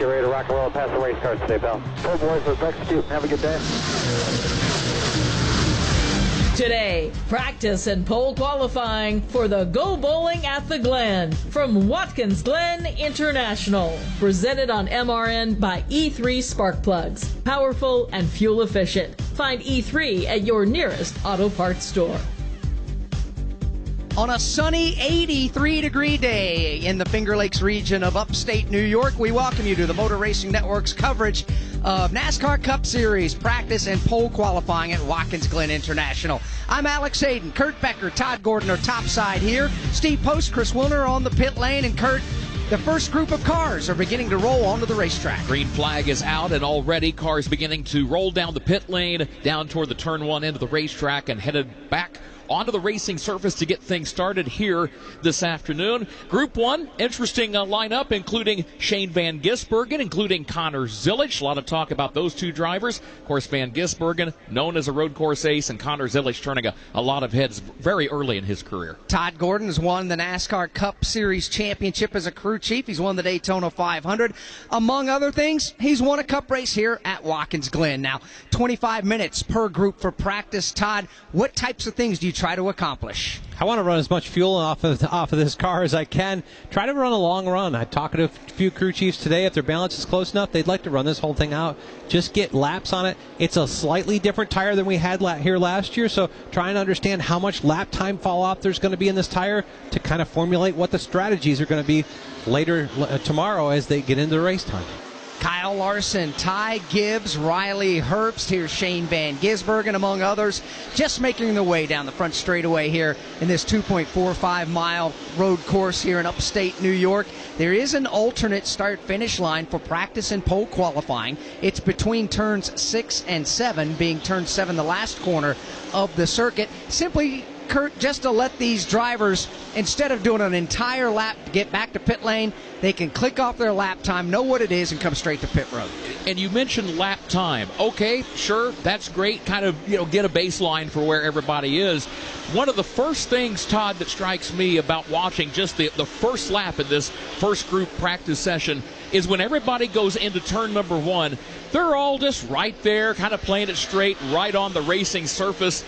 get ready to rock and roll past the race cars today, pal. Cool, boys. Let's execute. Have a good day. Today, practice and pole qualifying for the Go Bowling at the Glen from Watkins Glen International. Presented on MRN by E3 Spark Plugs. Powerful and fuel efficient. Find E3 at your nearest auto parts store. On a sunny 83-degree day in the Finger Lakes region of upstate New York, we welcome you to the Motor Racing Network's coverage of NASCAR Cup Series practice and pole qualifying at Watkins Glen International. I'm Alex Hayden. Kurt Becker, Todd Gordon are topside here. Steve Post, Chris Wilner on the pit lane, and Kurt, the first group of cars are beginning to roll onto the racetrack. Green flag is out, and already cars beginning to roll down the pit lane, down toward the turn one end of the racetrack, and headed back onto the racing surface to get things started here this afternoon. Group 1, interesting lineup, including Shane Van Gisbergen, including Connor Zilisch. A lot of talk about those two drivers. Of course, Van Gisbergen, known as a road course ace, and Connor Zilisch turning a lot of heads very early in his career. Todd Gordon has won the NASCAR Cup Series championship as a crew chief. He's won the Daytona 500. Among other things, he's won a cup race here at Watkins Glen. Now, 25 minutes per group for practice. Todd, what types of things do you try to accomplish? I want to run as much fuel off of this car as I can. Try to run a long run. I talked to a few crew chiefs today. If their balance is close enough, they'd like to run this whole thing out. Just get laps on it. It's a slightly different tire than we had here last year, so try and understand how much lap time fall off there's going to be in this tire to kind of formulate what the strategies are going to be later tomorrow as they get into the race time. Kyle Larson, Ty Gibbs, Riley Herbst, here's Shane Van Gisbergen, among others, just making their way down the front straightaway here in this 2.45-mile road course here in upstate New York. There is an alternate start-finish line for practice and pole qualifying. It's between turns 6 and 7, being turn 7 the last corner of the circuit. Simply, Kurt, just to let these drivers, instead of doing an entire lap to get back to pit lane, they can click off their lap time, know what it is, and come straight to pit road. And you mentioned lap time. Okay, sure, that's great. Kind of, get a baseline for where everybody is. One of the first things, Todd, that strikes me about watching just the first lap in this first group practice session is when everybody goes into turn number 1, they're all just right there, kind of playing it straight, right on the racing surface.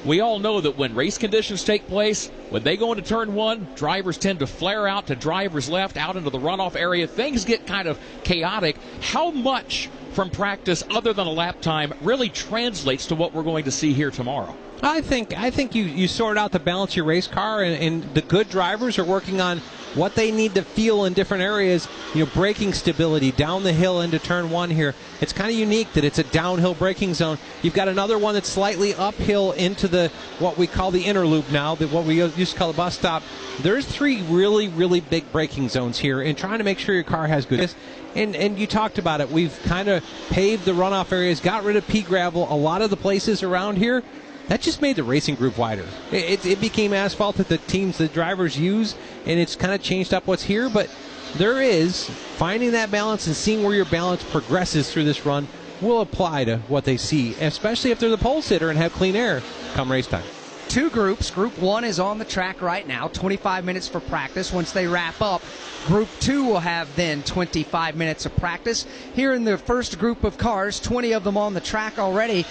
We all know that when race conditions take place, when they go into turn 1, drivers tend to flare out to drivers left, out into the runoff area. Things get kind of chaotic. How much from practice, other than a lap time, really translates to what we're going to see here tomorrow? I think you sort out the balance of your race car, and the good drivers are working on what they need to feel in different areas. Braking stability down the hill into turn 1 here. It's kind of unique that it's a downhill braking zone. You've got another one that's slightly uphill into what we call the inner loop now, what we used to call the bus stop. There's 3 really, really big braking zones here, and trying to make sure your car has good. And you talked about it. We've kind of paved the runoff areas, got rid of pea gravel. A lot of the places around here, that just made the racing group wider. It became asphalt that the drivers use, and it's kind of changed up what's here. But there is finding that balance and seeing where your balance progresses through this run will apply to what they see, especially if they're the pole sitter and have clean air come race time. 2 groups. Group 1 is on the track right now, 25 minutes for practice. Once they wrap up, Group 2 will have then 25 minutes of practice. Here in the first group of cars, 20 of them on the track already.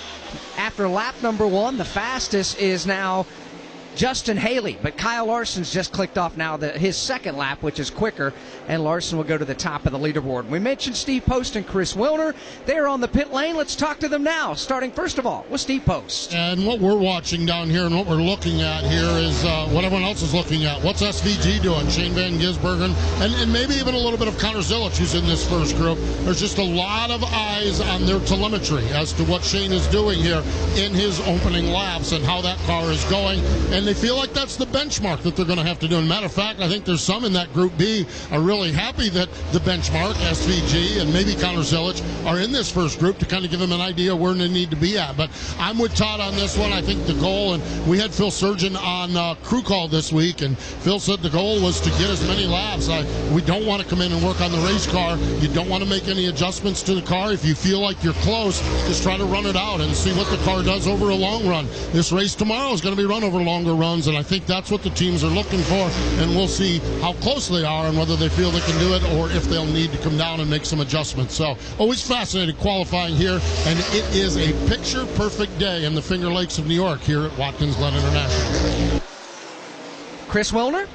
After lap number 1, the fastest is now Justin Haley, but Kyle Larson's just clicked off now his second lap, which is quicker, and Larson will go to the top of the leaderboard. We mentioned Steve Post and Chris Wilner. They're on the pit lane. Let's talk to them now, starting first of all with Steve Post. And what we're watching down here and what we're looking at here is what everyone else is looking at. What's SVG doing? Shane Van Gisbergen, and maybe even a little bit of Connor Zilisch, who's in this first group. There's just a lot of eyes on their telemetry as to what Shane is doing here in his opening laps and how that car is going. And they feel like that's the benchmark that they're going to have to do. And matter of fact, I think there's some in that Group B are really happy that the benchmark, SVG, and maybe Connor Zilisch are in this first group to kind of give them an idea where they need to be at. But I'm with Todd on this one. I think the goal, and we had Phil Surgeon on crew call this week, and Phil said the goal was to get as many laps. We don't want to come in and work on the race car. You don't want to make any adjustments to the car. If you feel like you're close, just try to run it out and see what the car does over a long run. This race tomorrow is going to be run over a longer the runs, and I think that's what the teams are looking for, and we'll see how close they are and whether they feel they can do it or if they'll need to come down and make some adjustments. So always fascinating qualifying here, and it is a picture-perfect day in the Finger Lakes of New York here at Watkins Glen International. Chris Wilner?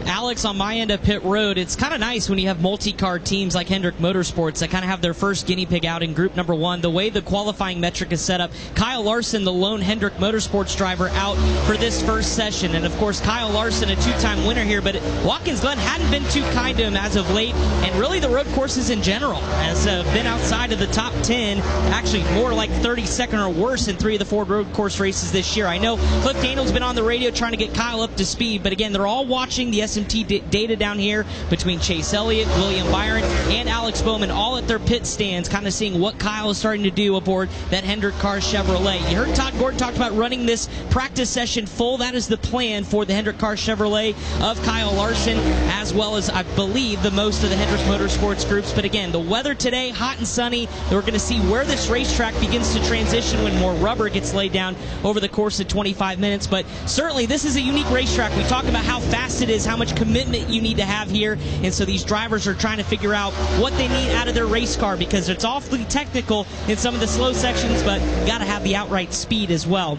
Alex, on my end of pit road, it's kind of nice when you have multi-car teams like Hendrick Motorsports that kind of have their first guinea pig out in group number one. The way the qualifying metric is set up, Kyle Larson, the lone Hendrick Motorsports driver, out for this first session. And, of course, Kyle Larson, a two-time winner here, but Watkins Glen hadn't been too kind to him as of late, and really the road courses in general has been outside of the top 10, actually more like 32nd or worse in 3 of the 4 road course races this year. I know Cliff Daniel's been on the radio trying to get Kyle up to speed, but, again, they're all watching the SMT data down here between Chase Elliott, William Byron, and Alex Bowman, all at their pit stands, kind of seeing what Kyle is starting to do aboard that Hendrick Car Chevrolet. You heard Todd Gordon talk about running this practice session full. That is the plan for the Hendrick Car Chevrolet of Kyle Larson, as well as, I believe, the most of the Hendrick Motorsports groups. But again, the weather today, hot and sunny. We're going to see where this racetrack begins to transition when more rubber gets laid down over the course of 25 minutes. But certainly, this is a unique racetrack. We talk about how fast it is, how much commitment you need to have here, and so these drivers are trying to figure out what they need out of their race car, because it's awfully technical in some of the slow sections, but got to have the outright speed as well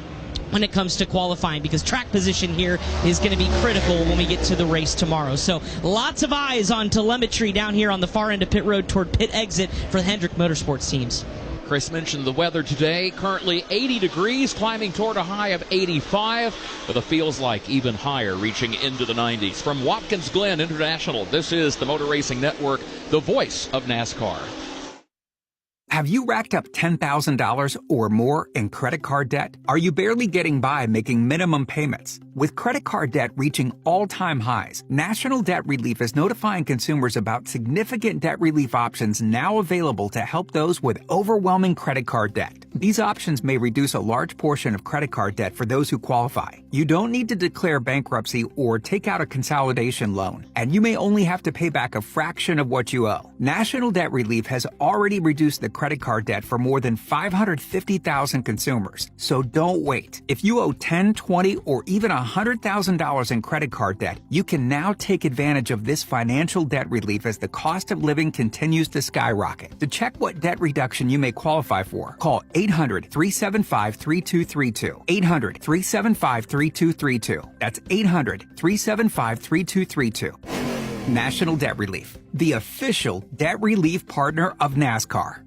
when it comes to qualifying, because track position here is going to be critical when we get to the race tomorrow. So lots of eyes on telemetry down here on the far end of pit road toward pit exit for the Hendrick Motorsports teams. Chris mentioned the weather today. Currently 80 degrees, climbing toward a high of 85, with a feels like even higher, reaching into the 90s. From Watkins Glen International, this is the Motor Racing Network, the voice of NASCAR. Have you racked up $10,000 or more in credit card debt? Are you barely getting by making minimum payments? With credit card debt reaching all-time highs, National Debt Relief is notifying consumers about significant debt relief options now available to help those with overwhelming credit card debt. These options may reduce a large portion of credit card debt for those who qualify. You don't need to declare bankruptcy or take out a consolidation loan, and you may only have to pay back a fraction of what you owe. National Debt Relief has already reduced the credit card debt for more than 550,000 consumers. So don't wait. If you owe $10, $20, or even $100,000 in credit card debt, you can now take advantage of this financial debt relief as the cost of living continues to skyrocket. To check what debt reduction you may qualify for, call 800-375-3232. 800-375-3232. That's 800-375-3232. National Debt Relief, the official debt relief partner of NASCAR.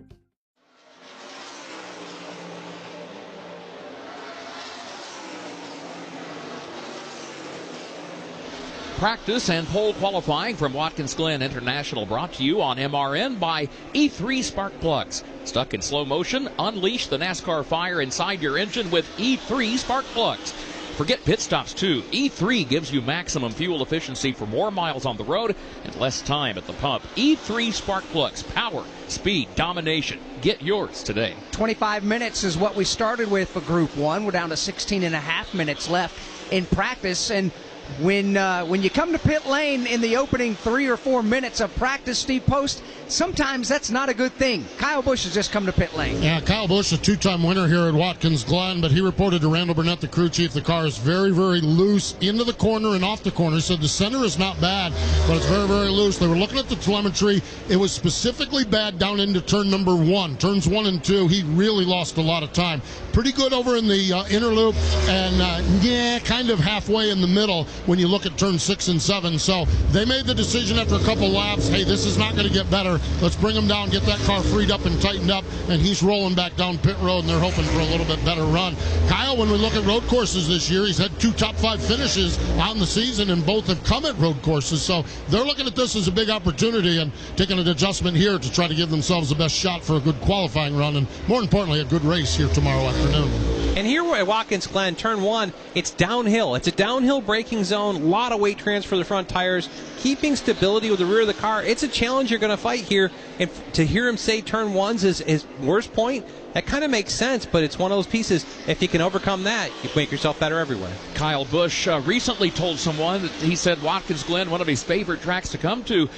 Practice and pole qualifying from Watkins Glen International, brought to you on MRN by E3 Spark Plugs. Stuck in slow motion? Unleash the NASCAR fire inside your engine with E3 Spark Plugs. Forget pit stops, too. E3 gives you maximum fuel efficiency for more miles on the road and less time at the pump. E3 Spark Plugs. Power, speed, domination. Get yours today. 25 minutes is what we started with for Group 1. We're down to 16 and a half minutes left in practice, and when you come to pit lane in the opening 3 or 4 minutes of practice, Steve Post, sometimes that's not a good thing. Kyle Busch has just come to pit lane. Yeah, Kyle Busch, a two-time winner here at Watkins Glen, but he reported to Randall Burnett, the crew chief, the car is very, very loose into the corner and off the corner. He said the center is not bad, but it's very, very loose. They were looking at the telemetry. It was specifically bad down into turn number 1. Turns 1 and 2, he really lost a lot of time. Pretty good over in the inner loop, and kind of halfway in the middle when you look at turn 6 and 7. So they made the decision after a couple laps, hey, this is not going to get better. Let's bring him down, get that car freed up and tightened up, and he's rolling back down pit road, and they're hoping for a little bit better run. Kyle, when we look at road courses this year, he's had 2 top 5 finishes on the season, and both have come at road courses. So they're looking at this as a big opportunity and taking an adjustment here to try to give themselves the best shot for a good qualifying run, and more importantly, a good race here tomorrow afternoon. And here at Watkins Glen, turn 1, it's downhill. It's a downhill braking zone, a lot of weight transfer to the front tires, keeping stability with the rear of the car. It's a challenge you're going to fight here. And to hear him say turn 1's is his worst point, that kind of makes sense, but it's one of those pieces. If you can overcome that, you make yourself better everywhere. Kyle Busch recently told someone that he said Watkins Glen, one of his favorite tracks to come to.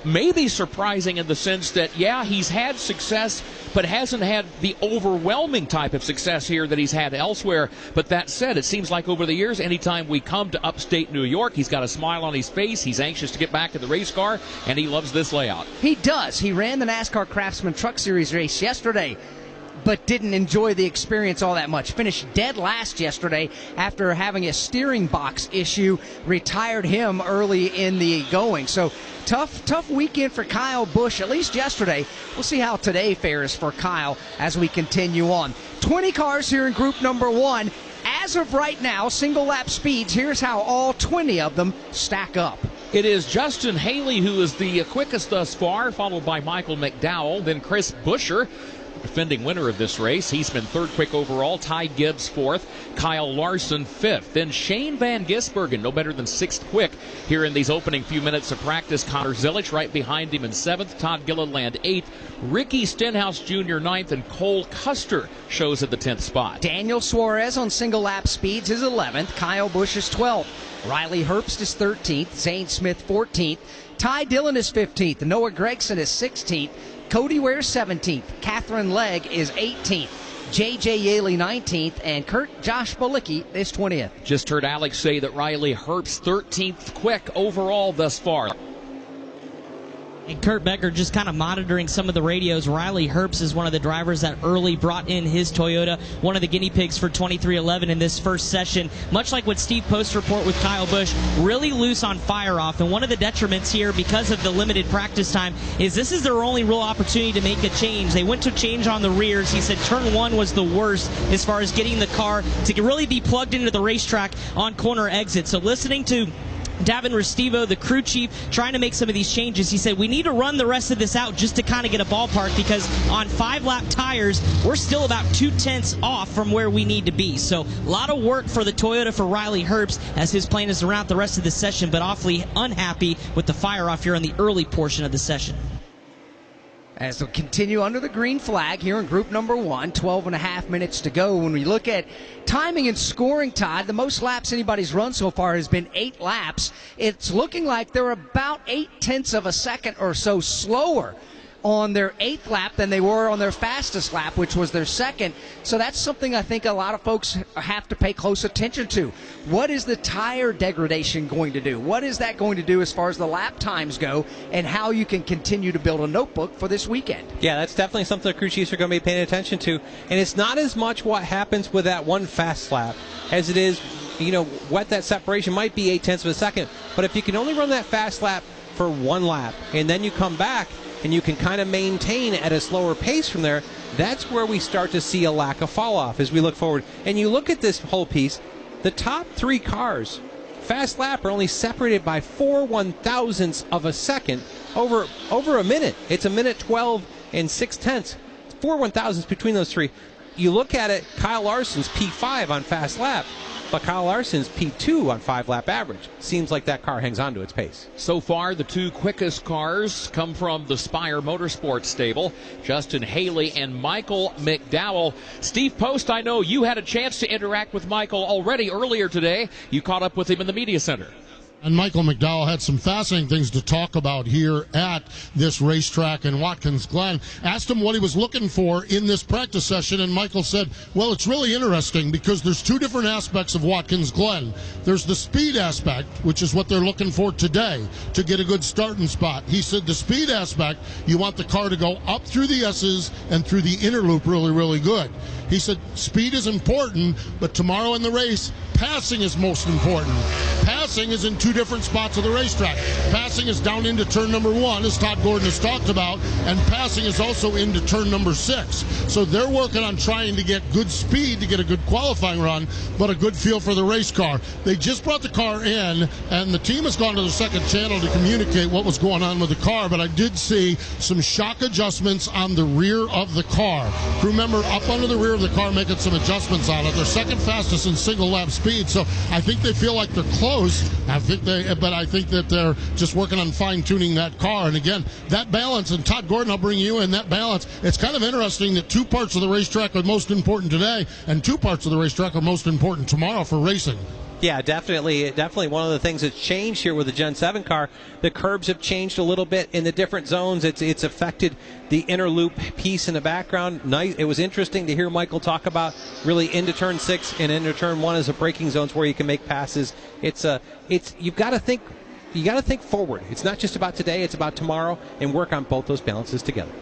maybe surprising in the sense that, yeah, he's had success, but hasn't had the overwhelming type of success here that he's had elsewhere. But that said, it seems like over the years, anytime we come to upstate New York, he's got a smile on his face. He's anxious to get back to the race car, and he loves this layout. He does. He ran the NASCAR Craftsman Truck Series race yesterday, but didn't enjoy the experience all that much. Finished dead last yesterday after having a steering box issue, retired him early in the going. So tough weekend for Kyle Busch, at least yesterday. We'll see how today fares for Kyle as we continue on. 20 cars here in group number 1. As of right now, single lap speeds, here's how all 20 of them stack up. It is Justin Haley who is the quickest thus far, followed by Michael McDowell, then Chris Buescher, defending winner of this race. He's been third quick overall. Ty Gibbs fourth. Kyle Larson fifth. Then Shane Van Gisbergen, no better than sixth quick here in these opening few minutes of practice. Connor Zilisch right behind him in seventh. Todd Gilliland eighth. Ricky Stenhouse Jr. ninth. And Cole Custer shows at the 10th spot. Daniel Suarez on single lap speeds is 11th. Kyle Busch is 12th. Riley Herbst is 13th. Zane Smith 14th. Ty Dillon is 15th. Noah Gregson is 16th. Cody Ware 17th. Catherine Legg is 18th. J.J. Yaley 19th. And Josh Bolicki is 20th. Just heard Alex say that Riley Herbst 13th quick overall thus far. And Kurt Becker just kind of monitoring some of the radios. Riley Herbst is one of the drivers that early brought in his Toyota, one of the guinea pigs for 2311 in this first session. Much like what Steve Post report with Kyle Busch, really loose on fire off. And one of the detriments here, because of the limited practice time, is this is their only real opportunity to make a change. They went to change on the rears. He said turn 1 was the worst as far as getting the car to really be plugged into the racetrack on corner exit. So listening to Davin Restivo, the crew chief, trying to make some of these changes. He said, we need to run the rest of this out just to kind of get a ballpark, because on 5-lap tires, we're still about 2/10 off from where we need to be. So a lot of work for the Toyota for Riley Herbst as his plan is to round the rest of the session, but awfully unhappy with the fire off here in the early portion of the session. As they'll continue under the green flag here in group number 1, 12.5 minutes to go. When we look at timing and scoring, Todd, the most laps anybody's run so far has been 8 laps. It's looking like they're about 0.8 of a second or so slower on their 8th lap than they were on their fastest lap, which was their second. So that's something I think a lot of folks have to pay close attention to. What is the tire degradation going to do? What is that going to do as far as the lap times go, and how you can continue to build a notebook for this weekend? Yeah, that's definitely something the crew chiefs are going to be paying attention to. And it's not as much what happens with that one fast lap as it is, what that separation might be 0.8 of a second. But if you can only run that fast lap for 1 lap, and then you come back and you can kind of maintain at a slower pace from there, that's where we start to see a lack of fall off as we look forward. And you look at this whole piece, the top 3 cars, fast lap, are only separated by 4 1,000ths of a second over a minute. It's 1:12 and 6/10. 4 1,000ths between those 3. You look at it, Kyle Larson's P5 on fast lap, but Kyle Larson's P2 on 5-lap average. Seems like that car hangs on to its pace. So far, the 2 quickest cars come from the Spire Motorsports stable, Justin Haley and Michael McDowell. Steve Post, I know you had a chance to interact with Michael already earlier today. You caught up with him in the media center. And Michael McDowell had some fascinating things to talk about here at this racetrack in Watkins Glen. Asked him what he was looking for in this practice session, and Michael said, well, it's really interesting because there's 2 different aspects of Watkins Glen. There's the speed aspect, which is what they're looking for today to get a good starting spot. He said the speed aspect, you want the car to go up through the S's and through the inner loop really, really good. He said speed is important, but tomorrow in the race, passing is most important. Passing is in 2 different spots of the racetrack. Passing is down into turn number 1, as Todd Gordon has talked about, and passing is also into turn number 6. So they're working on trying to get good speed to get a good qualifying run, but a good feel for the race car. They just brought the car in, and the team has gone to the second channel to communicate what was going on with the car, but I did see some shock adjustments on the rear of the car. Crew member up under the rear of the car making some adjustments on it. They're second fastest in single lap speed, so I think they feel like they're close. I think that they're just working on fine-tuning that car. And again, that balance, and Todd Gordon, I'll bring you in, that balance, it's kind of interesting that 2 parts of the racetrack are most important today, and 2 parts of the racetrack are most important tomorrow for racing. Yeah, definitely one of the things that's changed here with the Gen 7 car. The curbs have changed a little bit in the different zones. It's affected the inner loop piece in the background. Nice. It was interesting to hear Michael talk about really into turn 6 and into turn 1 as a braking zones where you can make passes. You've got to think forward. It's not just about today, it's about tomorrow, and work on both those balances together.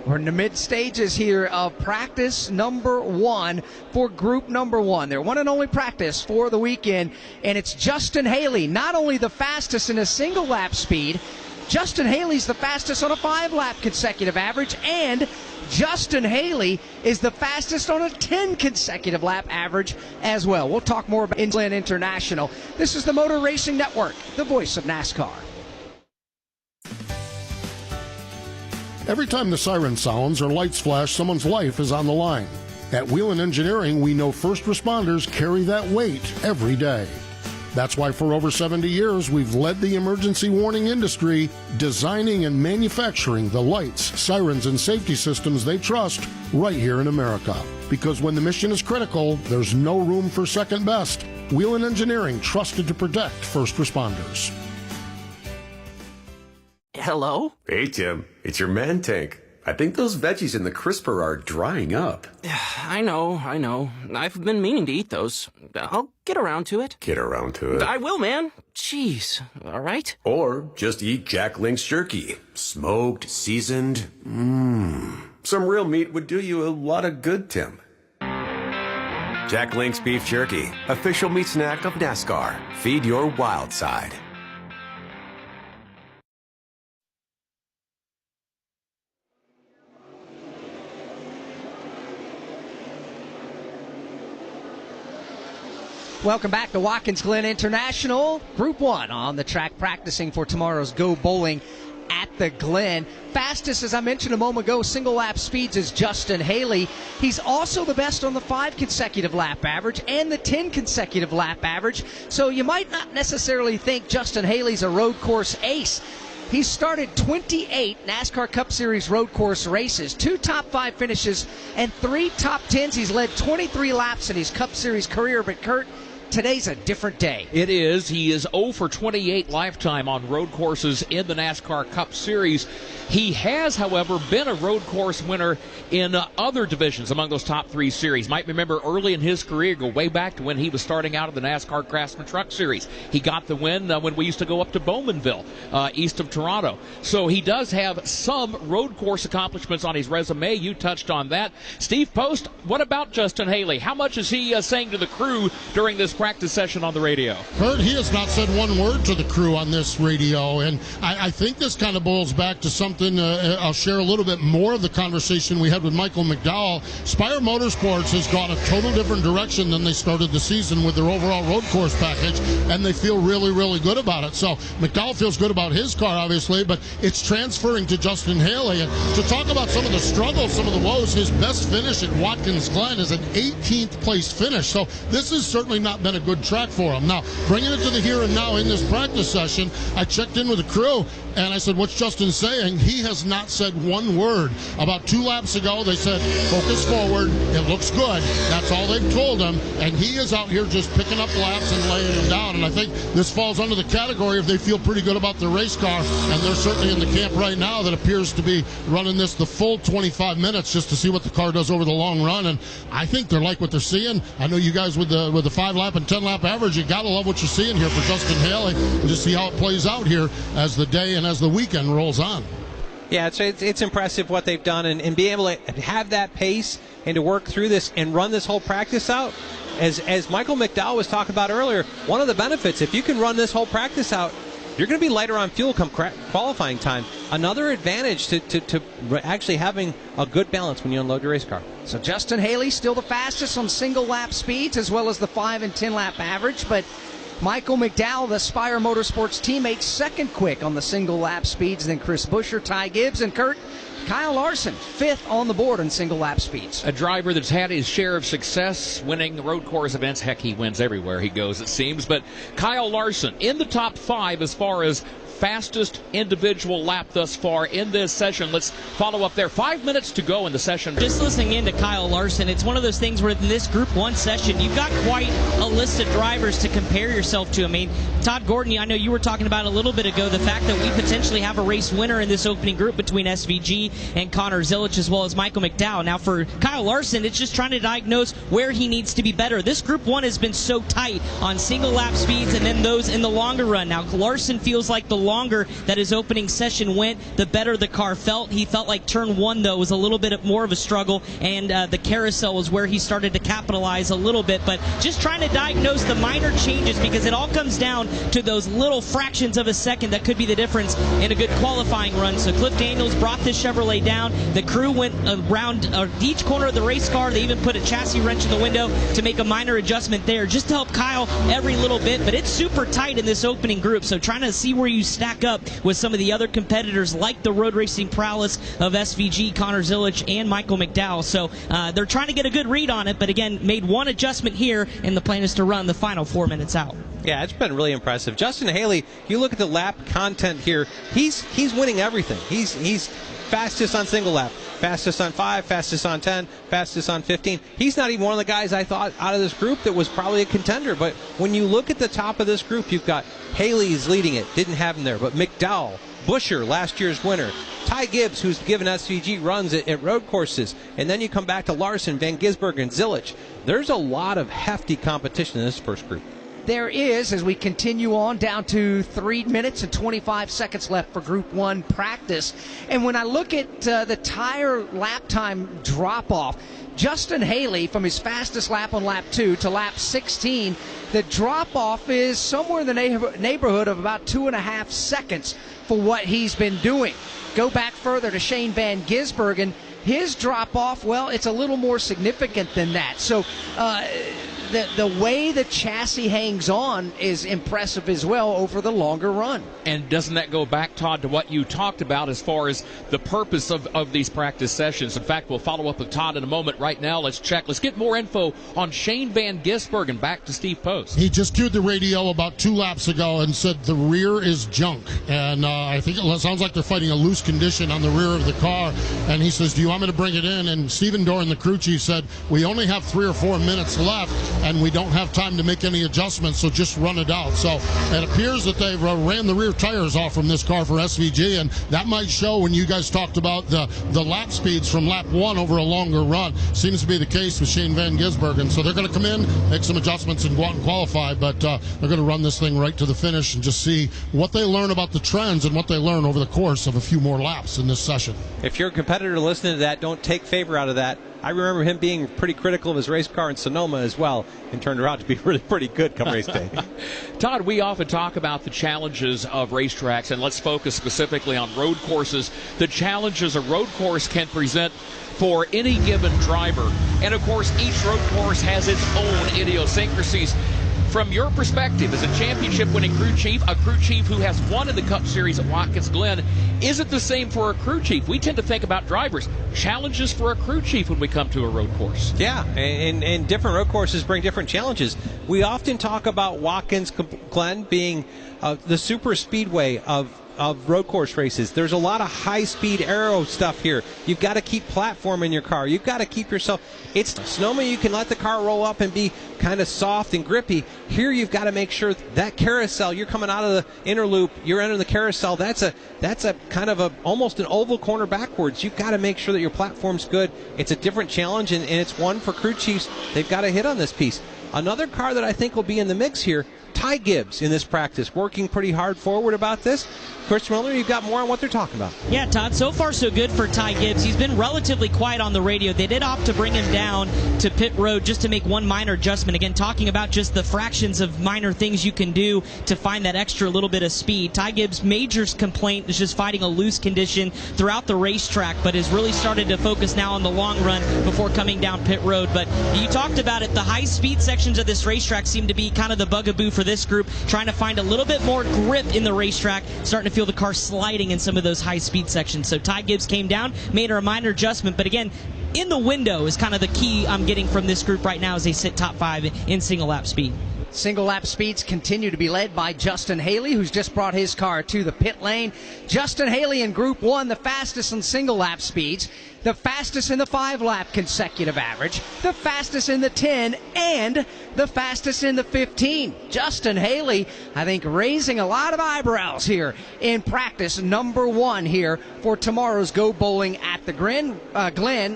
We're in the mid stages here of practice number 1 for group number 1. Their one and only practice for the weekend, and it's Justin Haley, not only the fastest in a single lap speed, Justin Haley's the fastest on a 5-lap consecutive average, and Justin Haley is the fastest on a 10 consecutive lap average as well. We'll talk more about Inland International. This is the Motor Racing Network, the voice of NASCAR. Every time the siren sounds or lights flash, someone's life is on the line. At Whelen Engineering, we know first responders carry that weight every day. That's why for over 70 years, we've led the emergency warning industry, designing and manufacturing the lights, sirens, and safety systems they trust right here in America. Because when the mission is critical, there's no room for second best. Whelen Engineering, trusted to protect first responders. Hello? Hey, Tim. It's your man tank. I think those veggies in the crisper are drying up. I know. I've been meaning to eat those. I'll get around to it. Get around to it. I will, man. Jeez. All right? Or just eat Jack Link's jerky. Smoked, seasoned. Some real meat would do you a lot of good, Tim. Jack Link's beef jerky. Official meat snack of NASCAR. Feed your wild side. Welcome back to Watkins Glen International. Group 1 on the track practicing for tomorrow's Go Bowling at the Glen. Fastest, as I mentioned a moment ago, single lap speeds is Justin Haley. He's also the best on the 5 consecutive lap average and the 10 consecutive lap average. So you might not necessarily think Justin Haley's a road course ace. He's started 28 NASCAR Cup Series road course races, 2 top 5 finishes, and 3 top 10s. He's led 23 laps in his Cup Series career, but Kurt, today's a different day. It is. He is 0 for 28 lifetime on road courses in the NASCAR Cup Series. He has, however, been a road course winner in other divisions among those top 3 series. Might remember early in his career, go way back to when he was starting out in the NASCAR Craftsman Truck Series. He got the win when we used to go up to Bowmanville, east of Toronto. So he does have some road course accomplishments on his resume. You touched on that. Steve Post, what about Justin Haley? How much is he saying to the crew during this practice session on the radio? Kurt, he has not said one word to the crew on this radio, and I think this kind of boils back to something. I'll share a little bit more of the conversation we had with Michael McDowell. Spire Motorsports has gone a total different direction than they started the season with their overall road course package, and they feel really, really good about it. So McDowell feels good about his car, obviously, but it's transferring to Justin Haley. And to talk about some of the struggles, some of the woes, his best finish at Watkins Glen is an 18th place finish. So this has certainly not been a good track for him. Now, bringing it to the here and now in this practice session, I checked in with the crew, and I said, what's Justin saying? He has not said one word. About 2 laps ago, they said, focus forward, it looks good. That's all they've told him, and he is out here just picking up laps and laying them down. And I think this falls under the category of they feel pretty good about their race car, and they're certainly in the camp right now that appears to be running this the full 25 minutes just to see what the car does over the long run. And I think they're like what they're seeing. I know you guys with the 5-lap and 10-lap average, you got to love what you're seeing here for Justin Haley, and just see how it plays out here as the day and as the weekend rolls on. Yeah, it's impressive what they've done, and being able to have that pace and to work through this and run this whole practice out. As Michael McDowell was talking about earlier, one of the benefits, if you can run this whole practice out, you're going to be lighter on fuel come qualifying time. Another advantage to actually having a good balance when you unload your race car. So Justin Haley still the fastest on single lap speeds as well as the 5 and 10 lap average, but Michael McDowell, the Spire Motorsports teammate, second quick on the single lap speeds, then Chris Buescher, Ty Gibbs, and Kyle Larson, 5th on the board in single lap speeds. A driver that's had his share of success winning road course events. Heck, he wins everywhere he goes, it seems. But Kyle Larson in the top 5 as far as fastest individual lap thus far in this session. Let's follow up there. 5 minutes to go in the session. Just listening in to Kyle Larson, it's one of those things where in this Group 1 session, you've got quite a list of drivers to compare yourself to. I mean, Todd Gordon, I know you were talking about a little bit ago the fact that we potentially have a race winner in this opening group between SVG and Connor Zilic as well as Michael McDowell. Now for Kyle Larson, it's just trying to diagnose where he needs to be better. This Group 1 has been so tight on single lap speeds and then those in the longer run. Now Larson feels like the longer that his opening session went, the better the car felt. He felt like turn 1, though, was a little bit more of a struggle, and the carousel was where he started to capitalize a little bit. But just trying to diagnose the minor changes, because it all comes down to those little fractions of a second that could be the difference in a good qualifying run. So Cliff Daniels brought this Chevrolet down. The crew went around each corner of the race car. They even put a chassis wrench in the window to make a minor adjustment there just to help Kyle every little bit. But it's super tight in this opening group, so trying to see where you stack up with some of the other competitors like the road racing prowess of SVG, Connor Zilic, and Michael McDowell. So they're trying to get a good read on it, but again, made one adjustment here, and the plan is to run the final 4 minutes out. Yeah, it's been really impressive. Justin Haley, you look at the lap content here, he's winning everything. He's fastest on single lap, fastest on 5, fastest on 10, fastest on 15. He's not even one of the guys I thought out of this group that was probably a contender. But when you look at the top of this group, you've got Haley's leading it, didn't have him there, but McDowell, Busher, last year's winner, Ty Gibbs, who's given SVG runs at road courses, and then you come back to Larson, Van Gisbergen, and Zilic. There's a lot of hefty competition in this first group. There is, as we continue on, down to 3 minutes and 25 seconds left for Group 1 practice. And when I look at the tire lap time drop-off, Justin Haley, from his fastest lap on lap 2 to lap 16, the drop-off is somewhere in the neighborhood of about 2.5 seconds for what he's been doing. Go back further to Shane Van Gisbergen. His drop-off, well, it's a little more significant than that. So the way the chassis hangs on is impressive as well over the longer run. And doesn't that go back, Todd, to what you talked about as far as the purpose of these practice sessions? In fact, we'll follow up with Todd in a moment. Right now, let's check. Let's get more info on Shane Van Gisbergen. Back to Steve Post. He just cued the radio about 2 laps ago and said the rear is junk. And I think it sounds like they're fighting a loose condition on the rear of the car. And he says, do you want me to bring it in? And Stephen Doran, the crew chief, said, we only have 3 or 4 minutes left, and we don't have time to make any adjustments, so just run it out. So it appears that they ran the rear tires off from this car for SVG, and that might show when you guys talked about the lap speeds from lap 1 over a longer run. Seems to be the case with Shane Van Gisbergen. So they're going to come in, make some adjustments, and go out and qualify, but they're going to run this thing right to the finish and just see what they learn about the trends and what they learn over the course of a few more laps in this session. If you're a competitor listening to that, don't take favor out of that. I remember him being pretty critical of his race car in Sonoma as well, and turned out to be really pretty good come race day. Todd, we often talk about the challenges of racetracks, and let's focus specifically on road courses. The challenges a road course can present for any given driver. And of course, each road course has its own idiosyncrasies. From your perspective as a championship-winning crew chief, a crew chief who has won in the Cup Series at Watkins Glen, is it the same for a crew chief? We tend to think about drivers. Challenges for a crew chief when we come to a road course. Yeah, and different road courses bring different challenges. We often talk about Watkins Glen being the super speedway of road course races. There's a lot of high-speed aero stuff here. You've got to keep platform in your car. You've got to keep yourself... It's Sonoma, you can let the car roll up and be kind of soft and grippy. Here you've got to make sure that carousel, you're coming out of the inner loop, you're entering the carousel, that's a kind of almost an oval corner backwards. You've got to make sure that your platform's good. It's a different challenge, and it's one for crew chiefs. They've got to hit on this piece. Another car that I think will be in the mix here, Ty Gibbs in this practice, working pretty hard forward about this. Chris Miller, you've got more on what they're talking about. Yeah, Todd, so far so good for Ty Gibbs. He's been relatively quiet on the radio. They did opt to bring him down to pit road just to make one minor adjustment. Again, talking about just the fractions of minor things you can do to find that extra little bit of speed. Ty Gibbs' major complaint is just fighting a loose condition throughout the racetrack, but has really started to focus now on the long run before coming down pit road. But you talked about it, the high-speed sections of this racetrack seem to be kind of the bugaboo for this group, trying to find a little bit more grip in the racetrack, starting to feel the car sliding in some of those high-speed sections. So Ty Gibbs came down, made a minor adjustment, but again, in the window is kind of the key I'm getting from this group right now as they sit top 5 in single lap speed. Single lap speeds continue to be led by Justin Haley, who's just brought his car to the pit lane. Justin Haley in Group 1, the fastest in single lap speeds, the fastest in the 5-lap consecutive average, the fastest in the 10, and the fastest in the 15. Justin Haley, I think, raising a lot of eyebrows here in practice number 1 here for tomorrow's Go Bowling at the Glen.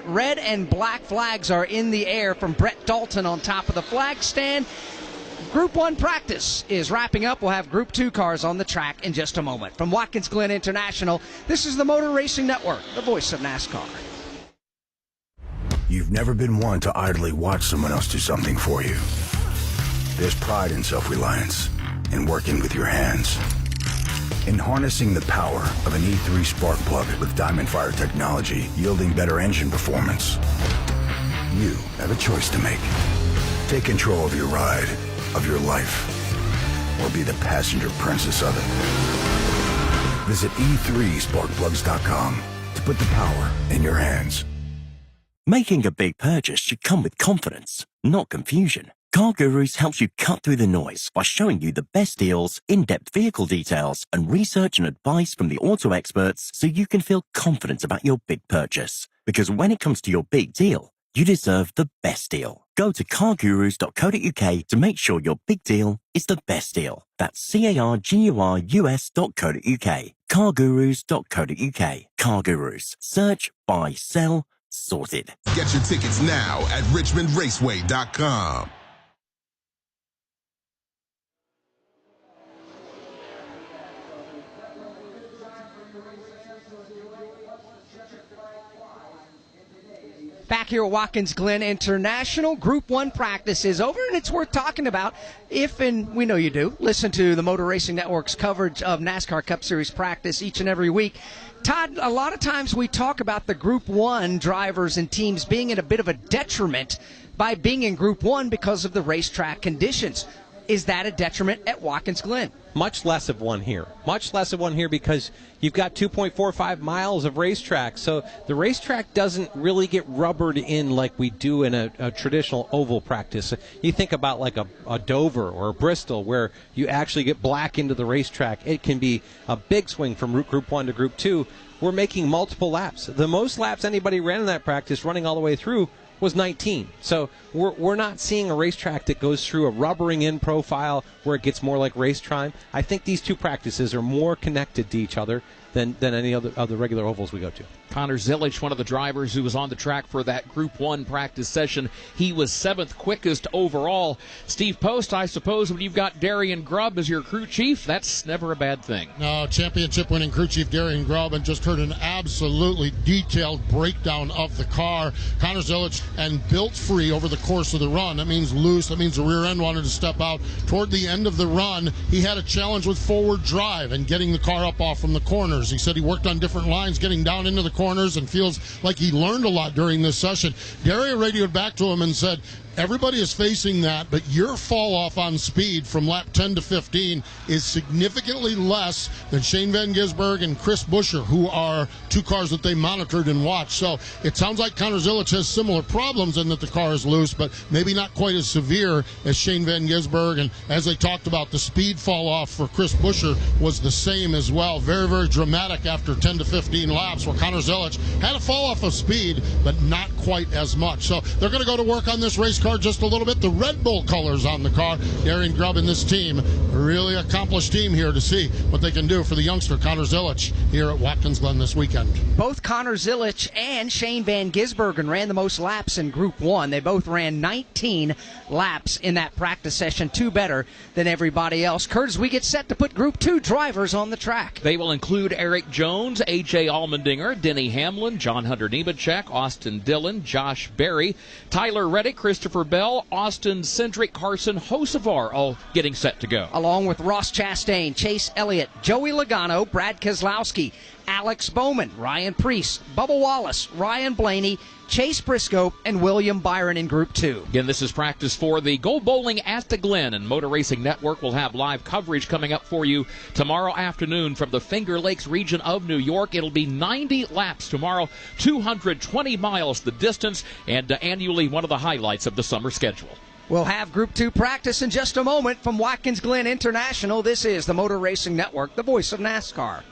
Red and black flags are in the air from Brett Dalton on top of the flag stand. Group 1 practice is wrapping up. We'll have Group 2 cars on the track in just a moment. From Watkins Glen International, this is the Motor Racing Network, the voice of NASCAR. You've never been one to idly watch someone else do something for you. There's pride in self-reliance, in working with your hands, in harnessing the power of an E3 spark plug with Diamond Fire technology yielding better engine performance. You have a choice to make. Take control of your ride, of your life, or be the passenger princess of it. Visit e3sparkplugs.com to put the power in your hands. Making a big purchase should come with confidence, not confusion. Car Gurus helps you cut through the noise by showing you the best deals, in-depth vehicle details, and research and advice from the auto experts so you can feel confident about your big purchase. Because when it comes to your big deal, you deserve the best deal. Go to cargurus.co.uk to make sure your big deal is the best deal. That's cargurus.co.uk. Cargurus.co.uk. Car Gurus. Search, buy, sell, sorted. Get your tickets now at richmondraceway.com. Back here at Watkins Glen International, Group 1 practice is over, and it's worth talking about if, and we know you do, listen to the Motor Racing Network's coverage of NASCAR Cup Series practice each and every week. Todd, a lot of times we talk about the Group 1 drivers and teams being at a bit of a detriment by being in Group 1 because of the racetrack conditions. Is that a detriment at Watkins Glen? Much less of one here. Much less of one here because you've got 2.45 miles of racetrack. So the racetrack doesn't really get rubbered in like we do in a traditional oval practice. You think about like a Dover or a Bristol where you actually get black into the racetrack. It can be a big swing from Group 1 to Group 2. We're making multiple laps. The most laps anybody ran in that practice running all the way through was 19. So we're not seeing a racetrack that goes through a rubbering in profile where it gets more like race time. I think these two practices are more connected to each other than any other of the regular ovals we go to. Connor Zilic, one of the drivers who was on the track for that Group 1 practice session, he was 7th quickest overall. Steve Post, I suppose when you've got Darian Grubb as your crew chief, that's never a bad thing. No, championship-winning crew chief Darian Grubb, and just heard an absolutely detailed breakdown of the car. Connor Zilic, and built free over the course of the run. That means loose. That means the rear end wanted to step out. Toward the end of the run, he had a challenge with forward drive and getting the car up off from the corners. He said he worked on different lines, getting down into the corners, and feels like he learned a lot during this session. Darian radioed back to him and said, everybody is facing that, but your fall off on speed from lap 10 to 15 is significantly less than Shane Van Gisbergen and Chris Buescher, who are two cars that they monitored and watched. So it sounds like Connor Zilic has similar problems in that the car is loose, but maybe not quite as severe as Shane Van Gisbergen. And as they talked about, the speed fall off for Chris Buescher was the same as well. Very, very dramatic after 10 to 15 laps, where Connor Zilic had a fall off of speed, but not quite as much. So they're going to go to work on this race car just a little bit. The Red Bull colors on the car. Darian Grubb and this team, a really accomplished team here to see what they can do for the youngster Connor Zilic here at Watkins Glen this weekend. Both Connor Zilic and Shane Van Gisbergen ran the most laps in Group 1. They both ran 19 laps in that practice session, 2 better than everybody else. Curtis, we get set to put Group 2 drivers on the track. They will include Eric Jones, A.J. Allmendinger, Denny Hamlin, John Hunter Nemechek, Austin Dillon, Josh Berry, Tyler Reddick, Christopher Bell, Austin Cindric, Carson Hocevar, all getting set to go. Along with Ross Chastain, Chase Elliott, Joey Logano, Brad Keselowski, Alex Bowman, Ryan Preece, Bubba Wallace, Ryan Blaney, Chase Briscoe, and William Byron in Group 2. Again, this is practice for the Go Bowling at the Glen, and Motor Racing Network will have live coverage coming up for you tomorrow afternoon from the Finger Lakes region of New York. It'll be 90 laps tomorrow, 220 miles the distance, and annually one of the highlights of the summer schedule. We'll have Group 2 practice in just a moment from Watkins Glen International. This is the Motor Racing Network, the voice of NASCAR.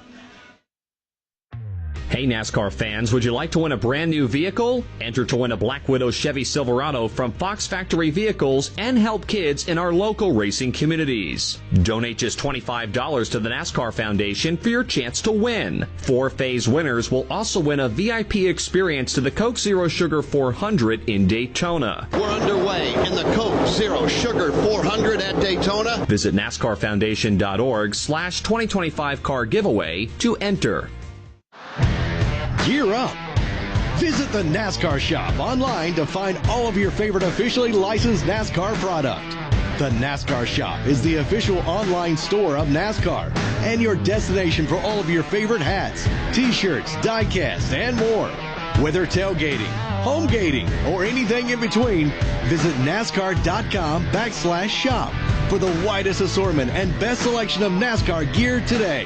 Hey NASCAR fans, would you like to win a brand new vehicle? Enter to win a Black Widow Chevy Silverado from Fox Factory Vehicles and help kids in our local racing communities. Donate just $25 to the NASCAR Foundation for your chance to win. 4-phase winners will also win a VIP experience to the Coke Zero Sugar 400 in Daytona. We're underway in the Coke Zero Sugar 400 at Daytona. Visit NASCARFoundation.org/2025 car giveaway to enter. Gear up. Visit the NASCAR shop online to find all of your favorite officially licensed NASCAR product. The NASCAR shop is the official online store of NASCAR and your destination for all of your favorite hats, t-shirts, die-casts, and more. Whether tailgating, home gating, or anything in between, visit NASCAR.com/shop for the widest assortment and best selection of NASCAR gear today.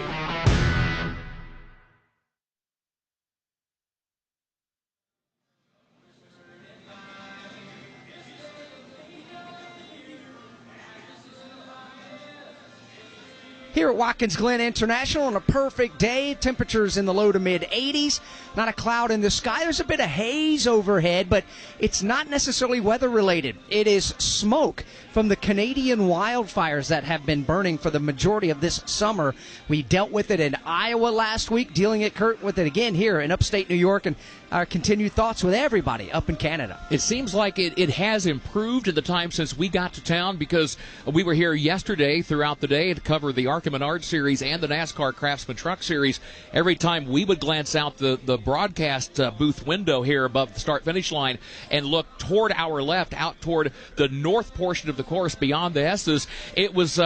Here at Watkins Glen International on a perfect day, temperatures in the low to mid 80s, not a cloud in the sky. There's a bit of haze overhead, but it's not necessarily weather related. It is smoke from the Canadian wildfires that have been burning for the majority of this summer. We dealt with it in Iowa last week, dealing with it again here in upstate New York, and our continued thoughts with everybody up in Canada. It seems like it has improved in the time since we got to town, because we were here yesterday throughout the day to cover the ARCA Menard Series and the NASCAR Craftsman Truck Series. Every time we would glance out the broadcast booth window here above the start-finish line and look toward our left, out toward the north portion of the course beyond the S's, it was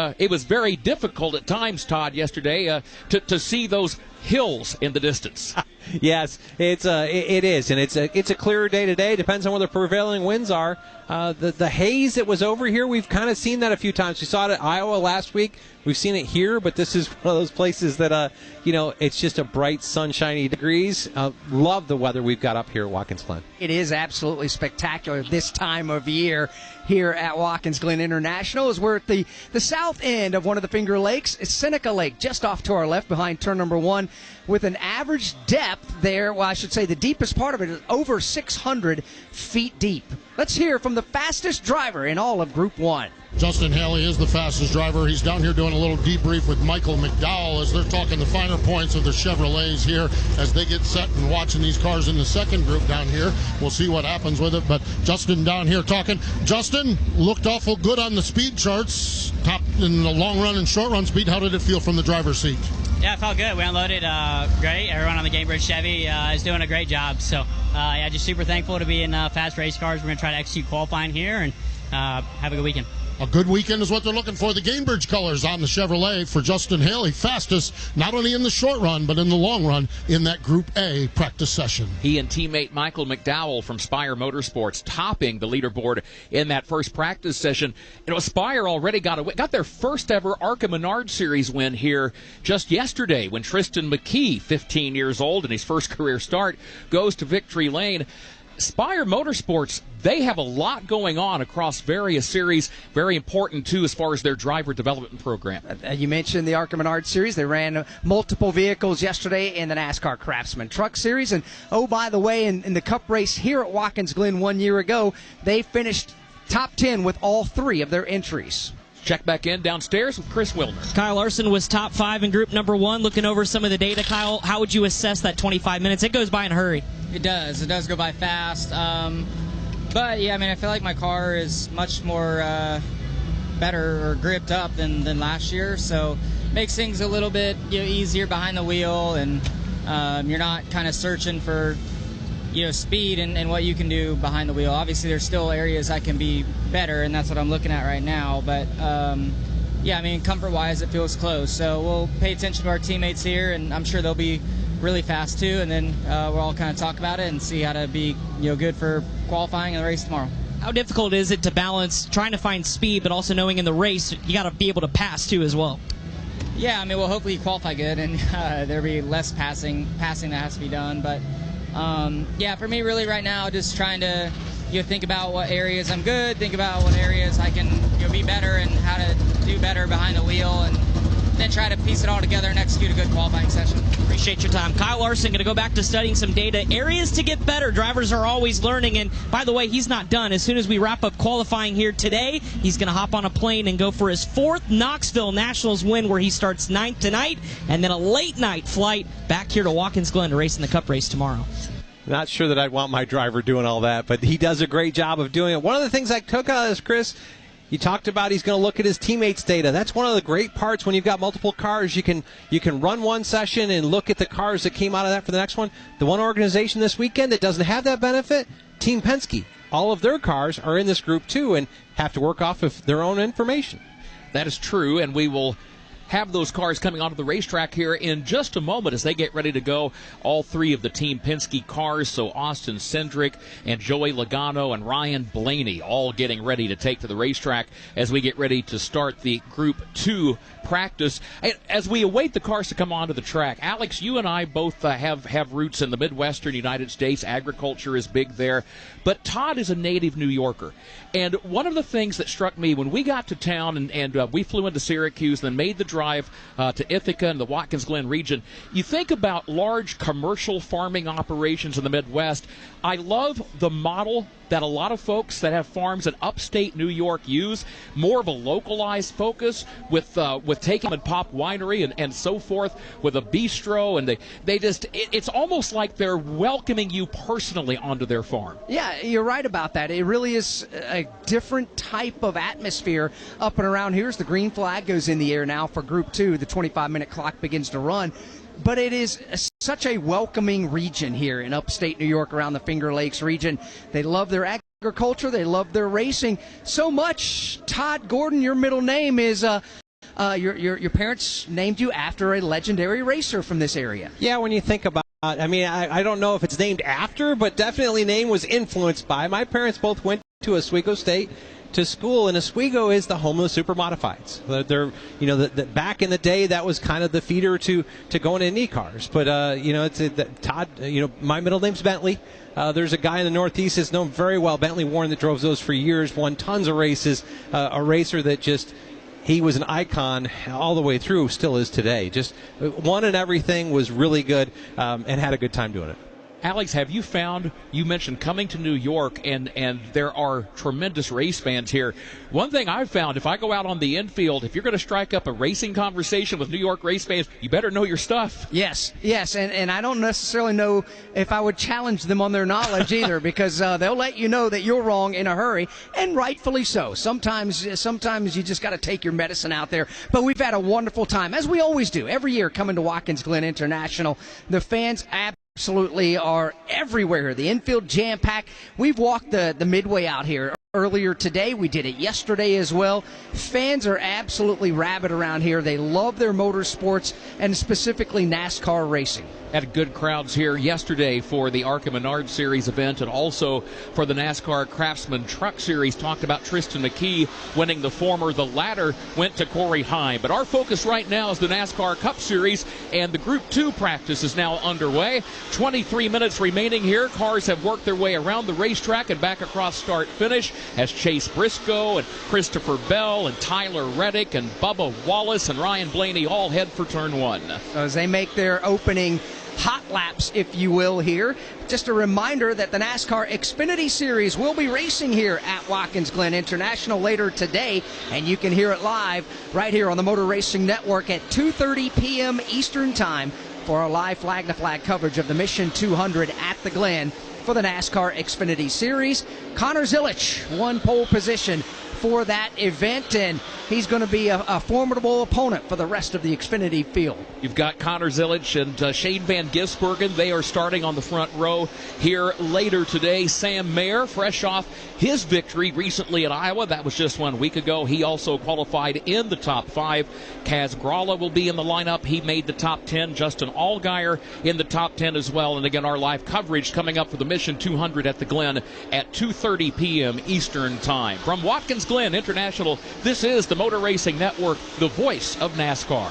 very difficult at times, Todd, yesterday to see those hills in the distance. Yes, it is, and it's a clearer day today. Depends on where the prevailing winds are. The haze that was over here, we've kind of seen that a few times. We saw it at Iowa last week. We've seen it here, but this is one of those places that it's just a bright, sunshiny degrees. Love the weather we've got up here at Watkins Glen. It is absolutely spectacular this time of year here at Watkins Glen International, as we're at the south end of one of the Finger Lakes. It's Seneca Lake, just off to our left behind turn number 1, with an average depth there. Well, I should say the deepest part of it is over 600 feet deep. Let's hear from the fastest driver in all of Group 1. Justin Haley is the fastest driver. He's down here doing a little debrief with Michael McDowell as they're talking the finer points of the Chevrolets here as they get set and watching these cars in the second group down here. We'll see what happens with it, but Justin down here talking. Justin looked awful good on the speed charts, top in the long run and short run speed. How did it feel from the driver's seat? Yeah, it felt good. We unloaded great. Everyone on the Gamebridge Chevy is doing a great job. So, just super thankful to be in fast race cars. We're going to try to execute qualifying here and have a good weekend. A good weekend is what they're looking for. The Gamebridge colors on the Chevrolet for Justin Haley. Fastest, not only in the short run, but in the long run in that Group A practice session. He and teammate Michael McDowell from Spire Motorsports topping the leaderboard in that first practice session. Spire already got their first ever ARCA Menard Series win here just yesterday when Tristan McKee, 15 years old in his first career start, goes to victory lane. Spire Motorsports, they have a lot going on across various series. Very important, too, as far as their driver development program. You mentioned the ARCA Menard Series. They ran multiple vehicles yesterday in the NASCAR Craftsman Truck Series. And, oh, by the way, in the Cup race here at Watkins Glen 1 year ago, they finished top 10 with all 3 of their entries. Check back in downstairs with Chris Wilner. Kyle Larson was top 5 in group number 1. Looking over some of the data, Kyle, how would you assess that 25 minutes? It goes by in a hurry. It does. It does go by fast. But, yeah, I feel like my car is much more better or gripped up than last year. So makes things a little bit easier behind the wheel, and you're not kind of searching for speed and what you can do behind the wheel. Obviously, there's still areas I can be better, and that's what I'm looking at right now. But, comfort-wise, it feels close. So we'll pay attention to our teammates here, and I'm sure they'll be really fast, too. And then we'll all kind of talk about it and see how to be good for qualifying and the race tomorrow. How difficult is it to balance trying to find speed, but also knowing in the race you got to be able to pass, too, as well? Yeah, we'll hopefully qualify good, and there'll be less passing that has to be done. But, for me, really, right now, just trying to think about what areas I'm good, think about what areas I can be better and how to do better behind the wheel, and then try to piece it all together and execute a good qualifying session. Appreciate your time. Kyle Larson going to go back to studying some data. Areas to get better. Drivers are always learning. And by the way, he's not done. As soon as we wrap up qualifying here today, he's going to hop on a plane and go for his 4th Knoxville Nationals win, where he starts 9th tonight, and then a late night flight back here to Watkins Glen to race in the Cup race tomorrow. Not sure that I'd want my driver doing all that, but he does a great job of doing it. One of the things I took out of this, Chris, you talked about he's going to look at his teammates' data. That's one of the great parts when you've got multiple cars. You can run one session and look at the cars that came out of that for the next one. The one organization this weekend that doesn't have that benefit, Team Penske. All of their cars are in this group too and have to work off of their own information. That is true, and we will have those cars coming onto the racetrack here in just a moment as they get ready to go. All 3 of the Team Penske cars, so Austin Cindric and Joey Logano and Ryan Blaney, all getting ready to take to the racetrack as we get ready to start the Group 2 practice. As we await the cars to come onto the track, Alex, you and I both have roots in the Midwestern United States. Agriculture is big there. But Todd is a native New Yorker. And one of the things that struck me when we got to town and we flew into Syracuse and then made the drive to Ithaca and the Watkins Glen region, you think about large commercial farming operations in the Midwest. I love the model that a lot of folks that have farms in upstate New York use, more of a localized focus with taking and pop winery and so forth, with a bistro, and they just it's almost like they're welcoming you personally onto their farm. Yeah, you're right about that. It really is a different type of atmosphere up and around here as the green flag goes in the air now for Group 2. The 25-minute clock begins to run. But it is such a welcoming region here in upstate New York, around the Finger Lakes region. They love their agriculture. They love their racing so much. Todd Gordon, your middle name is your parents named you after a legendary racer from this area. Yeah, when you think about it, I mean, I don't know if it's named after, but definitely name was influenced by. My parents both went to Oswego State to school, and Oswego is the home of the super modifieds. They're, back in the day, that was kind of the feeder to going in cars. But Todd, my middle name's Bentley. There's a guy in the Northeast that's known very well, Bentley Warren, that drove those for years, won tons of races. A racer that he was an icon all the way through, still is today. Just won in everything, was really good, and had a good time doing it. Alex, have you found, you mentioned coming to New York, and there are tremendous race fans here. One thing I've found, if I go out on the infield, if you're going to strike up a racing conversation with New York race fans, you better know your stuff. Yes, and I don't necessarily know if I would challenge them on their knowledge either, because they'll let you know that you're wrong in a hurry, and rightfully so. Sometimes you just got to take your medicine out there. But we've had a wonderful time, as we always do, every year coming to Watkins Glen International. The fans absolutely are everywhere. The infield jam-packed. We've walked the midway out here earlier today. We did it yesterday as well. Fans are absolutely rabid around here. They love their motorsports, and specifically NASCAR racing. Had good crowds here yesterday for the ARCA Menard Series event, and also for the NASCAR Craftsman Truck Series. Talked about Tristan McKee winning the former. The latter went to Corey Heim. But our focus right now is the NASCAR Cup Series, and the Group 2 practice is now underway. 23 minutes remaining here. Cars have worked their way around the racetrack and back across start-finish as Chase Briscoe and Christopher Bell and Tyler Reddick and Bubba Wallace and Ryan Blaney all head for Turn 1. As they make their opening hot laps, if you will, here. Just a reminder that the NASCAR Xfinity Series will be racing here at Watkins Glen International later today, and you can hear it live right here on the Motor Racing Network at 2:30 p.m. Eastern Time for our live flag-to-flag coverage of the Mission 200 at the Glen for the NASCAR Xfinity Series. Connor Zilich won pole position for that event, and he's going to be a formidable opponent for the rest of the Xfinity field. You've got Connor Zilich and Shane Van Gisbergen. They are starting on the front row here later today. Sam Mayer, fresh off his victory recently at Iowa. That was just 1 week ago. He also qualified in the top 5. Kaz Gralla will be in the lineup. He made the top 10. Justin Allgaier in the top 10 as well. And again, our live coverage coming up for the Mission 200 at the Glen at 2:30 p.m. Eastern Time. From Watkins Glen International, this is the Motor Racing Network, the voice of NASCAR.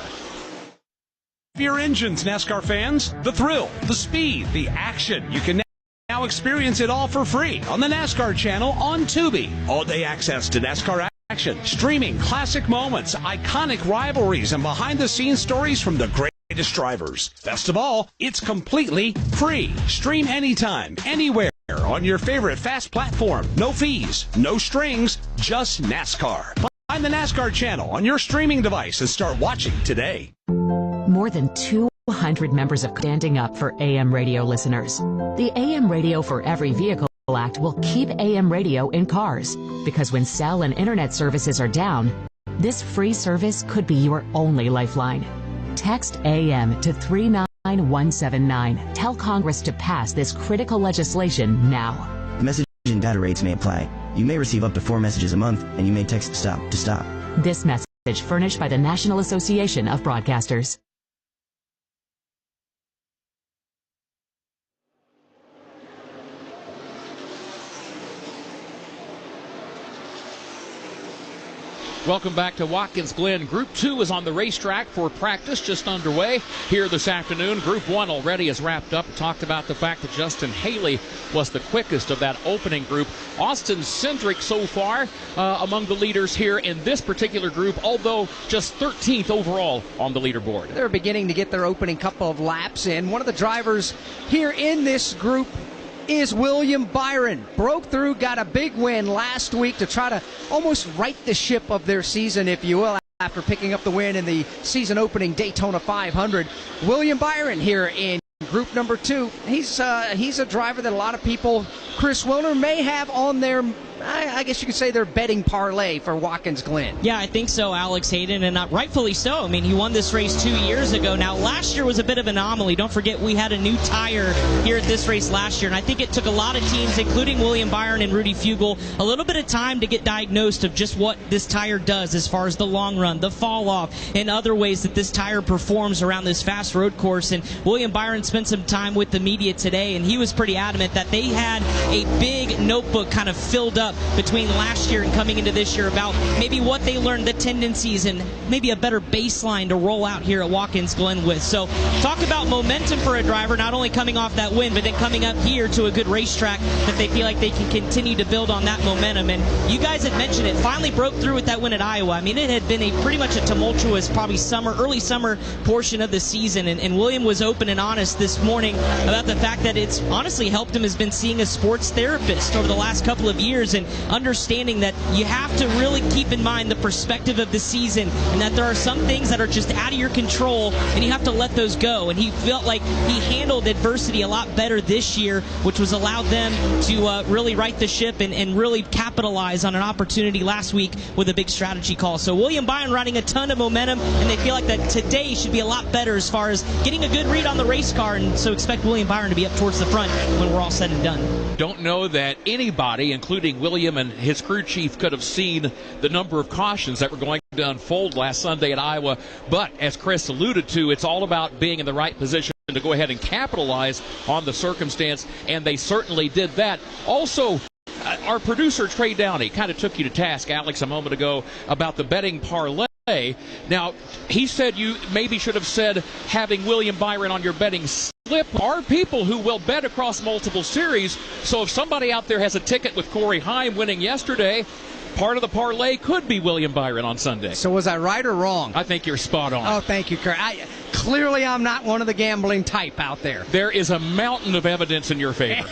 For your engines, NASCAR fans, the thrill, the speed, the action. You can now Now experience it all for free on the NASCAR channel on Tubi. All-day access to NASCAR action, streaming classic moments, iconic rivalries, and behind-the-scenes stories from the greatest drivers. Best of all, it's completely free. Stream anytime, anywhere, on your favorite fast platform. No fees, no strings, just NASCAR. Find the NASCAR channel on your streaming device and start watching today. More than 200 members of Standing Up for AM radio listeners. The AM Radio for Every Vehicle Act will keep AM radio in cars, because when cell and internet services are down, this free service could be your only lifeline. Text AM to 39179. Tell Congress to pass this critical legislation now. Message and data rates may apply. You may receive up to 4 messages a month, and you may text STOP to stop. This message furnished by the National Association of Broadcasters. Welcome back to Watkins Glen. Group 2 is on the racetrack for practice, just underway here this afternoon. Group 1 already is wrapped up. We talked about the fact that Justin Haley was the quickest of that opening group. Austin Cindric so far among the leaders here in this particular group, although just 13th overall on the leaderboard. They're beginning to get their opening couple of laps in. One of the drivers here in this group is William Byron. Broke through, got a big win last week to try to almost right the ship of their season, if you will, after picking up the win in the season opening Daytona 500. William Byron here in group number 2. He's a driver that a lot of people, Chris Wilner, may have on their, I guess you could say, their betting parlay for Watkins Glen. Yeah, I think so, Alex Hayden, and rightfully so. I mean, he won this race 2 years ago. Now, last year was a bit of an anomaly. Don't forget, we had a new tire here at this race last year, and I think it took a lot of teams, including William Byron and Rudy Fugle, a little bit of time to get diagnosed of just what this tire does as far as the long run, the fall off, and other ways that this tire performs around this fast road course. And William Byron spent some time with the media today, and he was pretty adamant that they had a big notebook kind of filled up between last year and coming into this year about maybe what they learned, the tendencies, and maybe a better baseline to roll out here at Watkins Glen with. So talk about momentum for a driver, not only coming off that win, but then coming up here to a good racetrack that they feel like they can continue to build on that momentum. And you guys had mentioned it, finally broke through with that win at Iowa. I mean, it had been pretty much a tumultuous, probably early summer portion of the season, and William was open and honest this morning about the fact that it's honestly helped him has been seeing a sports therapist over the last couple of years and understanding that you have to really keep in mind the perspective of the season and that there are some things that are just out of your control and you have to let those go. And he felt like he handled adversity a lot better this year, which was allowed them to really right the ship and really capitalize on an opportunity last week with a big strategy call. So William Byron riding a ton of momentum, and they feel like that today should be a lot better as far as getting a good read on the race car, and so expect William Byron to be up towards the front when we're all said and done. Don't know that anybody, including William and his crew chief, could have seen the number of cautions that were going to unfold last Sunday at Iowa. But as Chris alluded to, it's all about being in the right position to go ahead and capitalize on the circumstance, and they certainly did that. Also, our producer, Trey Downey, kind of took you to task, Alex, a moment ago about the betting parlay. Now, he said you maybe should have said having William Byron on your betting slip. Are people who will bet across multiple series, so if somebody out there has a ticket with Corey Heim winning yesterday, part of the parlay could be William Byron on Sunday. So was I right or wrong? I think you're spot on. Oh, thank you, Kurt. Clearly I'm not one of the gambling type out there. There is a mountain of evidence in your favor.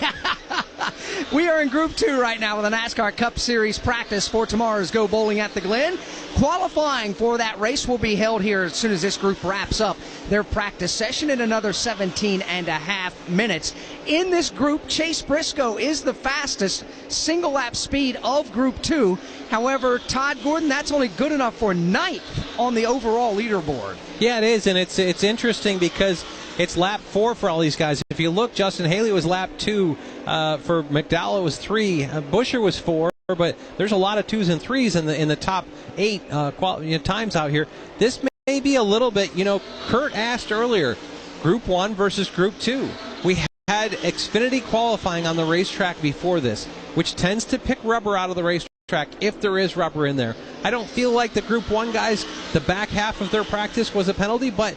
We are in Group 2 right now with the NASCAR Cup Series practice for tomorrow's Go Bowling at the Glen. Qualifying for that race will be held here as soon as this group wraps up their practice session in another 17 and a half minutes. In this group, Chase Briscoe is the fastest single lap speed of Group 2. However, Todd Gordon, that's only good enough for 9th on the overall leaderboard. Yeah, it is, and it's interesting because it's lap 4 for all these guys. If you look, Justin Haley was lap 2. For McDowell, it was 3. Buscher was 4. But there's a lot of 2s and 3s in the top 8 times out here. This may be a little bit, Kurt asked earlier, Group 1 versus Group 2. We had Xfinity qualifying on the racetrack before this, which tends to pick rubber out of the racetrack if there is rubber in there. I don't feel like the Group 1 guys, the back half of their practice was a penalty, but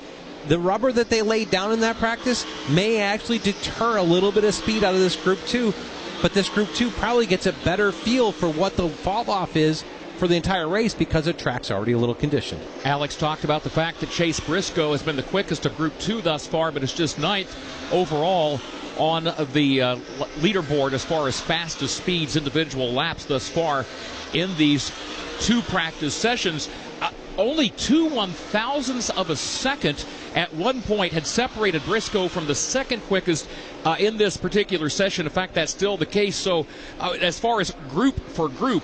the rubber that they laid down in that practice may actually deter a little bit of speed out of this Group 2, but this Group 2 probably gets a better feel for what the fall-off is for the entire race because the track's already a little conditioned. Alex talked about the fact that Chase Briscoe has been the quickest of Group 2 thus far, but is just 9th overall on the leaderboard as far as fastest speeds, individual laps thus far in these 2 practice sessions. Only 2 1,000ths of a second at one point had separated Briscoe from the second quickest in this particular session. In fact, that's still the case. So as far as group for group,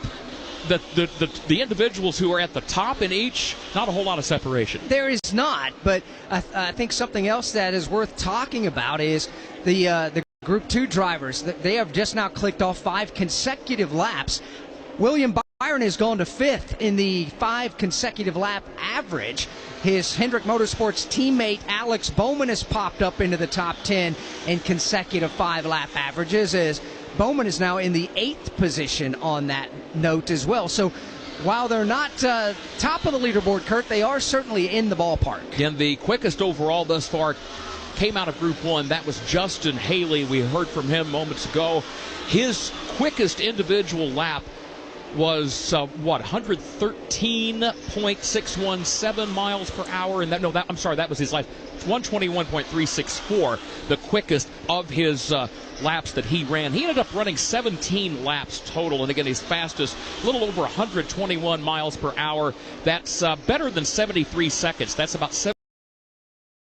the individuals who are at the top in each, not a whole lot of separation. There is not, but I think something else that is worth talking about is the Group 2 drivers. They have just now clicked off 5 consecutive laps. William Byron has gone to 5th in the 5 consecutive lap average. His Hendrick Motorsports teammate Alex Bowman has popped up into the top 10 in consecutive 5 lap averages, as Bowman is now in the 8th position on that note as well. So while they're not top of the leaderboard, Kurt, they are certainly in the ballpark. And the quickest overall thus far came out of Group 1. That was Justin Haley. We heard from him moments ago. His quickest individual lap was 113.617 miles per hour, and that was his life. 121.364, the quickest of his laps that he ran. He ended up running 17 laps total, and again, his fastest, a little over 121 miles per hour. That's better than 73 seconds. That's about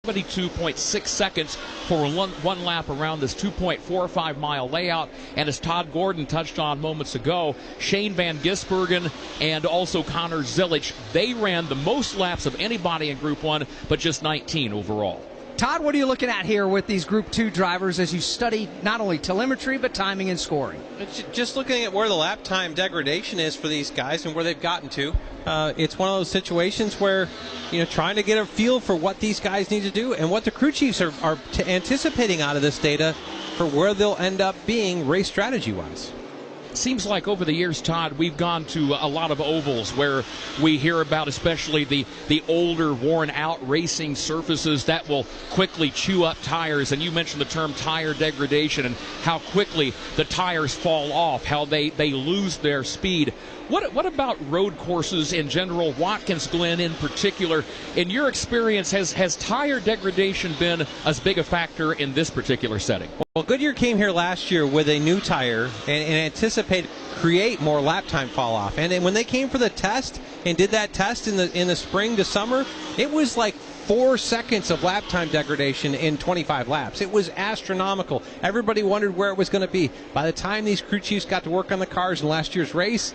72.6 seconds for one lap around this 2.45 mile layout. And as Todd Gordon touched on moments ago, Shane Van Gisbergen and also Connor Zilic, they ran the most laps of anybody in Group 1, but just 19 overall. Todd, what are you looking at here with these Group 2 drivers as you study not only telemetry but timing and scoring? Just looking at where the lap time degradation is for these guys and where they've gotten to. It's one of those situations where, trying to get a feel for what these guys need to do and what the crew chiefs are anticipating out of this data for where they'll end up being race strategy-wise. Seems like over the years, Todd, we've gone to a lot of ovals where we hear about especially the older, worn-out racing surfaces that will quickly chew up tires. And you mentioned the term tire degradation and how quickly the tires fall off, how they lose their speed. What about road courses in general, Watkins Glen in particular? In your experience, has tire degradation been as big a factor in this particular setting? Well, Goodyear came here last year with a new tire and anticipated create more lap time fall off. And then when they came for the test and did that test in the spring to summer, it was like 4 seconds of lap time degradation in 25 laps. It was astronomical. Everybody wondered where it was going to be. By the time these crew chiefs got to work on the cars in last year's race,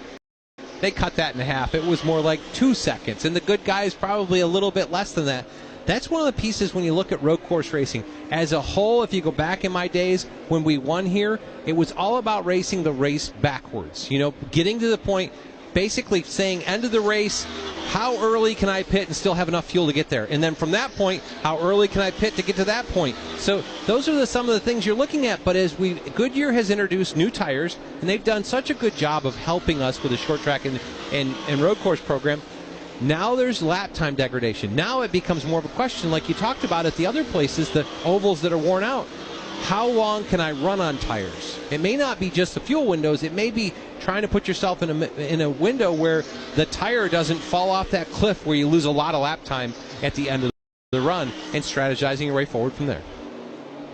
they cut that in half. It was more like 2 seconds, and the good guys probably a little bit less than that. That's one of the pieces when you look at road course racing. As a whole, if you go back in my days when we won here, it was all about racing the race backwards. Getting to the point, basically saying end of the race, how early can I pit and still have enough fuel to get there? And then from that point, how early can I pit to get to that point? So those are some of the things you're looking at. But as Goodyear has introduced new tires, and they've done such a good job of helping us with the short track and road course program, now there's lap time degradation. Now it becomes more of a question, like you talked about at the other places, the ovals that are worn out. How long can I run on tires? It may not be just the fuel windows. It may be trying to put yourself in a window where the tire doesn't fall off that cliff where you lose a lot of lap time at the end of the run, and strategizing your way forward from there.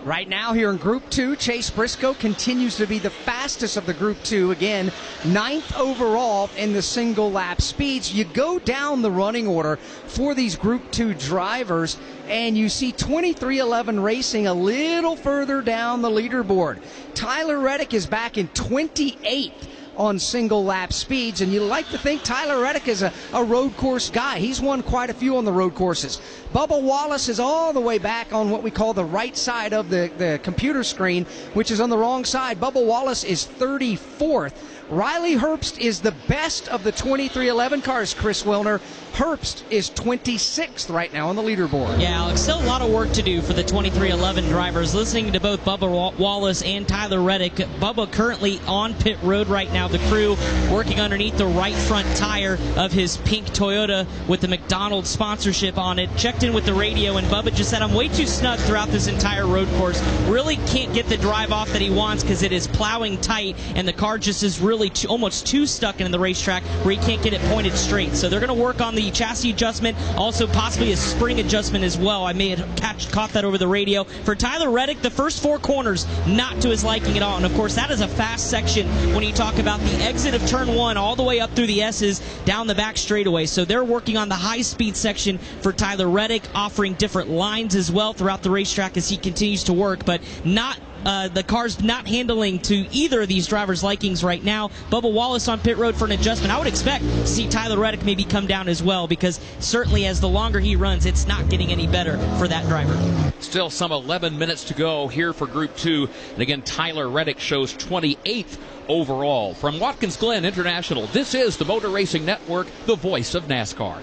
Right now here in Group 2, Chase Briscoe continues to be the fastest of the Group 2. Again, 9th overall in the single lap speeds. You go down the running order for these Group 2 drivers, and you see 2311 Racing a little further down the leaderboard. Tyler Reddick is back in 28th on single lap speeds, and you like to think Tyler Reddick is a road course guy. He's won quite a few on the road courses. Bubba Wallace is all the way back on what we call the right side of the computer screen, which is on the wrong side. Bubba Wallace is 34th Riley Herbst is the best of the 2311 cars, Chris Wilner. Herbst is 26th right now on the leaderboard. Yeah, Alex, still a lot of work to do for the 2311 drivers. Listening to both Bubba Wallace and Tyler Reddick. Bubba currently on pit road right now. The crew working underneath the right front tire of his pink Toyota with the McDonald's sponsorship on it. Checked in with the radio, and Bubba just said, I'm way too snug throughout this entire road course. Really can't get the drive off that he wants because it is plowing tight, and the car just is really almost too stuck in the racetrack where he can't get it pointed straight. So they're going to work on the chassis adjustment, also possibly a spring adjustment as well. I may have caught that over the radio. For Tyler Reddick, the first 4 corners not to his liking at all. And of course, that is a fast section when you talk about the exit of turn 1 all the way up through the S's down the back straightaway. So they're working on the high-speed section for Tyler Reddick, offering different lines as well throughout the racetrack as he continues to work, but not the car's not handling to either of these drivers' likings right now. Bubba Wallace on pit road for an adjustment. I would expect to see Tyler Reddick maybe come down as well, because certainly as the longer he runs, it's not getting any better for that driver. Still some 11 minutes to go here for Group 2. And again, Tyler Reddick shows 28th overall. From Watkins Glen International, this is the Motor Racing Network, the voice of NASCAR.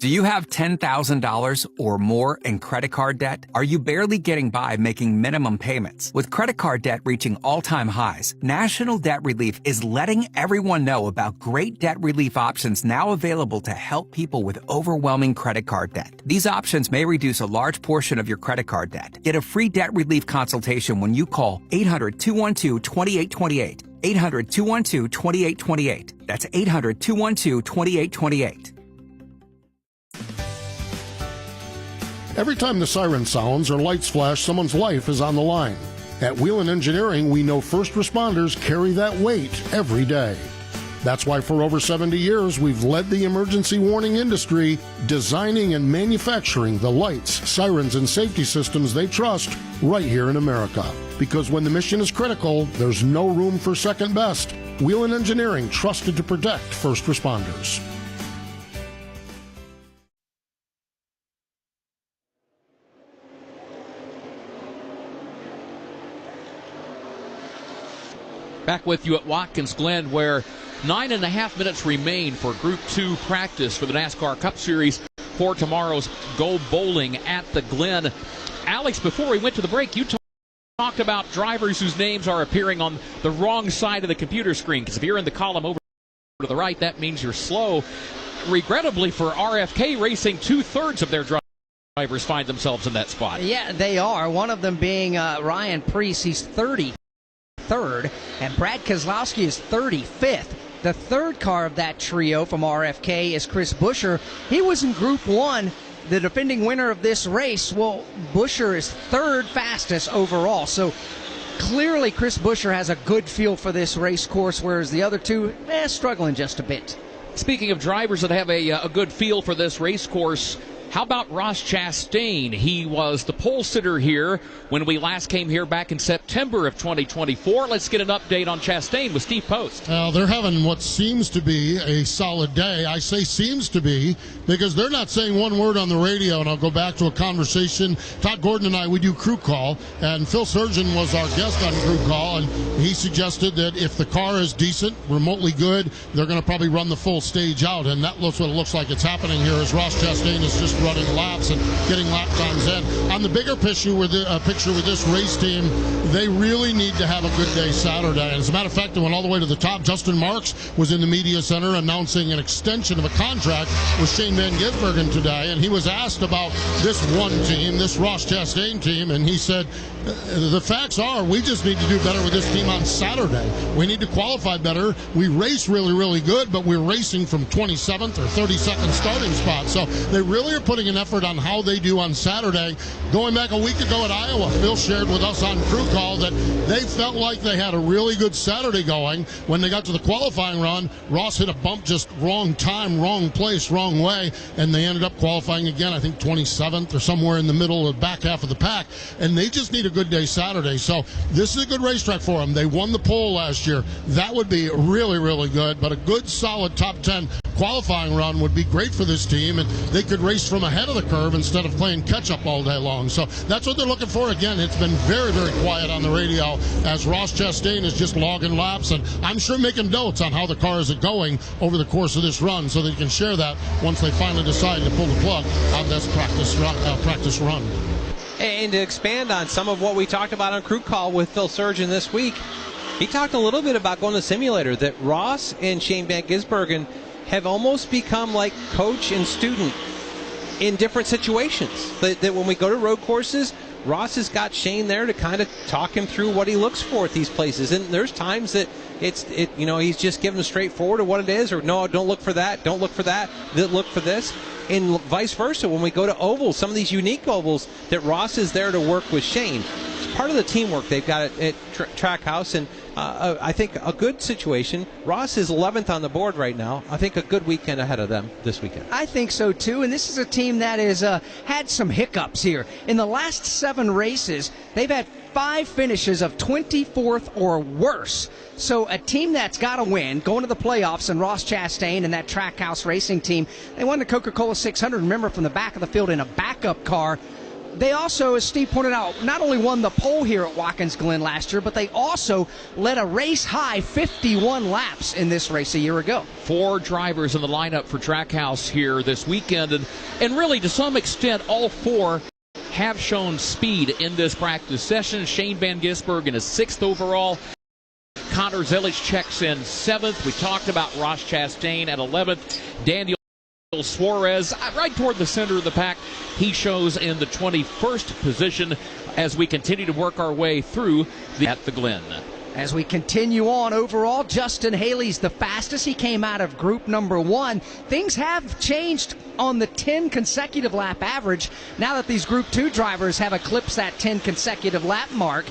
Do you have $10,000 or more in credit card debt? Are you barely getting by making minimum payments? With credit card debt reaching all-time highs, National Debt Relief is letting everyone know about great debt relief options now available to help people with overwhelming credit card debt. These options may reduce a large portion of your credit card debt. Get a free debt relief consultation when you call 800-212-2828. 800-212-2828. That's 800-212-2828. Every time the siren sounds or lights flash, someone's life is on the line. At Whelen Engineering, we know first responders carry that weight every day. That's why for over 70 years, we've led the emergency warning industry, designing and manufacturing the lights, sirens, and safety systems they trust right here in America. Because when the mission is critical, there's no room for second best. Whelen Engineering, trusted to protect first responders. Back with you at Watkins Glen, where 9.5 minutes remain for Group 2 practice for the NASCAR Cup Series for tomorrow's Go Bowling at the Glen. Alex, before we went to the break, you talked about drivers whose names are appearing on the wrong side of the computer screen, because if you're in the column over to the right, that means you're slow. Regrettably for RFK Racing, 2/3 of their drivers find themselves in that spot. Yeah, they are. One of them being Ryan Preece. He's 33rd, and Brad Kozlowski is 35th. The third car of that trio from RFK is Chris Buescher. He was in Group 1, the defending winner of this race. Well, Buescher is third fastest overall, so clearly Chris Buescher has a good feel for this race course, whereas the other two, struggling just a bit. Speaking of drivers that have a good feel for this race course, how about Ross Chastain? He was the pole sitter here when we last came here back in September of 2024. Let's get an update on Chastain with Steve Post. They're having what seems to be a solid day. I say seems to be because they're not saying one word on the radio, and I'll go back to a conversation. Todd Gordon and I, we do crew call, and Phil Surgeon was our guest on crew call, and he suggested that if the car is decent, remotely good, they're going to probably run the full stage out, and that looks what it looks like it's happening here as Ross Chastain is just running laps and getting lap times in. On the bigger picture with this race team, they really need to have a good day Saturday. And as a matter of fact, they went all the way to the top. Justin Marks was in the media center announcing an extension of a contract with Shane Van Gisbergen today, and he was asked about this one team, this Ross Chastain team, and he said, the facts are we just need to do better with this team on Saturday. We need to qualify better. We race really, really good, but we're racing from 27th or 32nd starting spot. So they really are putting an effort on how they do on Saturday. Going back a week ago at Iowa, Phil shared with us on crew call that they felt like they had a really good Saturday going. When they got to the qualifying run, Ross hit a bump just wrong time, wrong place, wrong way, and they ended up qualifying again, I think 27th or somewhere in the middle of the back half of the pack. And they just need a good day Saturday. So this is a good racetrack for them. They won the pole last year. That would be really, really good, but a good solid top 10 qualifying run would be great for this team, and they could race from ahead of the curve instead of playing catch-up all day long. So that's what they're looking for. Again, it's been very, very quiet on the radio as Ross Chastain is just logging laps, and I'm sure making notes on how the cars are going over the course of this run so they can share that once they finally decide to pull the plug on this practice run. And to expand on some of what we talked about on Crew Call with Phil Surgeon this week, he talked a little bit about going to simulator, that Ross and Shane Van Gisbergen have almost become like coach and student in different situations. That when we go to road courses, Ross has got Shane there to kind of talk him through what he looks for at these places. And there's times that he's just giving straightforward to what it is, or no, don't look for that, don't look for that, look for this. And vice versa, when we go to ovals, some of these unique ovals, that Ross is there to work with Shane. It's part of the teamwork they've got at Trackhouse, and I think a good situation. Ross is 11th on the board right now. I think a good weekend ahead of them this weekend. I think so too, and this is a team that has had some hiccups here. In the last 7 races, they've had 5 finishes of 24th or worse. So a team that's got to win, going to the playoffs, and Ross Chastain and that Trackhouse Racing team, they won the Coca-Cola 600, remember, from the back of the field in a backup car. They also, as Steve pointed out, not only won the pole here at Watkins Glen last year, but they also led a race-high 51 laps in this race a year ago. 4 drivers in the lineup for Trackhouse here this weekend, and really, to some extent, all 4 have shown speed in this practice session. Shane Van Gisbergen is 6th overall. Connor Zelich checks in 7th. We talked about Ross Chastain at 11th. Daniel Suarez right toward the center of the pack. He shows in the 21st position as we continue to work our way through at the Glen. As we continue on, overall, Justin Haley's the fastest. He came out of group number 1. Things have changed on the 10 consecutive lap average now that these group 2 drivers have eclipsed that 10 consecutive lap mark.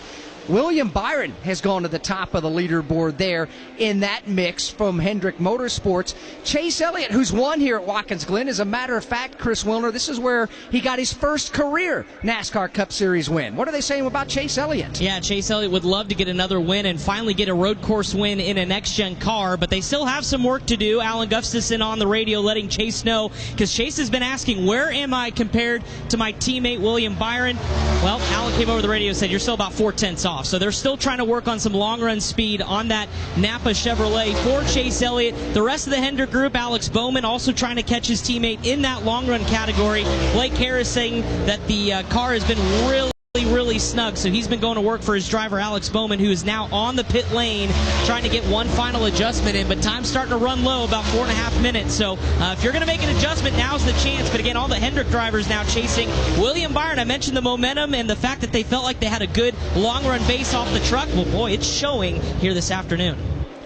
William Byron has gone to the top of the leaderboard there in that mix from Hendrick Motorsports. Chase Elliott, who's won here at Watkins Glen, as a matter of fact, Chris Wilner, this is where he got his first career NASCAR Cup Series win. What are they saying about Chase Elliott? Yeah, Chase Elliott would love to get another win and finally get a road course win in a next-gen car, but they still have some work to do. Alan Gustafson on the radio letting Chase know, because Chase has been asking, where am I compared to my teammate William Byron? Well, Alan came over the radio and said, you're still about 4/10 off. So they're still trying to work on some long-run speed on that Napa Chevrolet for Chase Elliott. The rest of the Hendrick group, Alex Bowman, also trying to catch his teammate in that long-run category. Blake Harris saying that the car has been really snug, so he's been going to work for his driver, Alex Bowman, who is now on the pit lane trying to get one final adjustment in, but time's starting to run low, about 4.5 minutes, so if you're going to make an adjustment, now's the chance. But again, all the Hendrick drivers now chasing William Byron. I mentioned the momentum and the fact that they felt like they had a good long-run base off the truck. Well, boy, it's showing here this afternoon.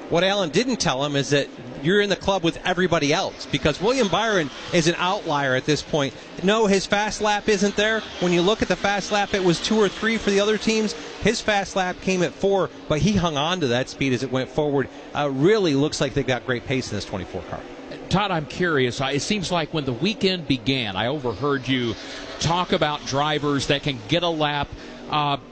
What Alan didn't tell him is that you're in the club with everybody else, because William Byron is an outlier at this point. No, his fast lap isn't there. When you look at the fast lap, it was 2 or 3 for the other teams. His fast lap came at 4, but he hung on to that speed as it went forward. Really looks like they got great pace in this 24 car. Todd, I'm curious. It seems like when the weekend began, I overheard you talk about drivers that can get a lap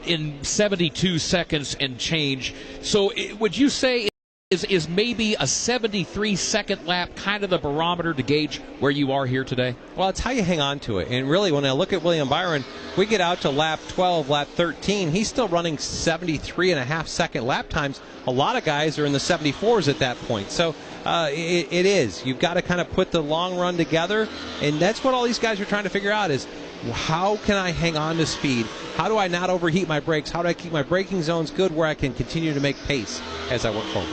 in 72 seconds and change. So would you say is maybe a 73-second lap kind of the barometer to gauge where you are here today? Well, it's how you hang on to it. And really, when I look at William Byron, we get out to lap 12, lap 13. He's still running 73.5-second lap times. A lot of guys are in the 74s at that point. So it is. You've got to kind of put the long run together. And that's what all these guys are trying to figure out is, how can I hang on to speed? How do I not overheat my brakes? How do I keep my braking zones good where I can continue to make pace as I work forward?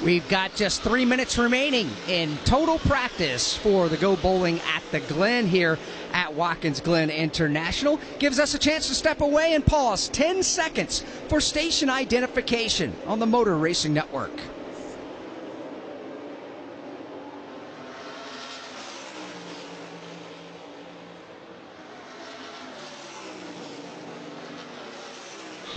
We've got just 3 minutes remaining in total practice for the Go Bowling at the Glen here at Watkins Glen International. Gives us a chance to step away and pause 10 seconds for station identification on the Motor Racing Network.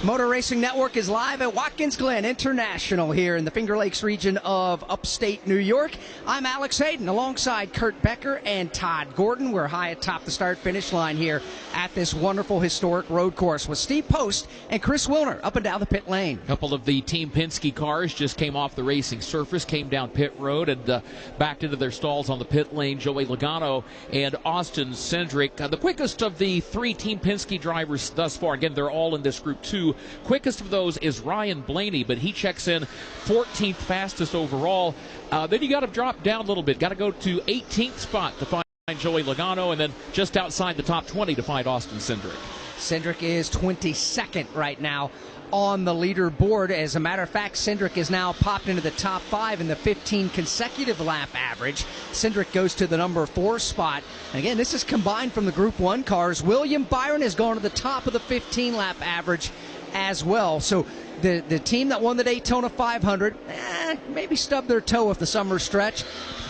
Motor Racing Network is live at Watkins Glen International here in the Finger Lakes region of upstate New York. I'm Alex Hayden alongside Kurt Becker and Todd Gordon. We're high atop the start-finish line here at this wonderful historic road course with Steve Post and Chris Wilner up and down the pit lane. A couple of the Team Penske cars just came off the racing surface, came down pit road, and backed into their stalls on the pit lane. Joey Logano and Austin Cindric, the quickest of the three Team Penske drivers thus far. Again, they're all in this group 2. Quickest of those is Ryan Blaney, but he checks in 14th fastest overall. Then you got to drop down a little bit. Got to go to 18th spot to find Joey Logano, and then just outside the top 20 to find Austin Cindric. Cindric is 22nd right now on the leaderboard. As a matter of fact, Cindric is now popped into the top 5 in the 15 consecutive lap average. Cindric goes to the number 4 spot. And again, this is combined from the Group 1 cars. William Byron has gone to the top of the 15 lap average as well. So the team that won the Daytona 500 maybe stubbed their toe at the summer stretch.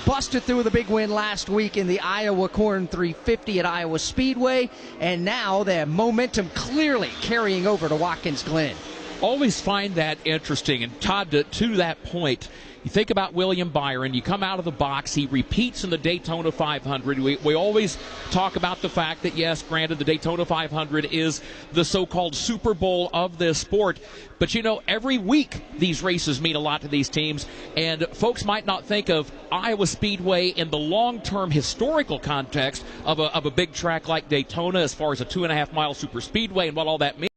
Busted through with a big win last week in the Iowa Corn 350 at Iowa Speedway, and now the momentum clearly carrying over to Watkins Glen. Always find that interesting, and Todd, to that point, you think about William Byron, you come out of the box, he repeats in the Daytona 500. We always talk about the fact that, yes, granted, the Daytona 500 is the so-called Super Bowl of this sport, but you know, every week these races mean a lot to these teams, and folks might not think of Iowa Speedway in the long-term historical context of a big track like Daytona as far as a 2.5-mile super speedway and what all that means.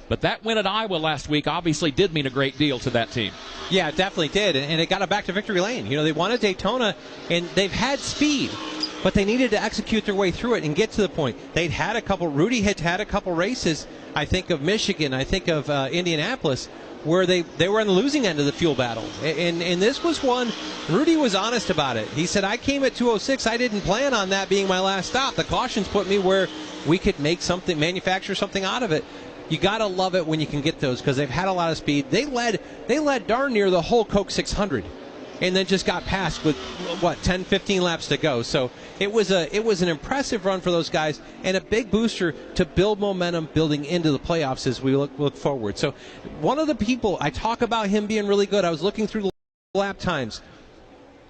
But that win at Iowa last week obviously did mean a great deal to that team. Yeah, it definitely did, and it got it back to victory lane. You know, they won at Daytona, and they've had speed, but they needed to execute their way through it and get to the point. Rudy had had a couple races, I think of Michigan, I think of Indianapolis, where they were on the losing end of the fuel battle. And this was one, Rudy was honest about it. He said, I came at 206, I didn't plan on that being my last stop. The cautions put me where we could manufacture something out of it. You got to love it when you can get those, because they've had a lot of speed. They led darn near the whole Coke 600, and then just got passed with 10, 15 laps to go. So it was an impressive run for those guys, and a big booster to build momentum building into the playoffs as we look forward. So one of the people I talk about him being really good, I was looking through the lap times.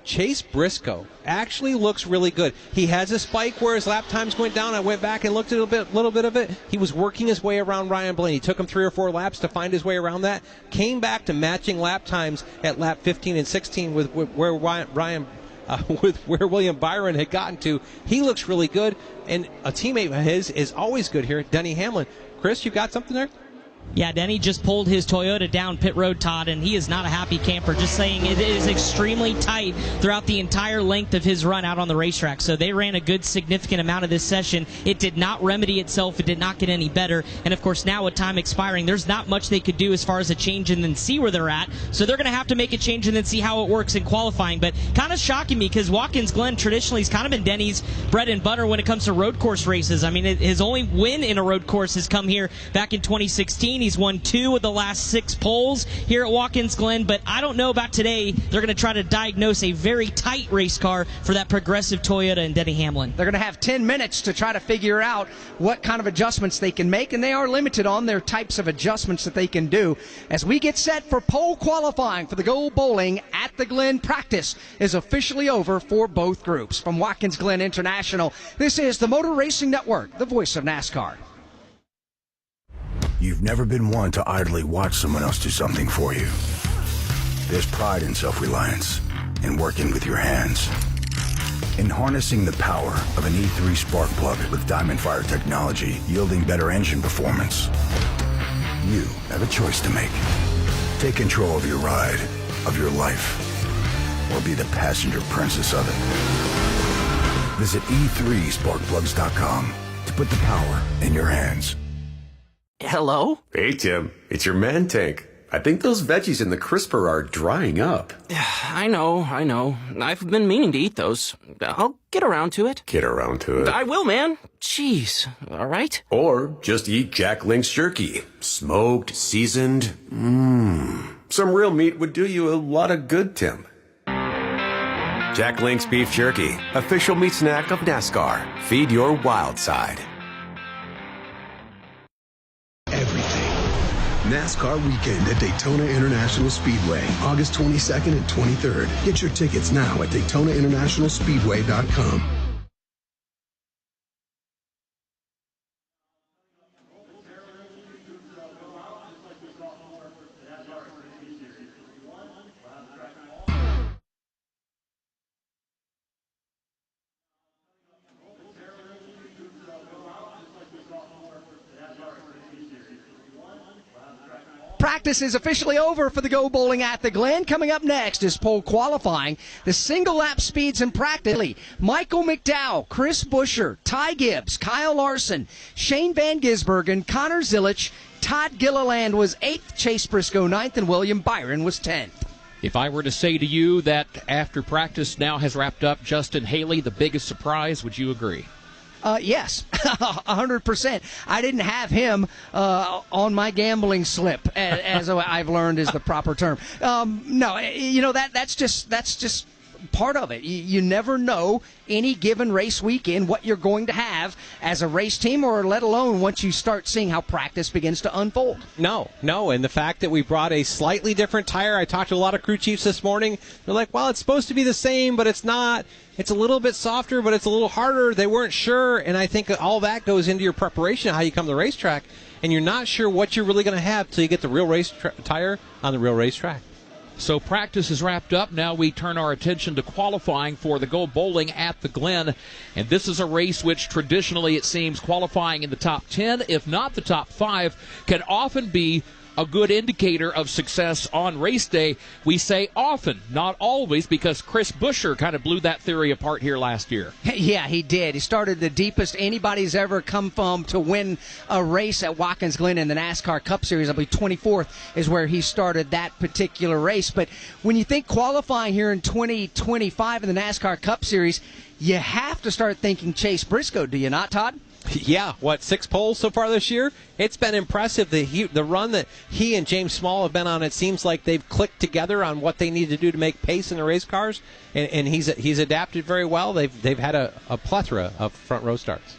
Chase Briscoe actually looks really good. He has a spike where his lap times went down. I went back and looked at a little bit of it. He was working his way around Ryan Blaney. It took him 3 or 4 laps to find his way around that. Came back to matching lap times at lap 15 and 16 with where William Byron had gotten to. He looks really good, and a teammate of his is always good here, Denny Hamlin. Chris, you got something there? Yeah, Denny just pulled his Toyota down pit road, Todd, and he is not a happy camper. Just saying it is extremely tight throughout the entire length of his run out on the racetrack. So they ran a good significant amount of this session. It did not remedy itself. It did not get any better. And, of course, now with time expiring, there's not much they could do as far as a change and then see where they're at. So they're going to have to make a change and then see how it works in qualifying. But kind of shocking me, because Watkins Glen traditionally has kind of been Denny's bread and butter when it comes to road course races. I mean, his only win in a road course has come here back in 2016. He's won 2 of the last 6 poles here at Watkins Glen, but I don't know about today. They're going to try to diagnose a very tight race car for that progressive Toyota and Denny Hamlin. They're going to have 10 minutes to try to figure out what kind of adjustments they can make, and they are limited on their types of adjustments that they can do. As we get set for pole qualifying for the Go Bowling at the Glen, practice is officially over for both groups. From Watkins Glen International, this is the Motor Racing Network, the voice of NASCAR. You've never been one to idly watch someone else do something for you. There's pride in self-reliance, in working with your hands, in harnessing the power of an E3 spark plug with Diamond Fire technology yielding better engine performance. You have a choice to make. Take control of your ride, of your life, or be the passenger princess of it. Visit e3sparkplugs.com to put the power in your hands. Hello? Hey, Tim. It's your man tank. I think those veggies in the crisper are drying up. I know. I've been meaning to eat those. I'll get around to it. Get around to it. I will, man. Jeez. All right? Or just eat Jack Link's jerky. Smoked, seasoned. Some real meat would do you a lot of good, Tim. Jack Link's beef jerky. Official meat snack of NASCAR. Feed your wild side. NASCAR Weekend at Daytona International Speedway, August 22nd and 23rd. Get your tickets now at DaytonaInternationalSpeedway.com. Practice is officially over for the Go Bowling at the Glen. Coming up next is pole qualifying. The single lap speeds in practice. Michael McDowell, Chris Buescher, Ty Gibbs, Kyle Larson, Shane Van Gisbergen, Connor Zilisch, Todd Gilliland was 8th, Chase Briscoe 9th, and William Byron was 10th. If I were to say to you that after practice now has wrapped up, Justin Haley, the biggest surprise, would you agree? Yes, 100%. I didn't have him on my gambling slip, as I've learned is the proper term. No, you know, that's just part of it. You never know any given race weekend what you're going to have as a race team, or let alone once you start seeing how practice begins to unfold. No, and the fact that we brought a slightly different tire, I talked to a lot of crew chiefs this morning. They're like, well, it's supposed to be the same, but it's not. It's a little bit softer, but it's a little harder. They weren't sure, and I think all that goes into your preparation, how you come to the racetrack, and you're not sure what you're really going to have till you get the real race tire on the real racetrack. So practice is wrapped up. Now we turn our attention to qualifying for the Go Bowling at the Glen. And this is a race which traditionally, it seems, qualifying in the top 10, if not the top 5, can often be a good indicator of success on race day. We say often, not always, because Chris Buescher kind of blew that theory apart here last year. Yeah, he did. He started the deepest anybody's ever come from to win a race at Watkins Glen in the NASCAR Cup Series. I believe 24th is where he started that particular race. But when you think qualifying here in 2025 in the NASCAR Cup Series, you have to start thinking Chase Briscoe, do you not, Todd? Yeah, 6 poles so far this year? It's been impressive. The run that he and James Small have been on, it seems like they've clicked together on what they need to do to make pace in the race cars, and he's adapted very well. They've had a plethora of front row starts.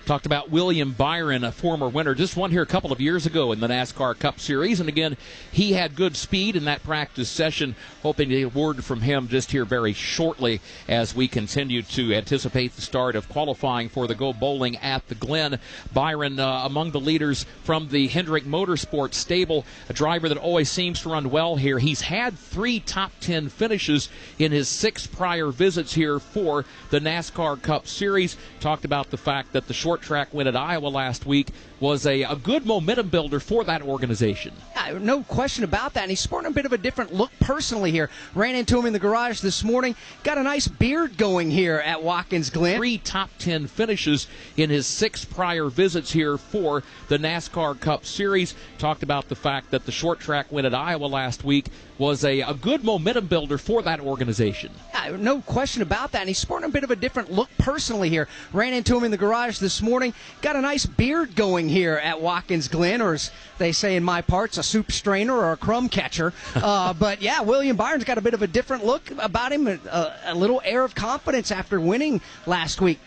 Talked about William Byron, a former winner, just won here a couple of years ago in the NASCAR Cup Series. And again, he had good speed in that practice session. Hoping to get a word from him just here very shortly as we continue to anticipate the start of qualifying for the Go Bowling at the Glen. Byron, among the leaders from the Hendrick Motorsports stable, a driver that always seems to run well here. He's had 3 top 10 finishes in his 6 prior visits here for the NASCAR Cup Series. Talked about the fact that the short track win at Iowa last week was a good momentum builder for that organization. Yeah, no question about that. And he's sporting a bit of a different look personally here. Ran into him in the garage this morning. Got a nice beard going here at Watkins Glen. 3 top 10 finishes in his 6 prior visits here for the NASCAR Cup Series. Talked about the fact that the short track win at Iowa last week was a good momentum builder for that organization. Yeah, no question about that. And he's sporting a bit of a different look personally here. Ran into him in the garage this morning. Got a nice beard going here at Watkins Glen, or as they say in my parts, a soup strainer or a crumb catcher. But yeah, William Byron's got a bit of a different look about him, a little air of confidence after winning last week.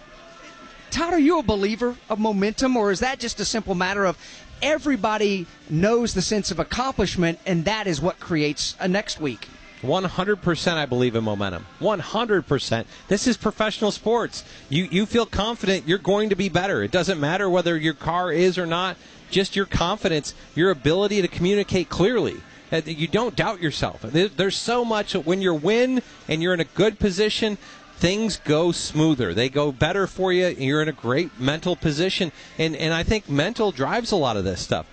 Todd, are you a believer of momentum, or is that just a simple matter of everybody knows the sense of accomplishment, and that is what creates a next week? 100% I believe in momentum. 100%. This is professional sports. You feel confident you're going to be better. It doesn't matter whether your car is or not. Just your confidence, your ability to communicate clearly. You don't doubt yourself. There's so much when you win and you're in a good position, things go smoother. They go better for you. You're in a great mental position. And I think mental drives a lot of this stuff.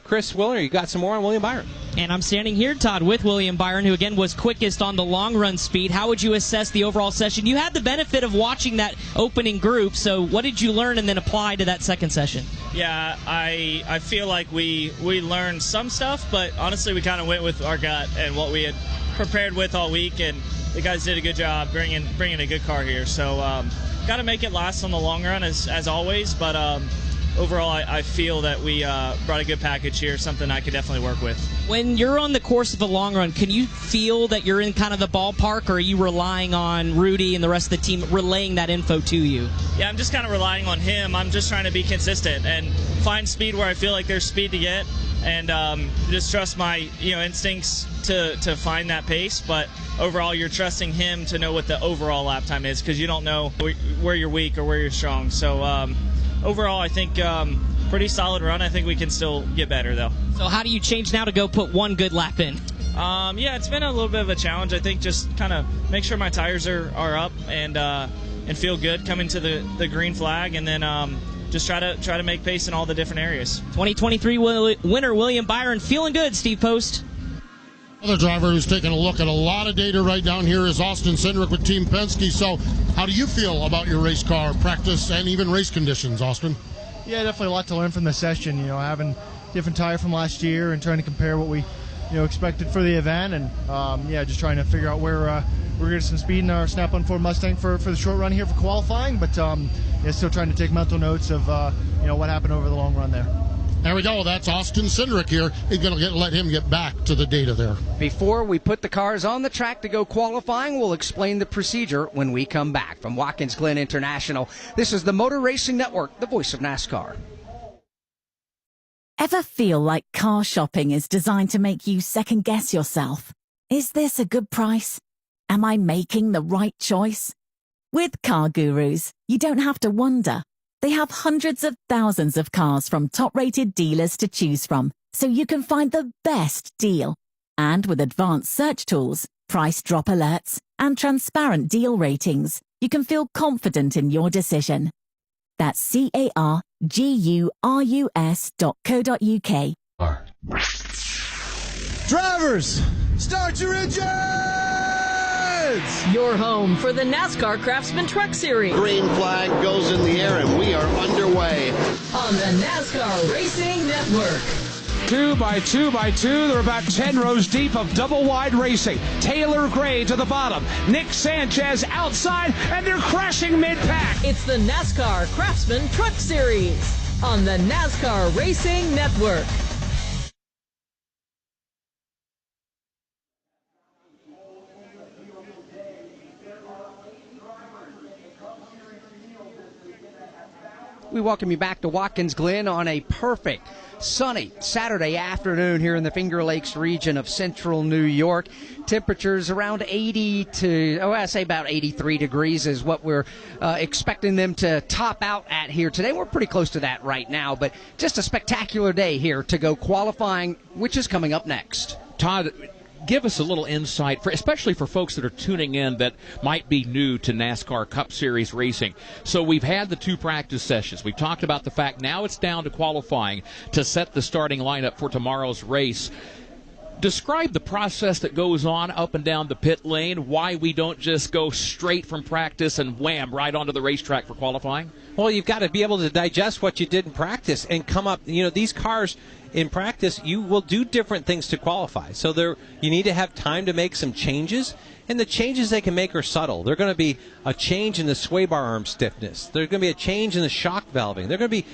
Chris Willer, you got some more on William Byron? And I'm standing here, Todd, with William Byron, who again was quickest on the long run speed. How would you assess the overall session? You had the benefit of watching that opening group, so what did you learn and then apply to that second session? Yeah, I feel like we learned some stuff, but honestly we kind of went with our gut and what we had prepared with all week, and the guys did a good job bringing a good car here. So got to make it last on the long run as always, but overall, I feel that we brought a good package here, something I could definitely work with. When you're on the course of the long run, can you feel that you're in kind of the ballpark, or are you relying on Rudy and the rest of the team relaying that info to you? Yeah, I'm just kind of relying on him. I'm just trying to be consistent and find speed where I feel like there's speed to get, and just trust my instincts to find that pace. But overall, you're trusting him to know what the overall lap time is, because you don't know where you're weak or where you're strong. So overall, I think pretty solid run. I think we can still get better, though. So how do you change now to go put one good lap in? Yeah, it's been a little bit of a challenge. I think just kind of make sure my tires are up and feel good coming to the green flag, and then just try to make pace in all the different areas. 2023 winner William Byron feeling good, Steve Post. Another driver who's taking a look at a lot of data right down here is Austin Cindric with Team Penske. So how do you feel about your race car practice and even race conditions, Austin? Yeah, definitely a lot to learn from the session, having different tire from last year and trying to compare what we expected for the event, and just trying to figure out where we're getting some speed in our Snap-on Ford Mustang for the short run here for qualifying, but still trying to take mental notes of what happened over the long run there. There we go. That's Austin Cindric here. He's going to let him get back to the data there. Before we put the cars on the track to go qualifying, we'll explain the procedure when we come back. From Watkins Glen International, this is the Motor Racing Network, the voice of NASCAR. Ever feel like car shopping is designed to make you second-guess yourself? Is this a good price? Am I making the right choice? With Car Gurus, you don't have to wonder. They have hundreds of thousands of cars from top-rated dealers to choose from, so you can find the best deal. And with advanced search tools, price drop alerts, and transparent deal ratings, you can feel confident in your decision. That's cargurus.co.uk. Drivers, start your engines! Your home for the NASCAR Craftsman Truck Series. Green flag goes in the air and we are underway. On the NASCAR Racing Network. 2x2x2, they're about 10 rows deep of double-wide racing. Taylor Gray to the bottom, Nick Sanchez outside, and they're crashing mid-pack. It's the NASCAR Craftsman Truck Series on the NASCAR Racing Network. We welcome you back to Watkins Glen on a perfect sunny Saturday afternoon here in the Finger Lakes region of central New York. Temperatures around 80 to, I say about 83 degrees is what we're expecting them to top out at here today. We're pretty close to that right now, but just a spectacular day here to go qualifying, which is coming up next. Todd, give us a little insight, especially for folks that are tuning in that might be new to NASCAR Cup Series racing. So we've had the 2 practice sessions. We've talked about the fact now it's down to qualifying to set the starting lineup for tomorrow's race. Describe the process that goes on up and down the pit lane, why we don't just go straight from practice and wham, right onto the racetrack for qualifying. Well, you've got to be able to digest what you did in practice and come up. These cars in practice, you will do different things to qualify. So you need to have time to make some changes, and the changes they can make are subtle. They're going to be a change in the sway bar arm stiffness. There's going to be a change in the shock valving. They're going to be,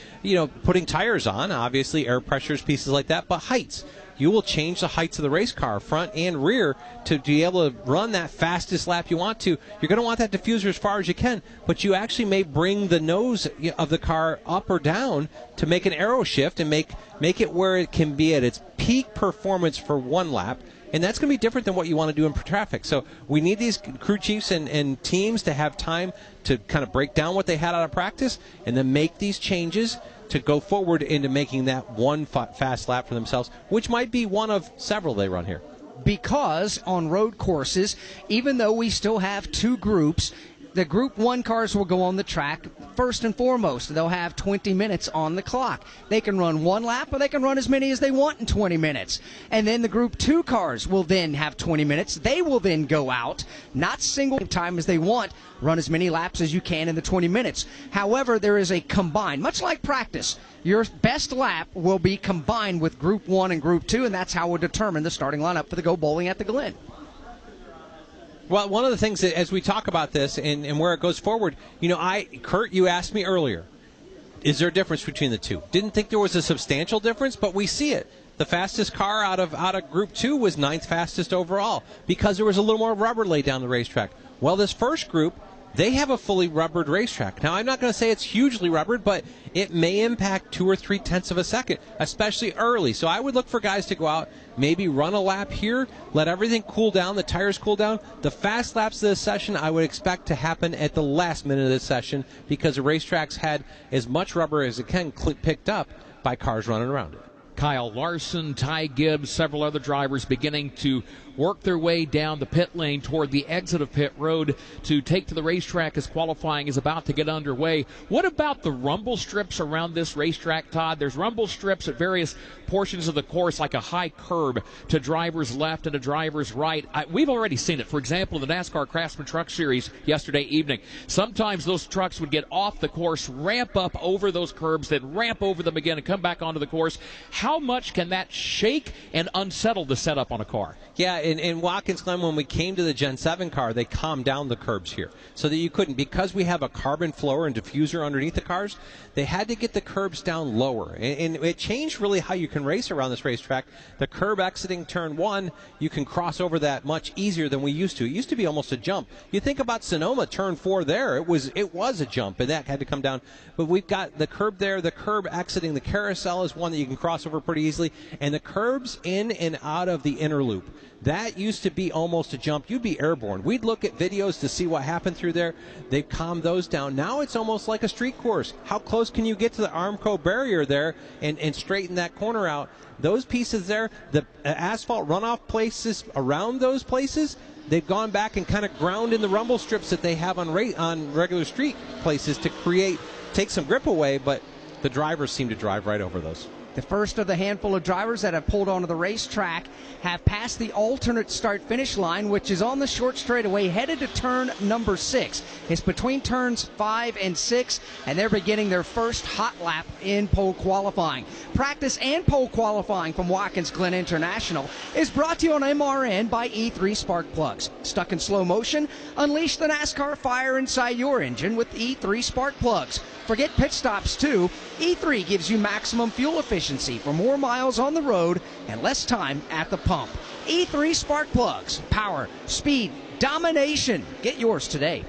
putting tires on, obviously, air pressures, pieces like that, but heights. You will change the heights of the race car, front and rear, to be able to run that fastest lap you want to. You're going to want that diffuser as far as you can, but you actually may bring the nose of the car up or down to make an aero shift and make it where it can be at its peak performance for one lap. And that's going to be different than what you want to do in traffic. So we need these crew chiefs and teams to have time to kind of break down what they had out of practice and then make these changes to go forward into making that one fast lap for themselves, which might be one of several they run here. Because on road courses, even though we still have 2 groups, the Group 1 cars will go on the track first and foremost. They'll have 20 minutes on the clock. They can run 1 lap or they can run as many as they want in 20 minutes. And then the Group 2 cars will then have 20 minutes. They will then go out, not single time as they want, run as many laps as you can in the 20 minutes. However, there is a combined, much like practice, your best lap will be combined with Group 1 and Group 2, and that's how we'll determine the starting lineup for the Go Bowling at the Glen. Well, one of the things that, as we talk about this and where it goes forward, Kurt, you asked me earlier, is there a difference between the two? Didn't think there was a substantial difference, but we see it. The fastest car out of Group 2 was 9th fastest overall because there was a little more rubber laid down the racetrack. Well, this first group, they have a fully rubbered racetrack. Now, I'm not going to say it's hugely rubbered, but it may impact 2 or 3 tenths of a second, especially early. So I would look for guys to go out, maybe run a lap here, let everything cool down, the tires cool down. The fast laps of this session I would expect to happen at the last minute of this session because the racetrack's had as much rubber as it can picked up by cars running around it. Kyle Larson, Ty Gibbs, several other drivers beginning to work their way down the pit lane toward the exit of pit road to take to the racetrack as qualifying is about to get underway. What about the rumble strips around this racetrack, Todd? There's rumble strips at various portions of the course, like a high curb to drivers left and to drivers right. We've already seen it. For example, in the NASCAR Craftsman Truck Series yesterday evening, sometimes those trucks would get off the course, ramp up over those curbs, then ramp over them again and come back onto the course. How much can that shake and unsettle the setup on a car? Yeah, in Watkins Glen, when we came to the Gen 7 car, they calmed down the curbs here so that you couldn't. Because we have a carbon floor and diffuser underneath the cars, they had to get the curbs down lower. And it changed really how you can race around this racetrack. The curb exiting turn 1, you can cross over that much easier than we used to. It used to be almost a jump. You think about Sonoma, turn 4 there. It was a jump, and that had to come down. But we've got the curb there. The curb exiting the carousel is one that you can cross over pretty easily. And the curbs in and out of the inner loop. That used to be almost a jump. You'd be airborne. We'd look at videos to see what happened through there. They've calmed those down. Now it's almost like a street course. How close can you get to the Armco barrier there and straighten that corner out? Those pieces there, the asphalt runoff places around those places, they've gone back and kind of ground in the rumble strips that they have on regular street places to take some grip away, but the drivers seem to drive right over those. The first of the handful of drivers that have pulled onto the racetrack have passed the alternate start-finish line, which is on the short straightaway, headed to turn number 6. It's between turns 5 and 6, and they're beginning their first hot lap in pole qualifying. Practice and pole qualifying from Watkins Glen International is brought to you on MRN by E3 Spark Plugs. Stuck in slow motion? Unleash the NASCAR fire inside your engine with E3 Spark Plugs. Forget pit stops, too. E3 gives you maximum fuel efficiency for more miles on the road and less time at the pump. E3 Spark Plugs. Power, speed, domination. Get yours today.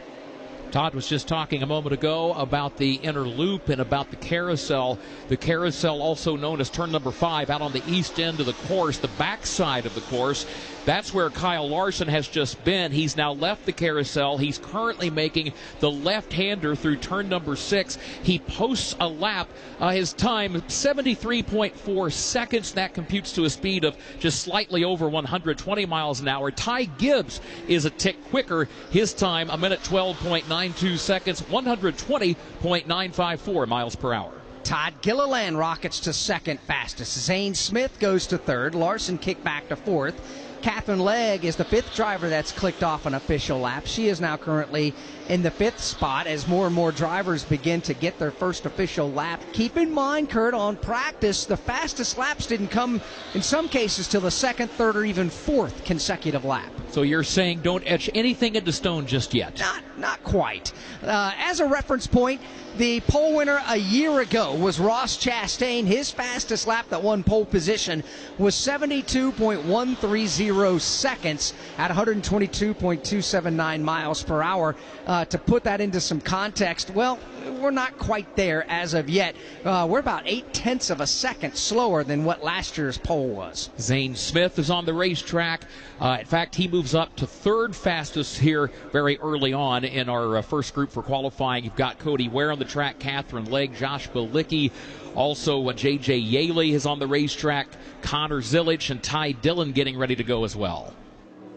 Todd was just talking a moment ago about the inner loop and about the carousel. The carousel, also known as turn number 5, out on the east end of the course, the backside of the course. That's where Kyle Larson has just been. He's now left the carousel. He's currently making the left-hander through turn number 6. He posts a lap. His time, 73.4 seconds. That computes to a speed of just slightly over 120 miles an hour. Ty Gibbs is a tick quicker. His time, a minute 12.92 seconds, 120.954 miles per hour. Todd Gilliland rockets to second fastest. Zane Smith goes to third. Larson kicked back to fourth. Catherine Legg is the 5th driver that's clicked off an official lap. She is now currently in the 5th spot as more and more drivers begin to get their first official lap. Keep in mind, Kurt, on practice, the fastest laps didn't come, in some cases, till the 2nd, 3rd, or even 4th consecutive lap. So you're saying don't etch anything into stone just yet? Not quite. As a reference point, the pole winner a year ago was Ross Chastain. His fastest lap that won pole position was 72.130 seconds at 122.279 miles per hour. To put that into some context, well, we're not quite there as of yet. We're about 0.8 of a second slower than what last year's pole was. Zane Smith is on the racetrack. In fact, he moves up to 3rd fastest here very early on in our first group for qualifying. You've got Cody Ware on the track, Catherine Legg, Josh Balicki. Also, J.J. Yaley is on the racetrack. Connor Zilic and Ty Dillon getting ready to go as well.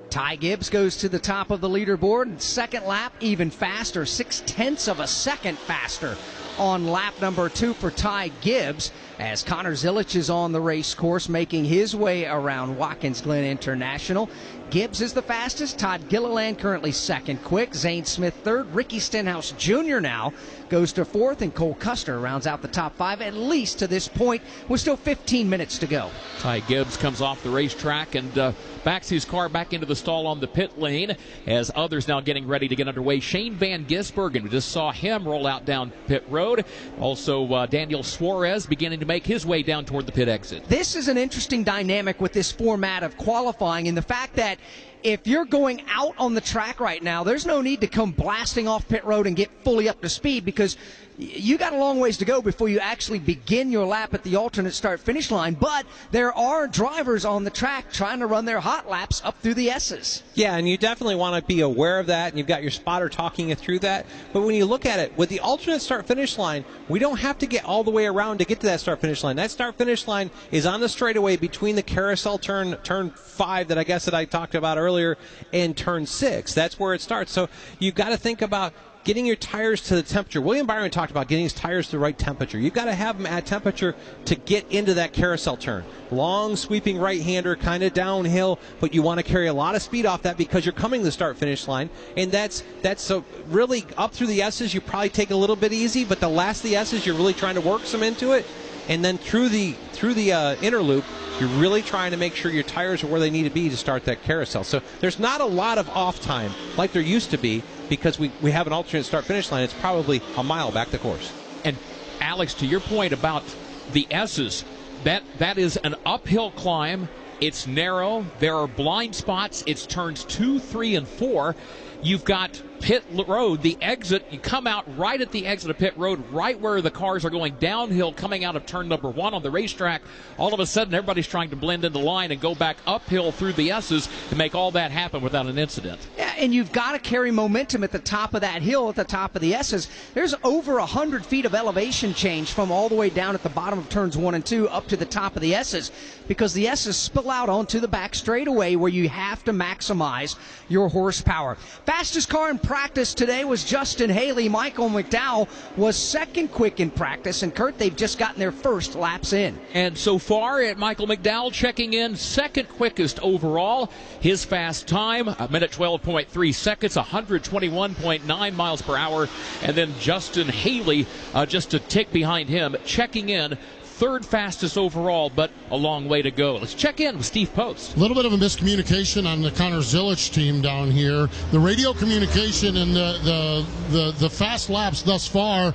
Ty Gibbs goes to the top of the leaderboard. Second lap, even faster, 0.6 of a second faster on lap number 2 for Ty Gibbs, as Connor Zilic is on the race course making his way around Watkins Glen International. Gibbs is the fastest. Todd Gilliland currently 2nd quick. Zane Smith 3rd. Ricky Stenhouse Jr. now goes to 4th, and Cole Custer rounds out the top 5, at least to this point, with still 15 minutes to go. Ty Gibbs comes off the racetrack and backs his car back into the stall on the pit lane as others now getting ready to get underway. Shane Van Gisbergen, we just saw him roll out down pit road. Also, Daniel Suarez beginning to make his way down toward the pit exit. This is an interesting dynamic with this format of qualifying, and the fact that if you're going out on the track right now, there's no need to come blasting off pit road and get fully up to speed, because you got a long ways to go before you actually begin your lap at the alternate start-finish line. But there are drivers on the track trying to run their hot laps up through the S's. Yeah, and you definitely want to be aware of that, and you've got your spotter talking you through that. But when you look at it, with the alternate start-finish line, we don't have to get all the way around to get to that start-finish line. That start-finish line is on the straightaway between the carousel turn 5 that I talked about earlier, and turn 6. That's where it starts. So you've got to think about getting your tires to the temperature. William Byron talked about getting his tires to the right temperature. You've got to have them at temperature to get into that carousel turn. Long, sweeping right-hander, kind of downhill, but you want to carry a lot of speed off that because you're coming to the start-finish line. And that's so really up through the S's, you probably take it a little bit easy, but the last of the S's, you're really trying to work some into it. And then through the inner loop, you're really trying to make sure your tires are where they need to be to start that carousel. So there's not a lot of off time like there used to be, because we have an alternate start-finish line. It's probably a mile back the course. And Alex, to your point about the S's, that is an uphill climb. It's narrow. There are blind spots. It's turns 2, 3, and 4. You've got pit road, the exit. You come out right at the exit of pit road, right where the cars are going downhill, coming out of turn number 1 on the racetrack. All of a sudden, everybody's trying to blend into line and go back uphill through the S's to make all that happen without an incident. Yeah, and you've got to carry momentum at the top of that hill, at the top of the S's. There's over 100 feet of elevation change from all the way down at the bottom of turns 1 and 2 up to the top of the S's, because the S's spill out onto the back straightaway where you have to maximize your horsepower. Fastest car in practice today was Justin Haley. Michael McDowell was second quick in practice, and Kurt, they've just gotten their first laps in. And so far, Michael McDowell checking in second quickest overall. His fast time, 1:12.3 seconds, 121.9 miles per hour. And then Justin Haley, just a tick behind him, checking in third fastest overall, but a long way to go. Let's check in with Steve Post. A little bit of a miscommunication on the Connor Zilich team down here. The radio communication and the fast laps thus far,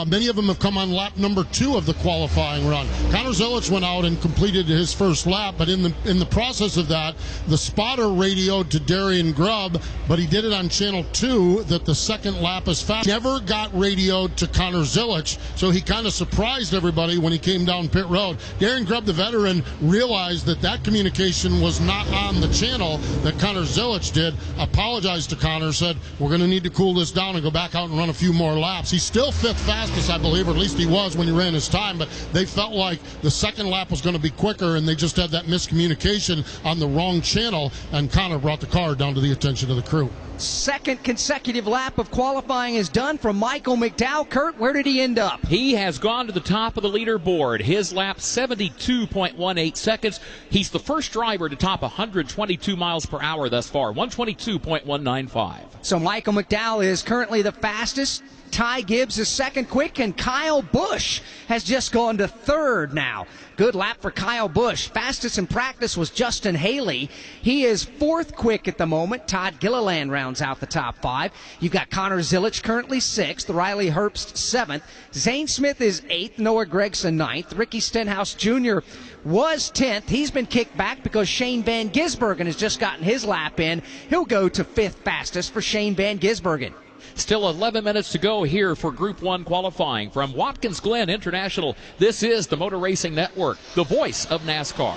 many of them have come on lap number 2 of the qualifying run. Connor Zilich went out and completed his first lap, but in the process of that, the spotter radioed to Darian Grubb, but he did it on channel 2 that the second lap is fast. Never got radioed to Connor Zilich, so he kind of surprised everybody when he came down pit road. Darren Grubb, the veteran, realized that communication was not on the channel that Connor Zilich did. Apologized to Connor, said, we're going to need to cool this down and go back out and run a few more laps. He's still 5th fastest, I believe, or at least he was when he ran his time, but they felt like the second lap was going to be quicker, and they just had that miscommunication on the wrong channel, and Connor brought the car down to the attention of the crew. Second consecutive lap of qualifying is done for Michael McDowell. Kurt, where did he end up? He has gone to the top of the leaderboard. His lap, 72.18 seconds. He's the first driver to top 122 miles per hour thus far, 122.195. So Michael McDowell is currently the fastest. Ty Gibbs is second quick, and Kyle Busch has just gone to third now. Good lap for Kyle Busch. Fastest in practice was Justin Haley. He is 4th quick at the moment. Todd Gilliland rounds out the top 5. You've got Connor Zilich currently 6th. Riley Herbst 7th. Zane Smith is 8th. Noah Gregson 9th. Ricky Stenhouse Jr. was 10th. He's been kicked back because Shane Van Gisbergen has just gotten his lap in. He'll go to 5th fastest for Shane Van Gisbergen. Still 11 minutes to go here for Group 1 qualifying. From Watkins Glen International, this is the Motor Racing Network, the voice of NASCAR.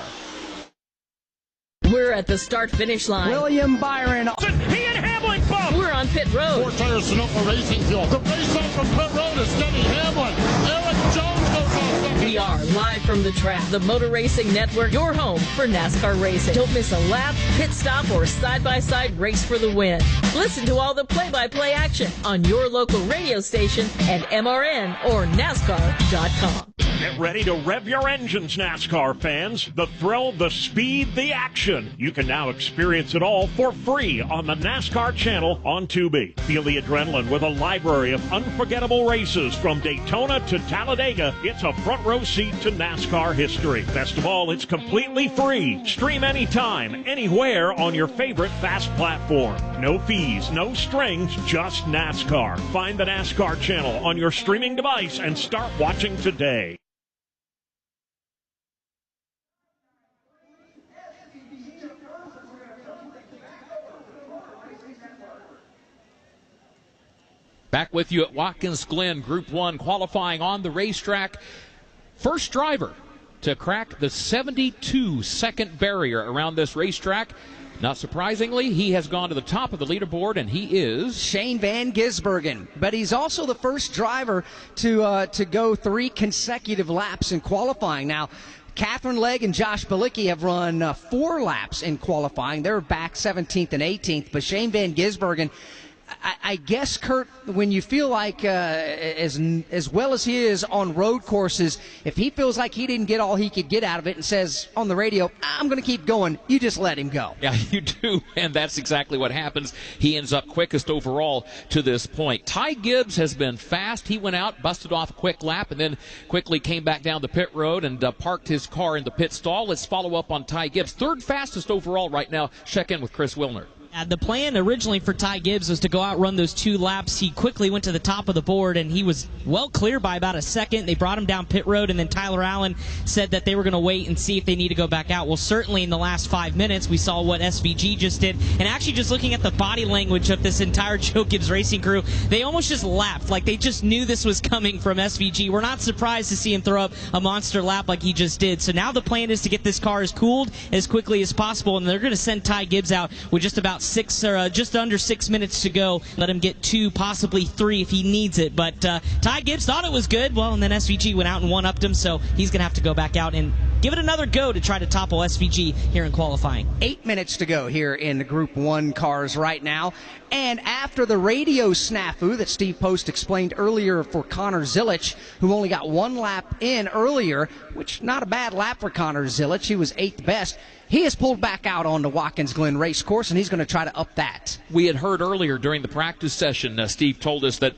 We're at the start-finish line. William Byron. He and Hamlin both. We're on pit road. 4 tires Sunoco Racing Fuel. The race off from pit road is Denny Hamlin. Eric Jones goes off second. We are live from the track. The Motor Racing Network, your home for NASCAR racing. Don't miss a lap, pit stop, or side-by-side race for the win. Listen to all the play-by-play action on your local radio station and MRN or NASCAR.com. Get ready to rev your engines, NASCAR fans. The thrill, the speed, the action. You can now experience it all for free on the NASCAR channel on Tubi. Feel the adrenaline with a library of unforgettable races from Daytona to Talladega. It's a front row seat to NASCAR history. Best of all, it's completely free. Stream anytime, anywhere on your favorite fast platform. No fees, no strings, just NASCAR. Find the NASCAR channel on your streaming device and start watching today. Back with you at Watkins Glen Group 1 qualifying on the racetrack. First driver to crack the 72-second barrier around this racetrack. Not surprisingly, he has gone to the top of the leaderboard, and he is Shane Van Gisbergen. But he's also the first driver to go 3 consecutive laps in qualifying. Now, Catherine Legg and Josh Balicki have run 4 laps in qualifying. They're back 17th and 18th. But Shane Van Gisbergen, I guess, Kurt, when you feel like as well as he is on road courses, if he feels like he didn't get all he could get out of it and says on the radio, I'm going to keep going, you just let him go. Yeah, you do, and that's exactly what happens. He ends up quickest overall to this point. Ty Gibbs has been fast. He went out, busted off a quick lap, and then quickly came back down the pit road and parked his car in the pit stall. Let's follow up on Ty Gibbs. 3rd fastest overall right now. Check in with Chris Wilner. The plan originally for Ty Gibbs was to go out, run those 2 laps. He quickly went to the top of the board, and he was well clear by about a second. They brought him down pit road, and then Tyler Allen said that they were going to wait and see if they need to go back out. Well, certainly in the last 5 minutes, we saw what SVG just did. And actually just looking at the body language of this entire Joe Gibbs racing crew, they almost just laughed. Like they just knew this was coming from SVG. We're not surprised to see him throw up a monster lap like he just did. So now the plan is to get this car as cooled as quickly as possible, and they're going to send Ty Gibbs out with just about just under 6 minutes to go. Let him get 2, possibly 3 if he needs it. But Ty Gibbs thought it was good. Well, and then SVG went out and one-upped him, so he's going to have to go back out and give it another go to try to topple SVG here in qualifying. 8 minutes to go here in the Group 1 cars right now. And after the radio snafu that Steve Post explained earlier for Connor Zilic, who only got 1 lap in earlier, which not a bad lap for Connor Zilic. He was 8th best. He has pulled back out on the Watkins Glen race course, and he's going to try to up that. We had heard earlier during the practice session, Steve told us that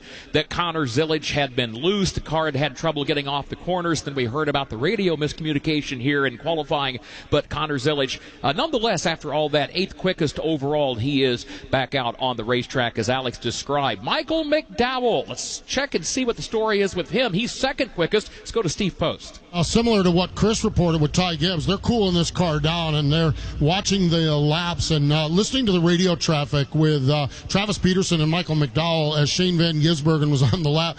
Connor Zilic had been loose. The car had trouble getting off the corners. Then we heard about the radio miscommunication here in qualifying. But Connor Zilic, nonetheless, after all that, 8th quickest overall, he is back out on the racetrack as Alex described. Michael McDowell, let's check and see what the story is with him. He's 2nd quickest. Let's go to Steve Post. Similar to what Chris reported with Ty Gibbs, they're cooling this car down, and they're watching the laps and listening to the radio traffic with Travis Peterson and Michael McDowell as Shane Van Gisbergen was on the lap.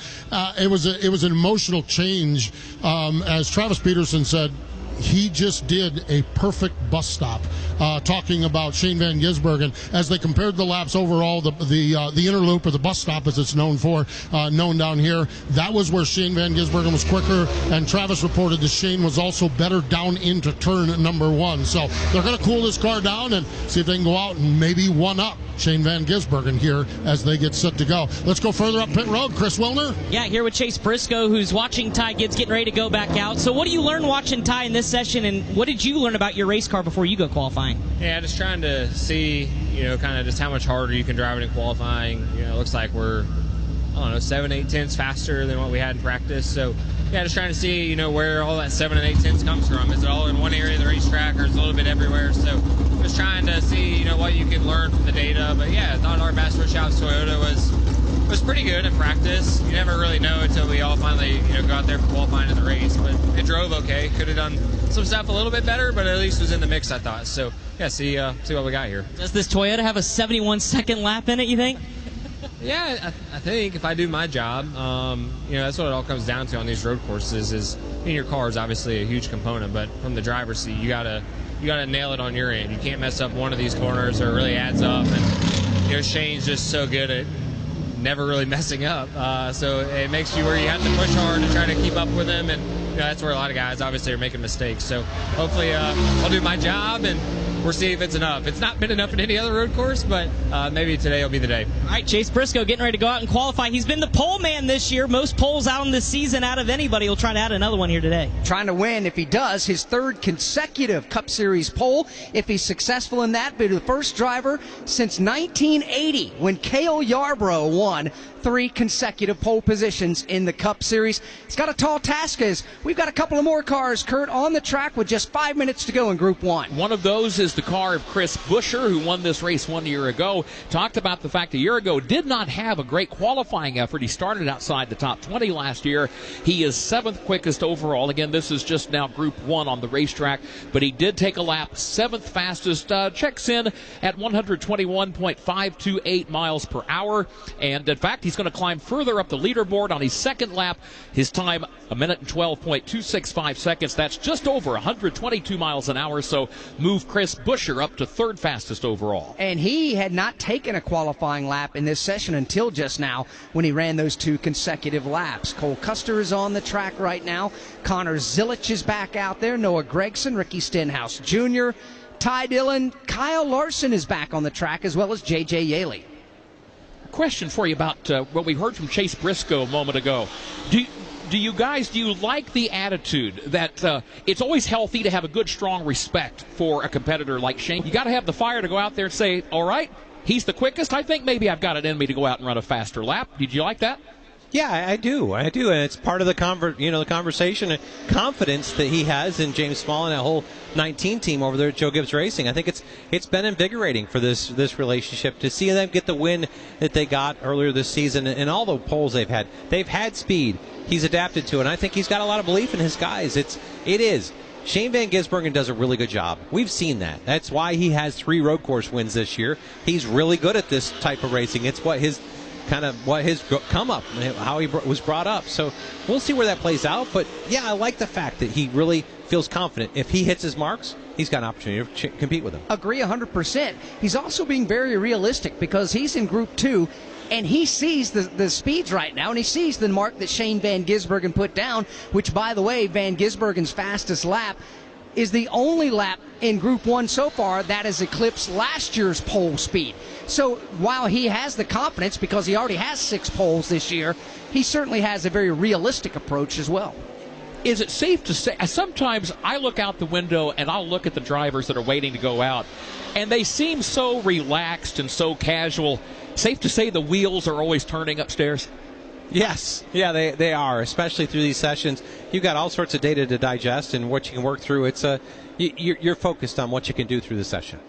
It was an emotional change. As Travis Peterson said, he just did a perfect bus stop, talking about Shane Van Gisbergen as they compared the laps overall. The inner loop, or the bus stop as it's known down here, that was where Shane Van Gisbergen was quicker, and Travis reported that Shane was also better down into turn number 1. So they're going to cool this car down and see if they can go out and maybe one-up Shane Van Gisbergen here as they get set to go. Let's go further up pit road. Chris Wilner. Yeah, here with Chase Briscoe, who's watching Ty Gibbs getting ready to go back out. So what do you learn watching Ty in this session, and what did you learn about your race car before you go qualifying? Yeah, just trying to see, kind of just how much harder you can drive it in qualifying. It looks like we're, 7, 8 tenths faster than what we had in practice. So, yeah, just trying to see, where all that 7 and 8 tenths comes from. Is it all in one area of the racetrack, or is it a little bit everywhere? So, just trying to see, what you can learn from the data. But yeah, I thought our Bass Pro Shops Toyota was pretty good in practice. You never really know until we all finally, go out there for qualifying in the race. But it drove okay. Could have done some stuff a little bit better, but at least was in the mix, I thought. So, yeah, see what we got here. Does this Toyota have a 71-second lap in it, you think? Yeah, I think if I do my job, that's what it all comes down to on these road courses. Is your car is obviously a huge component, but from the driver's seat, you gotta nail it on your end. You can't mess up one of these corners, or it really adds up. And Shane's just so good at never really messing up, so it makes you where you have to push hard to try to keep up with him, and that's where a lot of guys obviously are making mistakes. So hopefully I'll do my job, and we'll see if it's enough. It's not been enough in any other road course, but maybe today will be the day. All right, Chase Briscoe getting ready to go out and qualify. He's been the pole man this year. Most poles out in this season out of anybody. He'll try to add another one here today. Trying to win, if he does, his 3rd consecutive Cup Series pole. If he's successful in that, be the first driver since 1980 when Cale Yarbrough won 3 consecutive pole positions in the Cup Series. He's got a tall task as we've got a couple of more cars, Kurt, on the track with just 5 minutes to go in Group 1. One of those is the car of Chris Buescher, who won this race 1 year ago. Talked about the fact a year ago did not have a great qualifying effort. He started outside the top 20 last year. He is 7th quickest overall. Again, this is just now Group 1 on the racetrack, but he did take a lap, 7th fastest, checks in at 121.528 miles per hour. And in fact, he's He's going to climb further up the leaderboard on his second lap. His time, 1:12.265 seconds. That's just over 122 miles an hour, so move Chris Buescher up to third fastest overall. And he had not taken a qualifying lap in this session until just now when he ran those 2 consecutive laps. Cole Custer is on the track right now. Connor Zilich is back out there. Noah Gregson, Ricky Stenhouse Jr., Ty Dillon, Kyle Larson is back on the track, as well as J.J. Yaley. Question for you about what we heard from Chase Briscoe a moment ago. Do you like the attitude that it's always healthy to have a good, strong respect for a competitor like Shane? You got to have the fire to go out there and say, all right, he's the quickest. I think maybe I've got it in me to go out and run a faster lap. Did you like that? Yeah, I do, and it's part of the conversation and confidence that he has in James Small and that whole 19 team over there at Joe Gibbs Racing. I think it's been invigorating for this relationship to see them get the win that they got earlier this season and all the poles they've had. They've had speed. He's adapted to it, and I think he's got a lot of belief in his guys. It is. Shane Van Gisbergen does a really good job. We've seen that. That's why he has 3 road course wins this year. He's really good at this type of racing. It's what his come up, how he was brought up. So we'll see where that plays out. But yeah, I like the fact that he really feels confident. If he hits his marks, he's got an opportunity to compete with him. Agree 100%. He's also being very realistic because he's in Group 2 and he sees the speeds right now, and he sees the mark that Shane Van Gisbergen put down, which, by the way, Van Gisbergen's fastest lap is the only lap in Group 1 so far that has eclipsed last year's pole speed. So while he has the confidence because he already has 6 poles this year, he certainly has a very realistic approach as well. Is it safe to say, sometimes I look out the window and I'll look at the drivers that are waiting to go out, and they seem so relaxed and so casual. Safe to say the wheels are always turning upstairs? Yes, yeah, they are, especially through these sessions. You've got all sorts of data to digest and what you can work through. You're focused on what you can do through the session.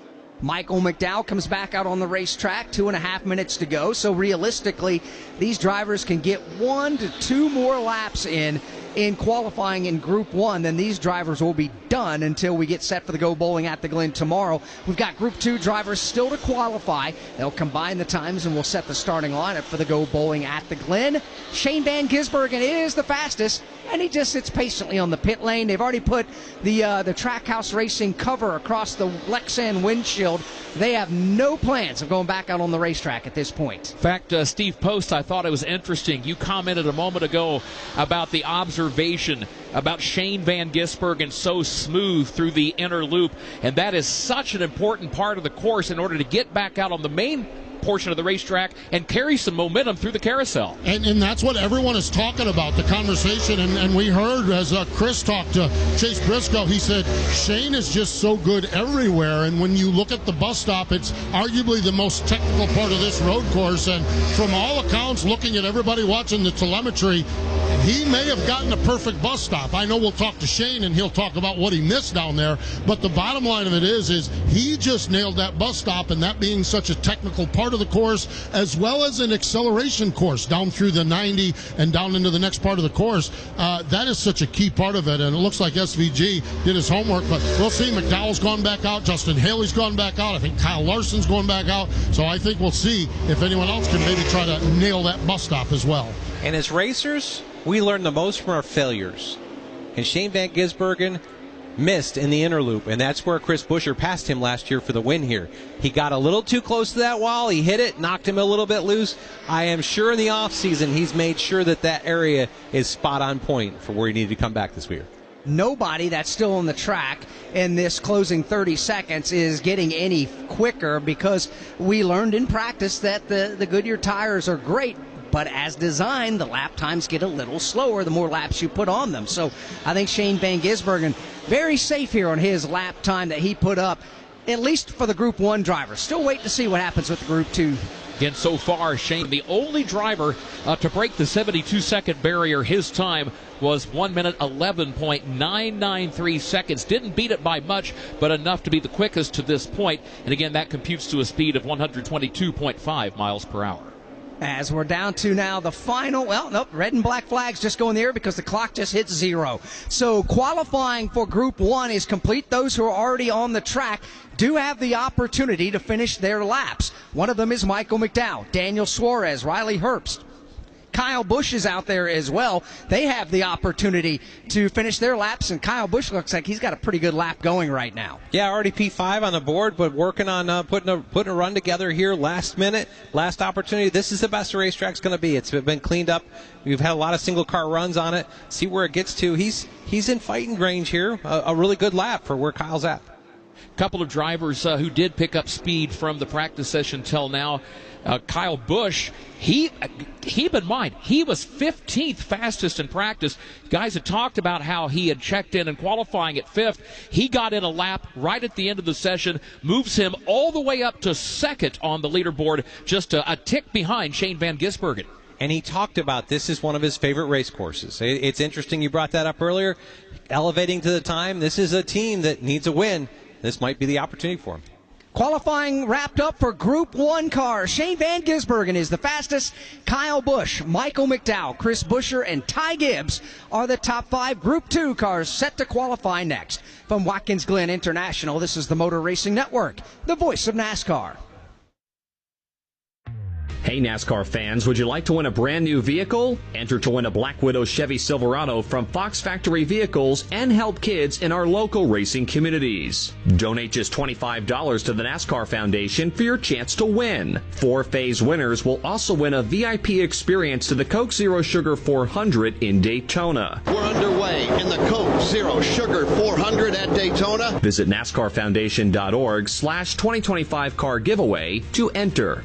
Michael McDowell comes back out on the racetrack, 2.5 minutes to go. So realistically, these drivers can get 1 to 2 more laps in qualifying in Group 1, then these drivers will be done until we get set for the Go Bowling at the Glen tomorrow. We've got Group 2 drivers still to qualify. They'll combine the times and we'll set the starting lineup for the Go Bowling at the Glen. Shane Van Gisbergen is the fastest, and he just sits patiently on the pit lane. They've already put the Trackhouse Racing cover across the Lexan windshield. They have no plans of going back out on the racetrack at this point. In fact, Steve Post, I thought it was interesting. You commented a moment ago about the observation about Shane Van Gisbergen so smooth through the inner loop, and that is such an important part of the course in order to get back out on the main portion of the racetrack and carry some momentum through the carousel. And that's what everyone is talking about, the conversation. And we heard as Chris talked to Chase Briscoe, he said Shane is just so good everywhere. And when you look at the bus stop, it's arguably the most technical part of this road course. And from all accounts, looking at everybody watching the telemetry, he may have gotten a perfect bus stop. I know we'll talk to Shane and he'll talk about what he missed down there, but the bottom line of it is he just nailed that bus stop, and that being such a technical part of the course, as well as an acceleration course down through the 90 and down into the next part of the course. That is such a key part of it, and it looks like SVG did his homework, but we'll see. McDowell's gone back out. Justin Haley's gone back out. I think Kyle Larson's going back out. So I think we'll see if anyone else can maybe try to nail that bus stop as well. And as racers, we learn the most from our failures. And Shane Van Gisbergen missed in the inner loop, and that's where Chris Buescher passed him last year for the win here. He got a little too close to that wall. He hit it, knocked him a little bit loose. I am sure in the offseason he's made sure that area is spot on point for where he needed to come back this year. Nobody that's still on the track in this closing 30 seconds is getting any quicker, because we learned in practice that the Goodyear tires are great, but as designed, the lap times get a little slower the more laps you put on them. So I think Shane Van Gisbergen very safe here on his lap time that he put up, at least for the Group 1 drivers. Still wait to see what happens with the Group 2. Again, so far, Shane, the only driver to break the 72-second barrier. His time was 1 minute 11.993 seconds. Didn't beat it by much, but enough to be the quickest to this point. And again, that computes to a speed of 122.5 miles per hour. As we're down to now the final, red and black flags just go in the air because the clock just hit 0. So qualifying for Group 1 is complete. Those who are already on the track do have the opportunity to finish their laps. One of them is Michael McDowell, Daniel Suarez, Riley Herbst, Kyle Busch is out there as well. They have the opportunity to finish their laps, and Kyle Busch looks like he's got a pretty good lap going right now. Yeah, already P5 on the board, but working on putting a run together here last minute, last opportunity. This is the best the racetrack's going to be. It's been cleaned up. We've had a lot of single-car runs on it. See where it gets to. He's in fighting range here. A really good lap for where Kyle's at. Couple of drivers who did pick up speed from the practice session till now. Kyle Busch, keep in mind, he was 15th fastest in practice. Guys had talked about how he had checked in and qualifying at 5th. He got in a lap right at the end of the session, moves him all the way up to 2nd on the leaderboard, just a tick behind Shane Van Gisbergen. And he talked about this is one of his favorite race courses. It's interesting you brought that up earlier. Elevating to the time, this is a team that needs a win. This might be the opportunity for him. Qualifying wrapped up for Group 1 cars. Shane Van Gisbergen is the fastest. Kyle Busch, Michael McDowell, Chris Buescher, and Ty Gibbs are the top 5 Group 2 cars set to qualify next. From Watkins Glen International, this is the Motor Racing Network, the voice of NASCAR. Hey NASCAR fans, would you like to win a brand new vehicle? Enter to win a Black Widow Chevy Silverado from Fox Factory Vehicles and help kids in our local racing communities. Donate just $25 to the NASCAR Foundation for your chance to win. 4-phase winners will also win a VIP experience to the Coke Zero Sugar 400 in Daytona. We're underway in the Coke Zero Sugar 400 at Daytona. Visit NASCARFoundation.org/2025 car giveaway to enter.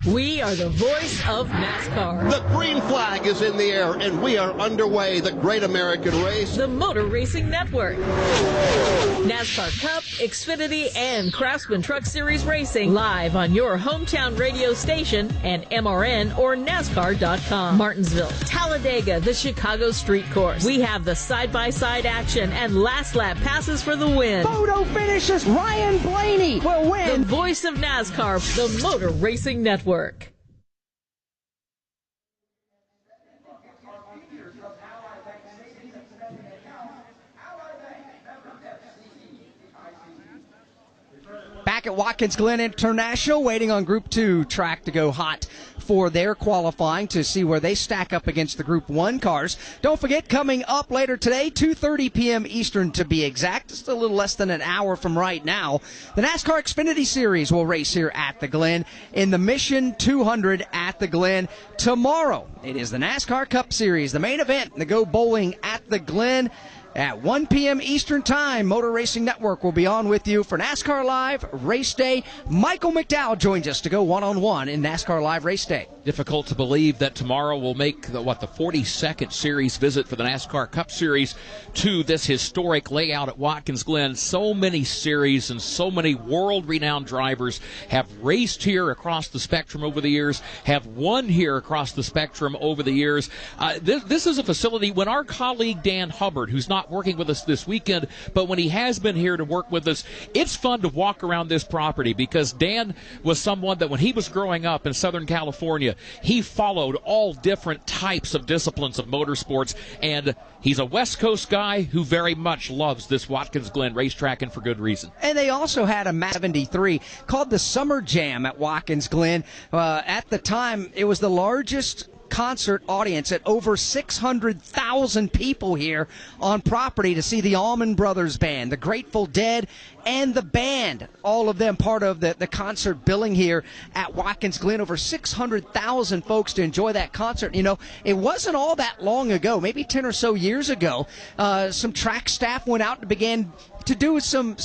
We are the voice of NASCAR. The green flag is in the air, and we are underway. The Great American Race. The Motor Racing Network. NASCAR Cup, Xfinity, and Craftsman Truck Series Racing live on your hometown radio station and MRN or NASCAR.com. Martinsville, Talladega, the Chicago Street Course. We have the side-by-side action and last lap passes for the win. Photo finishes. Ryan Blaney will win. The voice of NASCAR, the Motor Racing Network. Back at Watkins Glen International, waiting on Group 2 track to go hot for their qualifying to see where they stack up against the Group 1 cars. Don't forget, coming up later today, 2:30 p.m. Eastern to be exact, just a little less than an hour from right now, the NASCAR Xfinity Series will race here at the Glen in the Mission 200 at the Glen. Tomorrow, it is the NASCAR Cup Series, the main event, the Go Bowling at the Glen. At 1 p.m. Eastern Time, Motor Racing Network will be on with you for NASCAR Live Race Day. Michael McDowell joins us to go one-on-one in NASCAR Live Race Day. Difficult to believe that tomorrow will make the 42nd series visit for the NASCAR Cup Series to this historic layout at Watkins Glen. So many series and so many world-renowned drivers have raced here across the spectrum over the years, have won here across the spectrum over the years. This is a facility, when our colleague Dan Hubbard, who's not working with us this weekend, but when he has been here to work with us, it's fun to walk around this property because Dan was someone that when he was growing up in Southern California, he followed all different types of disciplines of motorsports, and he's a West Coast guy who very much loves this Watkins Glen racetrack, and for good reason. And they also had a 73 called the Summer Jam at Watkins Glen. At the time, it was the largest concert audience at over 600,000 people here on property to see the Allman Brothers Band, the Grateful Dead, and the band, all of them part of the concert billing here at Watkins Glen. Over 600,000 folks to enjoy that concert. You know, it wasn't all that long ago, maybe 10 or so years ago, some track staff went out and began to do some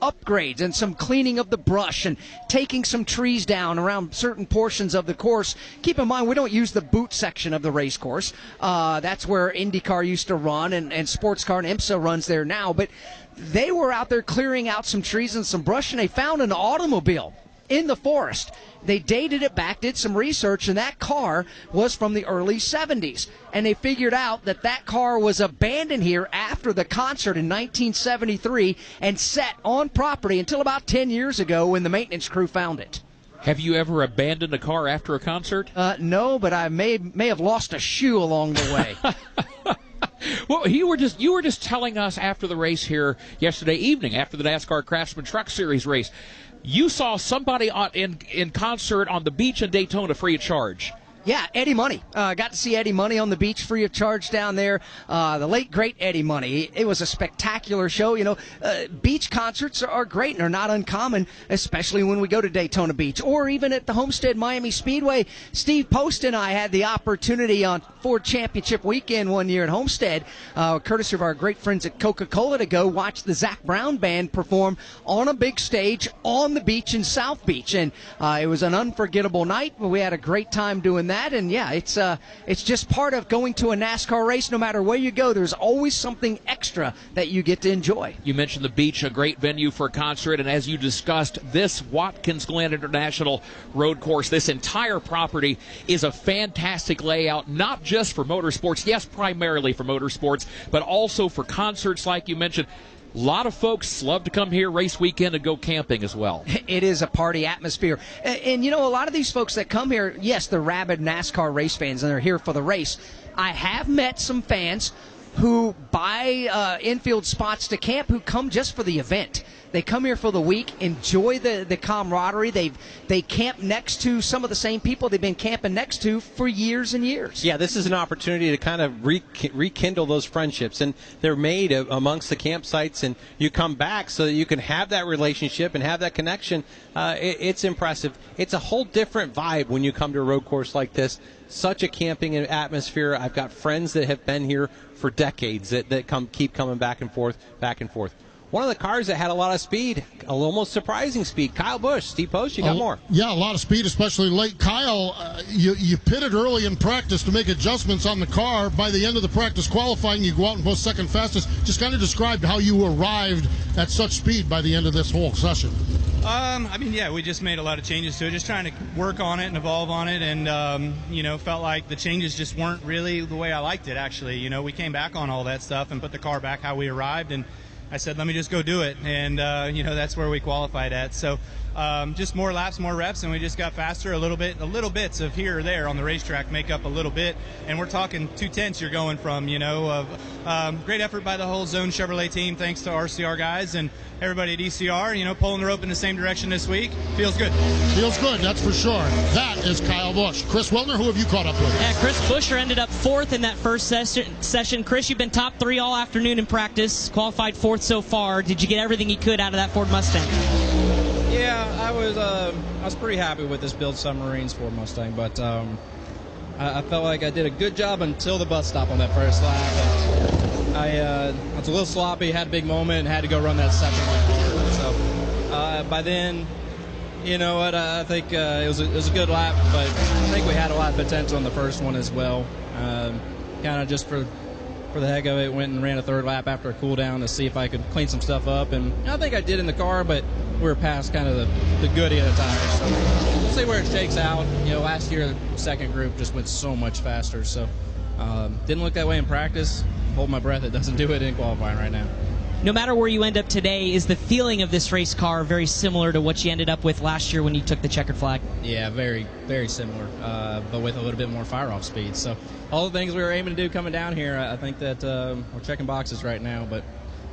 upgrades and some cleaning of the brush and taking some trees down around certain portions of the course. Keep in mind, we don't use the boot section of the race course. That's where IndyCar used to run and Sports Car and IMSA runs there now. But they were out there clearing out some trees and some brush, and they found an automobile in the forest. They dated it back, did some research, and that car was from the early 70s. And they figured out that that car was abandoned here after the concert in 1973 and set on property until about 10 years ago when the maintenance crew found it. Have you ever abandoned a car after a concert? No, but I may have lost a shoe along the way. Well, you were just telling us after the race here yesterday evening, after the NASCAR Craftsman Truck Series race, you saw somebody in concert on the beach in Daytona free of charge. Yeah, Eddie Money. Got to see Eddie Money on the beach free of charge down there. The late, great Eddie Money. It was a spectacular show. Beach concerts are great and are not uncommon, especially when we go to Daytona Beach or even at the Homestead Miami Speedway. Steve Post and I had the opportunity on Ford Championship weekend one year at Homestead, courtesy of our great friends at Coca-Cola, to go watch the Zach Brown Band perform on a big stage on the beach in South Beach. And it was an unforgettable night, but we had a great time doing that. And yeah, it's just part of going to a NASCAR race. No matter where you go, there's always something extra that you get to enjoy. You mentioned the beach, a great venue for a concert, and as you discussed, this Watkins Glen International Road Course, this entire property is a fantastic layout, not just for motorsports, yes, primarily for motorsports, but also for concerts like you mentioned. A lot of folks love to come here race weekend and go camping as well. It is a party atmosphere. And a lot of these folks that come here, yes, they're rabid NASCAR race fans, and they're here for the race. I have met some fans who buy infield spots to camp who come just for the event. They come here for the week, enjoy the camaraderie. They camp next to some of the same people they've been camping next to for years and years. Yeah, this is an opportunity to kind of rekindle those friendships, and they're made amongst the campsites, and you come back so that you can have that relationship and have that connection. It's impressive. It's a whole different vibe when you come to a road course like this. Such a camping atmosphere. I've got friends that have been here for decades that keep coming back and forth. One of the cars that had a lot of speed, almost surprising speed, Kyle Busch. Steve Post, you got more. Yeah, a lot of speed, especially late. Kyle, you pitted early in practice to make adjustments on the car. By the end of the practice qualifying, you go out and post second fastest. Just kind of described how you arrived at such speed by the end of this whole session. We just made a lot of changes to it, just trying to work on it and evolve on it, and, felt like the changes just weren't really the way I liked it, actually. We came back on all that stuff and put the car back how we arrived, and I said, let me just go do it, and that's where we qualified at. So just more laps, more reps, and we just got faster a little bits of here or there on the racetrack make up a little bit, and we're talking 2/10 you're going from, great effort by the whole Zone Chevrolet team, thanks to RCR guys and everybody at ECR, pulling the rope in the same direction this week. Feels good. Feels good, that's for sure. That is Kyle Busch. Chris Wilner, who have you caught up with? Yeah, Chris Buescher ended up fourth in that first session. Chris, you've been top 3 all afternoon in practice, qualified fourth so far. Did you get everything you could out of that Ford Mustang? Yeah, I was pretty happy with this build submarines Ford Mustang, but I felt like I did a good job until the bus stop on that first lap. I was a little sloppy, had a big moment, and had to go run that second lap. So by then, I think it was a good lap, but I think we had a lot of potential in the first one as well. Kind of just for the heck of it, went and ran a third lap after a cool down to see if I could clean some stuff up, and I think I did in the car, but we were past kind of the goodie of the tires. So we'll see where it shakes out. Last year the second group just went so much faster, so didn't look that way in practice. Hold my breath, it doesn't do it in qualifying right now. No matter where you end up today, is the feeling of this race car very similar to what you ended up with last year when you took the checkered flag? Yeah, very, very similar, but with a little bit more fire-off speed. So all the things we were aiming to do coming down here, I think that we're checking boxes right now. But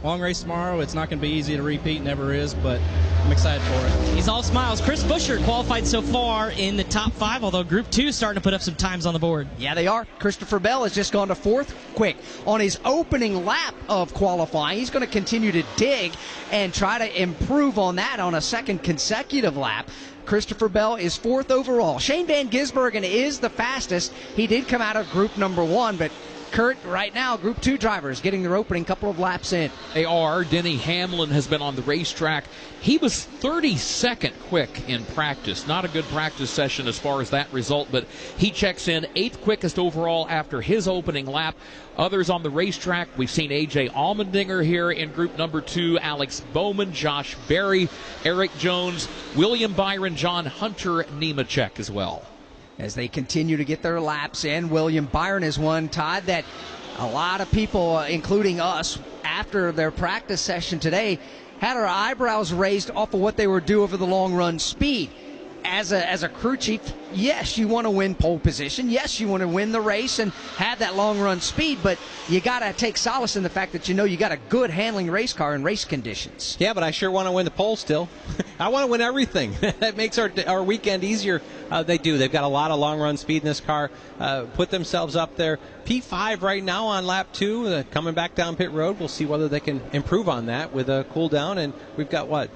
long race tomorrow, it's not going to be easy to repeat, never is, but I'm excited for it. He's all smiles. Chris Buescher qualified so far in the top 5, although Group 2 is starting to put up some times on the board. Yeah, they are. Christopher Bell has just gone to 4th quick on his opening lap of qualifying. He's going to continue to dig and try to improve on that on a second consecutive lap. Christopher Bell is 4th overall. Shane Van Gisbergen is the fastest. He did come out of group number 1, but Kurt, right now, Group 2 drivers getting their opening couple of laps in. They are. Denny Hamlin has been on the racetrack. He was 32nd quick in practice. Not a good practice session as far as that result, but he checks in 8th quickest overall after his opening lap. Others on the racetrack, we've seen A.J. Allmendinger here in group number 2, Alex Bowman, Josh Berry, Eric Jones, William Byron, John Hunter, Nemechek as well. As they continue to get their laps in, William Byron is one, Todd, that a lot of people, including us, after their practice session today, had our eyebrows raised off of what they were doing over the long run speed. as a crew chief, yes, you want to win pole position. Yes, you want to win the race and have that long run speed, but you got to take solace in the fact that you got a good handling race car in race conditions. Yeah, but I sure want to win the pole still. I want to win everything. That makes our weekend easier. They do. They've got a lot of long run speed in this car. Put themselves up there. P5 right now on lap 2, coming back down pit road. We'll see whether they can improve on that with a cool down. And we've got, a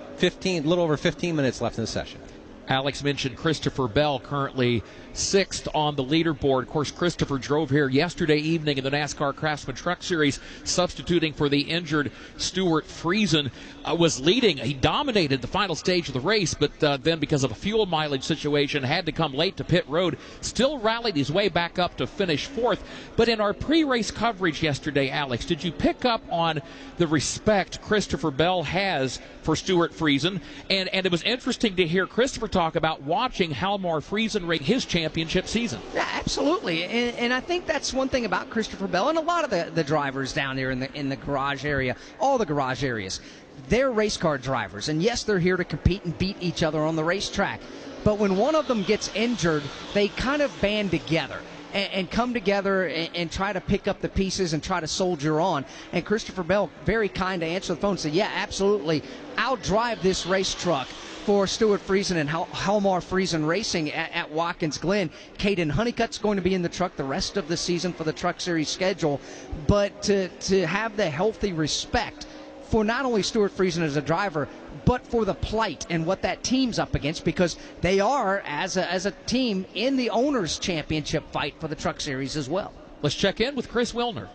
little over 15 minutes left in the session. Alex mentioned Christopher Bell, currently 6th on the leaderboard. Of course, Christopher drove here yesterday evening in the NASCAR Craftsman Truck Series, substituting for the injured Stuart Friesen. Was leading. He dominated the final stage of the race, but then because of a fuel mileage situation, had to come late to pit road. Still rallied his way back up to finish 4th. But in our pre-race coverage yesterday, Alex, did you pick up on the respect Christopher Bell has for Stuart Friesen? And it was interesting to hear Christopher talk about watching Halmar Friesen rate his championship season. Yeah, absolutely. And I think that's one thing about Christopher Bell and a lot of the drivers down there in the garage area, all the garage areas. They're race car drivers, and yes, they're here to compete and beat each other on the racetrack. But when one of them gets injured, they kind of band together and come together and try to pick up the pieces and try to soldier on. And Christopher Bell, very kind to answer the phone, said, yeah, absolutely, I'll drive this race truck for Stuart Friesen and Halmar Friesen Racing at Watkins Glen. Caden Honeycutt's going to be in the truck the rest of the season for the Truck Series schedule. But to have the healthy respect for not only Stuart Friesen as a driver, but for the plight and what that team's up against, because they are, as a team, in the Owners' Championship fight for the Truck Series as well. Let's check in with Chris Wilner.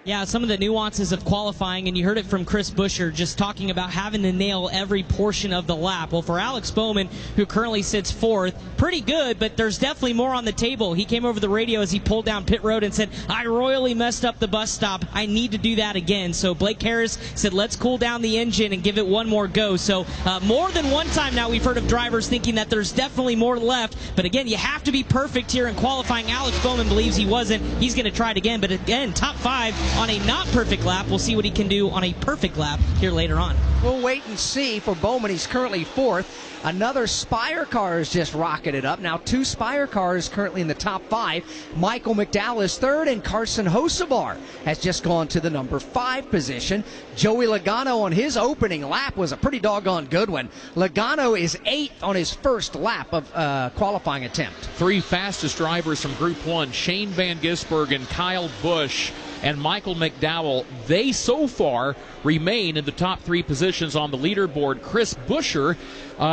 Yeah, some of the nuances of qualifying, and you heard it from Chris Buescher just talking about having to nail every portion of the lap. Well, for Alex Bowman, who currently sits 4th, pretty good, but there's definitely more on the table. He came over the radio as he pulled down pit road and said, I royally messed up the bus stop. I need to do that again. So Blake Harris said, let's cool down the engine and give it one more go. So more than one time now we've heard of drivers thinking that there's definitely more left. But again, you have to be perfect here in qualifying. Alex Bowman believes he wasn't. He's going to try it again. But again, top 5 on a not perfect lap. We'll see what he can do on a perfect lap here later on. We'll wait and see for Bowman. He's currently 4th. Another Spire car has just rocketed up. Now 2 Spire cars currently in the top 5. Michael McDowell is 3rd, and Carson Hocevar has just gone to the number 5 position. Joey Logano on his opening lap was a pretty doggone good one. Logano is 8th on his first lap of qualifying attempt. 3 fastest drivers from Group 1, Shane Van Gisbergen, Kyle Busch, and Michael McDowell. They so far remain in the top 3 positions on the leaderboard. Chris Buescher,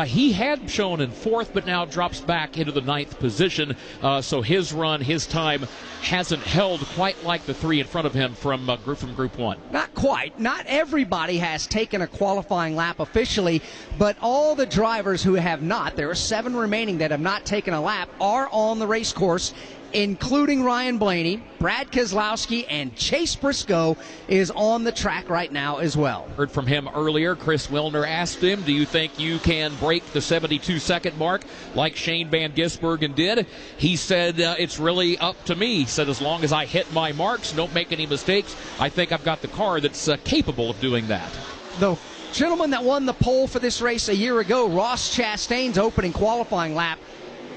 he had shown in 4th, but now drops back into the 9th position. So his run, his time hasn't held quite like the 3 in front of him from Group 1. Not quite. Not everybody has taken a qualifying lap officially, but all the drivers who have not, there are 7 remaining that have not taken a lap, are on the race course, including Ryan Blaney. Brad Keselowski and Chase Briscoe is on the track right now as well. Heard from him earlier. Chris Wilner asked him, do you think you can break the 72-second mark like Shane Van Gisbergen did? He said, it's really up to me. He said, as long as I hit my marks, don't make any mistakes, I think I've got the car that's capable of doing that. The gentleman that won the pole for this race a year ago, Ross Chastain's opening qualifying lap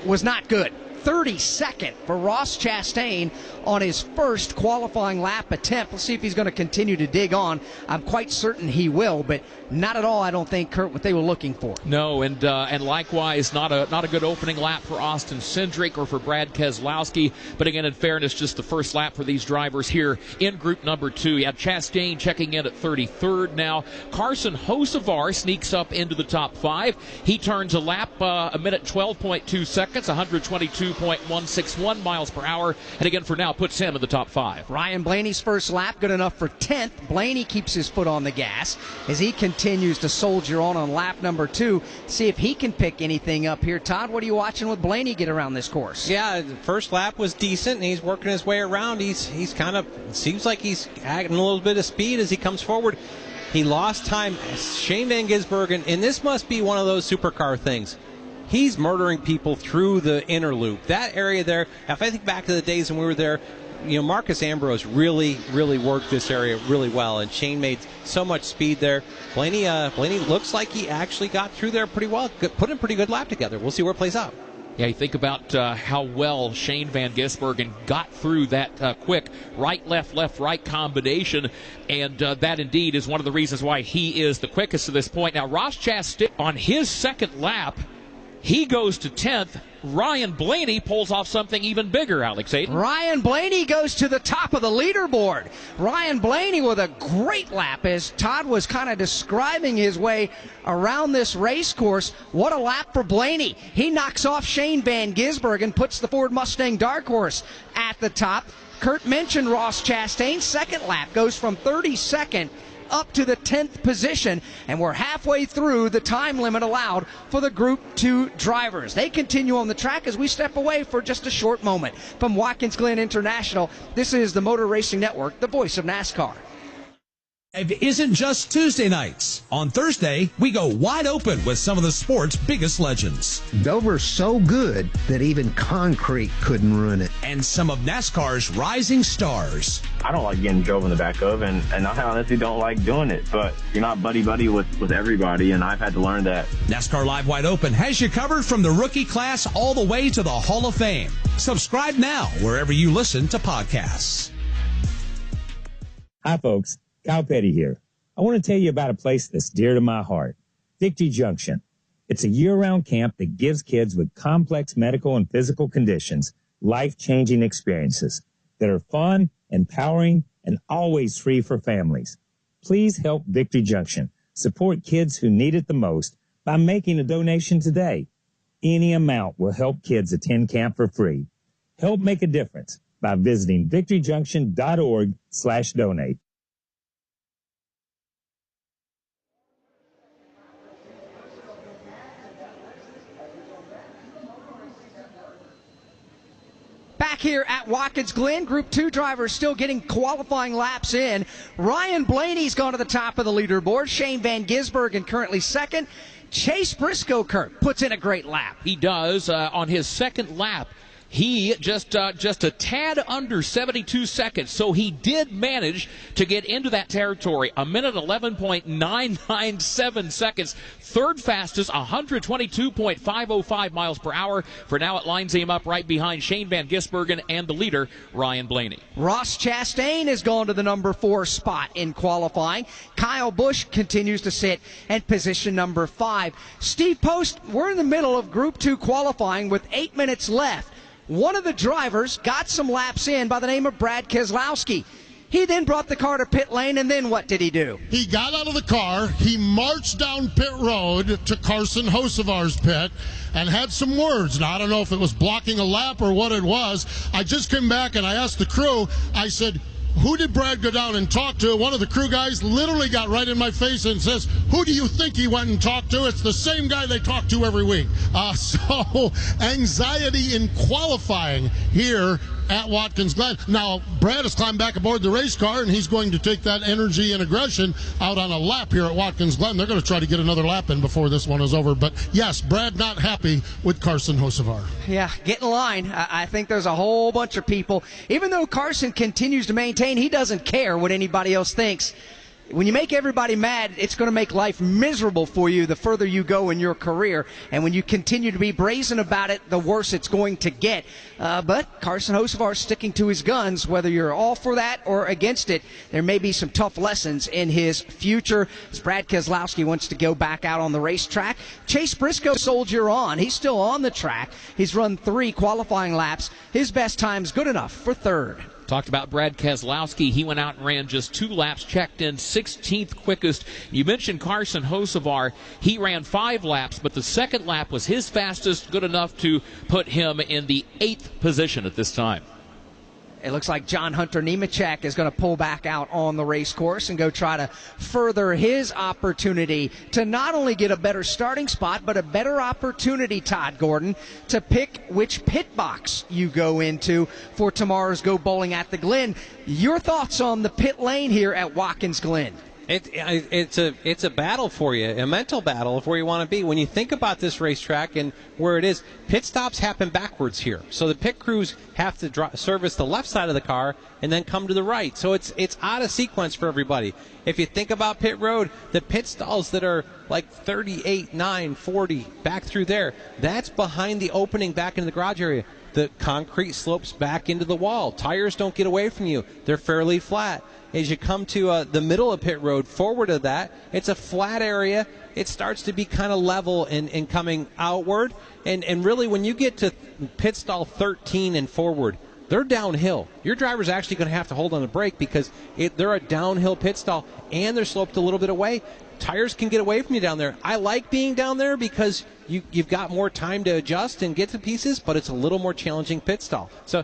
was not good. 32nd for Ross Chastain on his first qualifying lap attempt. We'll see if he's going to continue to dig on. I'm quite certain he will, but not at all, I don't think, Kurt, what they were looking for. No, and likewise, not a good opening lap for Austin Cindric or for Brad Keselowski. But again, in fairness, just the first lap for these drivers here in Group number 2. You have Chastain checking in at 33rd now. Carson Hocevar sneaks up into the top 5. He turns a lap a minute 12.2 seconds, 122.161 miles per hour, and again for now puts him in the top 5. Ryan Blaney's first lap good enough for 10th. Blaney keeps his foot on the gas as he continues to soldier on lap number 2. See if he can pick anything up here. Todd, what are you watching with Blaney get around this course? Yeah, the first lap was decent, and he's working his way around. He's kind of, seems like he's adding a little bit of speed as he comes forward. He lost time. Shane Van Gisbergen, and this must be one of those supercar things. He's murdering people through the inner loop. That area there, if I think back to the days when we were there, Marcus Ambrose really worked this area really well, and Shane made so much speed there. Blaney looks like he actually got through there pretty well, put a pretty good lap together. We'll see where it plays out. Yeah, you think about how well Shane Van Gisbergen got through that quick right, left, right combination, and that indeed is one of the reasons why he is the quickest to this point. Now, Ross Chastain, on his second lap, he goes to 10th. Ryan Blaney pulls off something even bigger, Alex Aiden. Ryan Blaney goes to the top of the leaderboard. Ryan Blaney with a great lap, as Todd was kind of describing his way around this race course. What a lap for Blaney. He knocks off Shane Van Gisbergen, puts the Ford Mustang Dark Horse at the top. Kurt mentioned Ross Chastain's second lap goes from 32nd up to the 10th position, and we're halfway through the time limit allowed for the Group 2 drivers. They continue on the track as we step away for just a short moment. From Watkins Glen International, this is the Motor Racing Network, the voice of NASCAR. It isn't just Tuesday nights. On Thursday, we go wide open with some of the sport's biggest legends. Dover's so good that even concrete couldn't ruin it. And some of NASCAR's rising stars. I don't like getting drove in the back of, and I honestly don't like doing it, but you're not buddy-buddy with everybody, and I've had to learn that. NASCAR Live Wide Open has you covered from the rookie class all the way to the Hall of Fame. Subscribe now wherever you listen to podcasts. Hi, folks. Kyle Petty here. I want to tell you about a place that's dear to my heart, Victory Junction. It's a year-round camp that gives kids with complex medical and physical conditions life-changing experiences that are fun, empowering, and always free for families. Please help Victory Junction support kids who need it the most by making a donation today. Any amount will help kids attend camp for free. Help make a difference by visiting victoryjunction.org/donate. Back here at Watkins Glen, Group 2 drivers still getting qualifying laps in. Ryan Blaney's gone to the top of the leaderboard. Shane Van Gisbergen currently second. Chase Briscoe, Kurt, puts in a great lap. He does. On his second lap, he just a tad under 72 seconds, so he did manage to get into that territory. A minute 11.997 seconds. Third fastest, 122.505 miles per hour. For now, it lines him up right behind Shane Van Gisbergen and the leader, Ryan Blaney. Ross Chastain has gone to the number 4 spot in qualifying. Kyle Busch continues to sit at position number 5. Steve Post, we're in the middle of Group 2 qualifying with 8 minutes left. One of the drivers got some laps in by the name of Brad Keselowski. He then brought the car to pit lane, and then what did he do? He got out of the car, he marched down pit road to Carson Hocevar's pit, and had some words. Now, I don't know if it was blocking a lap or what it was. I just came back and I asked the crew, I said, who did Brad go down and talk to? One of the crew guys literally got right in my face and says, who do you think he went and talked to? It's the same guy they talk to every week. So anxiety in qualifying here at Watkins Glen. Now, Brad has climbed back aboard the race car, and he's going to take that energy and aggression out on a lap here at Watkins Glen. They're going to try to get another lap in before this one is over. But, yes, Brad not happy with Carson Hocevar. Yeah, get in line. I think there's a whole bunch of people. Even though Carson continues to maintain, he doesn't care what anybody else thinks. When you make everybody mad, it's going to make life miserable for you the further you go in your career. And when you continue to be brazen about it, the worse it's going to get. But Carson Hocevar is sticking to his guns, whether you're all for that or against it. There may be some tough lessons in his future, as Brad Keselowski wants to go back out on the racetrack. Chase Briscoe, soldier on. He's still on the track. He's run 3 qualifying laps. His best time's good enough for 3rd. Talked about Brad Keselowski. He went out and ran just 2 laps, checked in 16th quickest. You mentioned Carson Hocevar. He ran 5 laps, but the second lap was his fastest, good enough to put him in the 8th position at this time. It looks like John Hunter Nemechek is going to pull back out on the race course and go try to further his opportunity to not only get a better starting spot, but a better opportunity, Todd Gordon, to pick which pit box you go into for tomorrow's Go Bowling at the Glen. Your thoughts on the pit lane here at Watkins Glen? It's a battle for you, a mental battle of where you want to be. When you think about this racetrack and where it is, pit stops happen backwards here. So the pit crews have to service the left side of the car and then come to the right. So it's out of sequence for everybody. If you think about pit road, the pit stalls that are like 38, 9, 40 back through there, that's behind the opening back into the garage area. The concrete slopes back into the wall. Tires don't get away from you. They're fairly flat. As you come to the middle of pit road, forward of that, it's a flat area. It starts to be kind of level and coming outward. And really, when you get to pit stall 13 and forward, they're downhill. Your driver's actually going to have to hold on the brake because they're a downhill pit stall, and they're sloped a little bit away. Tires can get away from you down there. I like being down there because you've got more time to adjust and get to pieces, but it's a little more challenging pit stall. So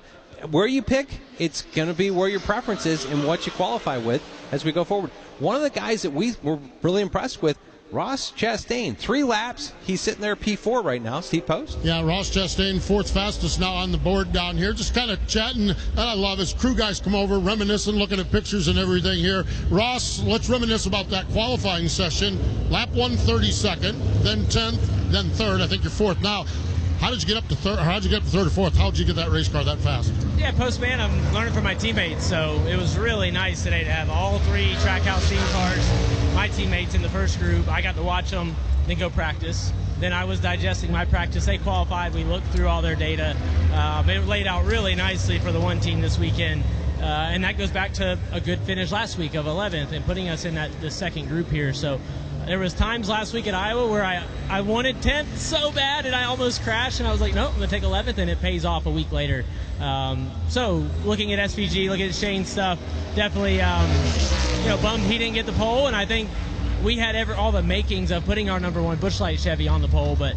where you pick, it's going to be where your preference is and what you qualify with as we go forward. One of the guys that we were really impressed with, Ross Chastain, 3 laps. He's sitting there P4 right now. Steve Post? Yeah, Ross Chastain, 4th fastest now on the board down here. Just kind of chatting. And I love his crew guys come over, reminiscing, looking at pictures and everything here. Ross, let's reminisce about that qualifying session. Lap 132nd, then 10th, then 3rd. I think you're 4th now. How did you get up to third? How did you get up to 3rd or 4th? How did you get that race car that fast? Yeah, Postman, I'm learning from my teammates, so it was really nice today to have all 3 Trackhouse team cars, my teammates in the first group. I got to watch them, then go practice. Then I was digesting my practice. They qualified. We looked through all their data. It laid out really nicely for the one team this weekend. And that goes back to a good finish last week of 11th and putting us in the second group here. So there was times last week at Iowa where I wanted 10th so bad and I almost crashed, and I was like, nope, I'm going to take 11th, and it pays off a week later. So looking at SVG, looking at Shane's stuff, definitely bummed he didn't get the pole, and I think we had all the makings of putting our number 1 Busch Light Chevy on the pole, but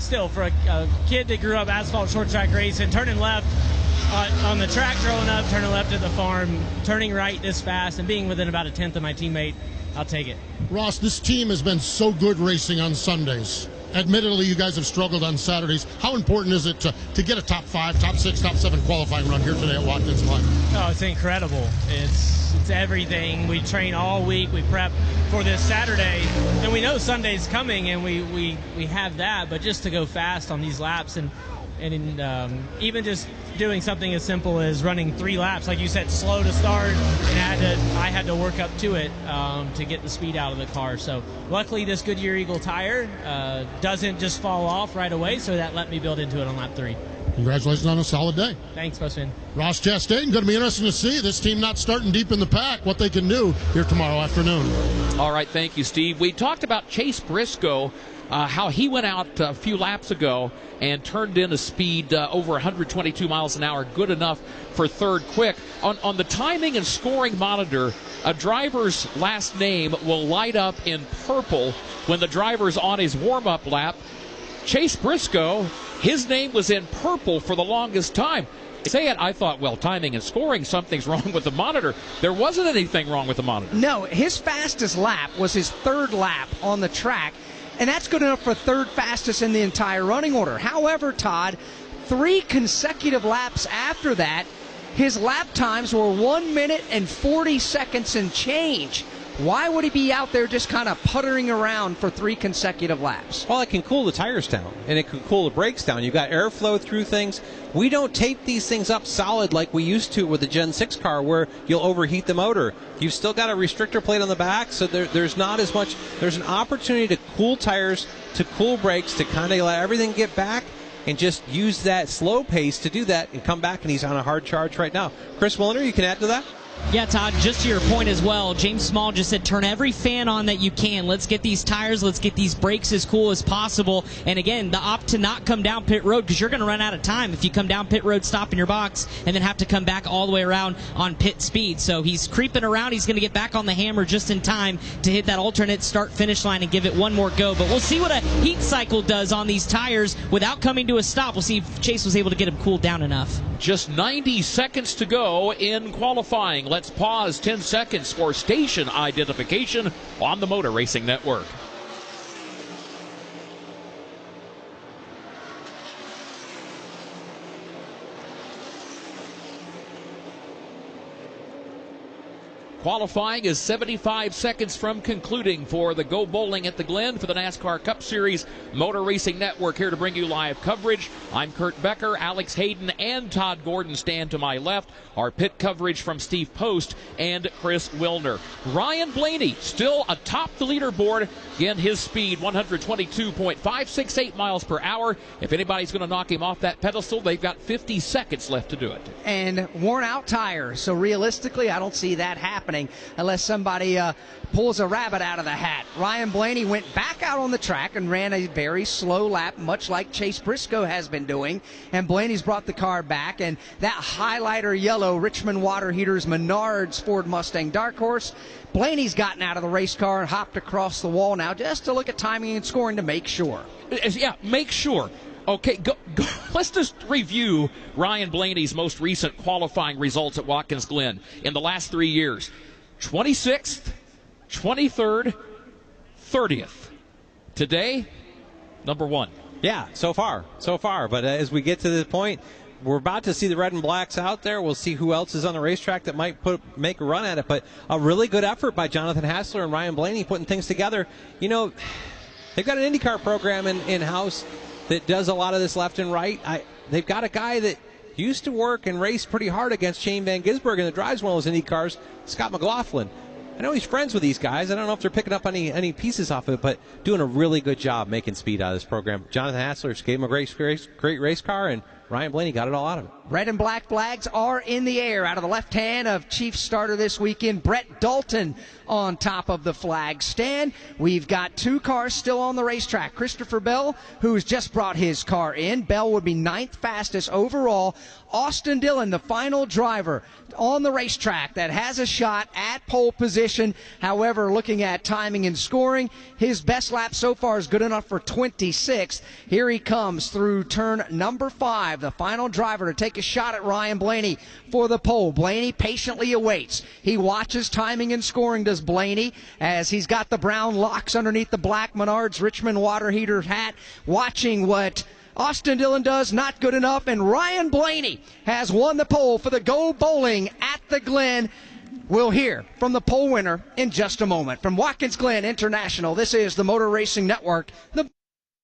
still, for a kid that grew up asphalt short track racing, turning left on the track growing up, turning left at the farm, turning right this fast, and being within about a 10th of my teammate, I'll take it. Ross, this team has been so good racing on Sundays. Admittedly, you guys have struggled on Saturdays. How important is it to get a top 5, top 6, top 7 qualifying run here today at Watkins Glen? Oh, it's incredible. It's everything. We train all week. We prep for this Saturday, and we know Sunday's coming, and we have that. But just to go fast on these laps and even just doing something as simple as running 3 laps, like you said, slow to start, and I had to work up to it to get the speed out of the car. So luckily this Goodyear Eagle tire doesn't just fall off right away, so that let me build into it on lap 3. Congratulations on a solid day. Thanks, Postman. Ross Chastain, going to be interesting to see this team not starting deep in the pack, what they can do here tomorrow afternoon. All right, thank you, Steve. We talked about Chase Briscoe, how he went out a few laps ago and turned in a speed over 122 miles an hour, good enough for 3rd quick. On the timing and scoring monitor, a driver's last name will light up in purple when the driver's on his warm-up lap. Chase Briscoe, his name was in purple for the longest time. Say it, I thought, well, timing and scoring, something's wrong with the monitor. There wasn't anything wrong with the monitor. No, his fastest lap was his 3rd lap on the track, and that's good enough for 3rd fastest in the entire running order. However, Todd, 3 consecutive laps after that, his lap times were 1 minute and 40 seconds and change. Why would he be out there just kind of puttering around for 3 consecutive laps? Well, it can cool the tires down, and it can cool the brakes down. You've got airflow through things. We don't tape these things up solid like we used to with the Gen 6 car where you'll overheat the motor. You've still got a restrictor plate on the back, so there's not as much. There's an opportunity to cool tires, to cool brakes, to kind of let everything get back and just use that slow pace to do that and come back, and he's on a hard charge right now. Chris Milliner, you can add to that? Yeah, Todd, just to your point as well, James Small just said turn every fan on that you can. Let's get these tires, let's get these brakes as cool as possible. And again, the opt to not come down pit road because you're going to run out of time if you come down pit road, stop in your box, and then have to come back all the way around on pit speed. So he's creeping around. He's going to get back on the hammer just in time to hit that alternate start-finish line and give it one more go. But we'll see what a heat cycle does on these tires without coming to a stop. We'll see if Chase was able to get him cooled down enough. Just 90 seconds to go in qualifying. Let's pause 10 seconds for station identification on the Motor Racing Network. Qualifying is 75 seconds from concluding for the Go Bowling at the Glen for the NASCAR Cup Series Motor Racing Network, here to bring you live coverage. I'm Kurt Becker. Alex Hayden and Todd Gordon stand to my left. Our pit coverage from Steve Post and Chris Wilner. Ryan Blaney still atop the leaderboard. Again, his speed 122.568 miles per hour. If anybody's going to knock him off that pedestal, they've got 50 seconds left to do it. And worn out tires. So realistically, I don't see that happening unless somebody pulls a rabbit out of the hat. Ryan Blaney went back out on the track and ran a very slow lap, much like Chase Briscoe has been doing. And Blaney's brought the car back. And that highlighter yellow Richmond Water Heaters Menards Ford Mustang Dark Horse, Blaney's gotten out of the race car and hopped across the wall now just to look at timing and scoring to make sure. Yeah, make sure. Okay, go. Let's just review Ryan Blaney's most recent qualifying results at Watkins Glen in the last 3 years. 26th, 23rd, 30th. Today, number 1. Yeah, so far. But as we get to this point, we're about to see the red and blacks out there. We'll see who else is on the racetrack that might make a run at it. But a really good effort by Jonathan Hassler and Ryan Blaney putting things together. You know, they've got an IndyCar program in-house that does a lot of this left and right. They've got a guy that used to work and race pretty hard against Shane Van Gisbergen that drives one of those Indy cars, Scott McLaughlin. I know he's friends with these guys. I don't know if they're picking up any pieces off of it, but doing a really good job making speed out of this program. Jonathan Hassler gave him a great race car, and Ryan Blaney got it all out of it. Red and black flags are in the air. Out of the left hand of Chief starter this weekend, Brett Dalton on top of the flag stand. We've got 2 cars still on the racetrack. Christopher Bell, who's just brought his car in. Bell would be 9th fastest overall. Austin Dillon, the final driver on the racetrack that has a shot at pole position. However, looking at timing and scoring, his best lap so far is good enough for 26th. Here he comes through turn number 5, the final driver to take a shot at Ryan Blaney for the pole. Blaney patiently awaits. He watches timing and scoring, does Blaney, as he's got the brown locks underneath the black Menards Richmond Water Heater hat, watching what Austin Dillon does. Not good enough, and Ryan Blaney has won the pole for the Go Bowling at the Glen. We'll hear from the pole winner in just a moment. From Watkins Glen International, this is the Motor Racing Network.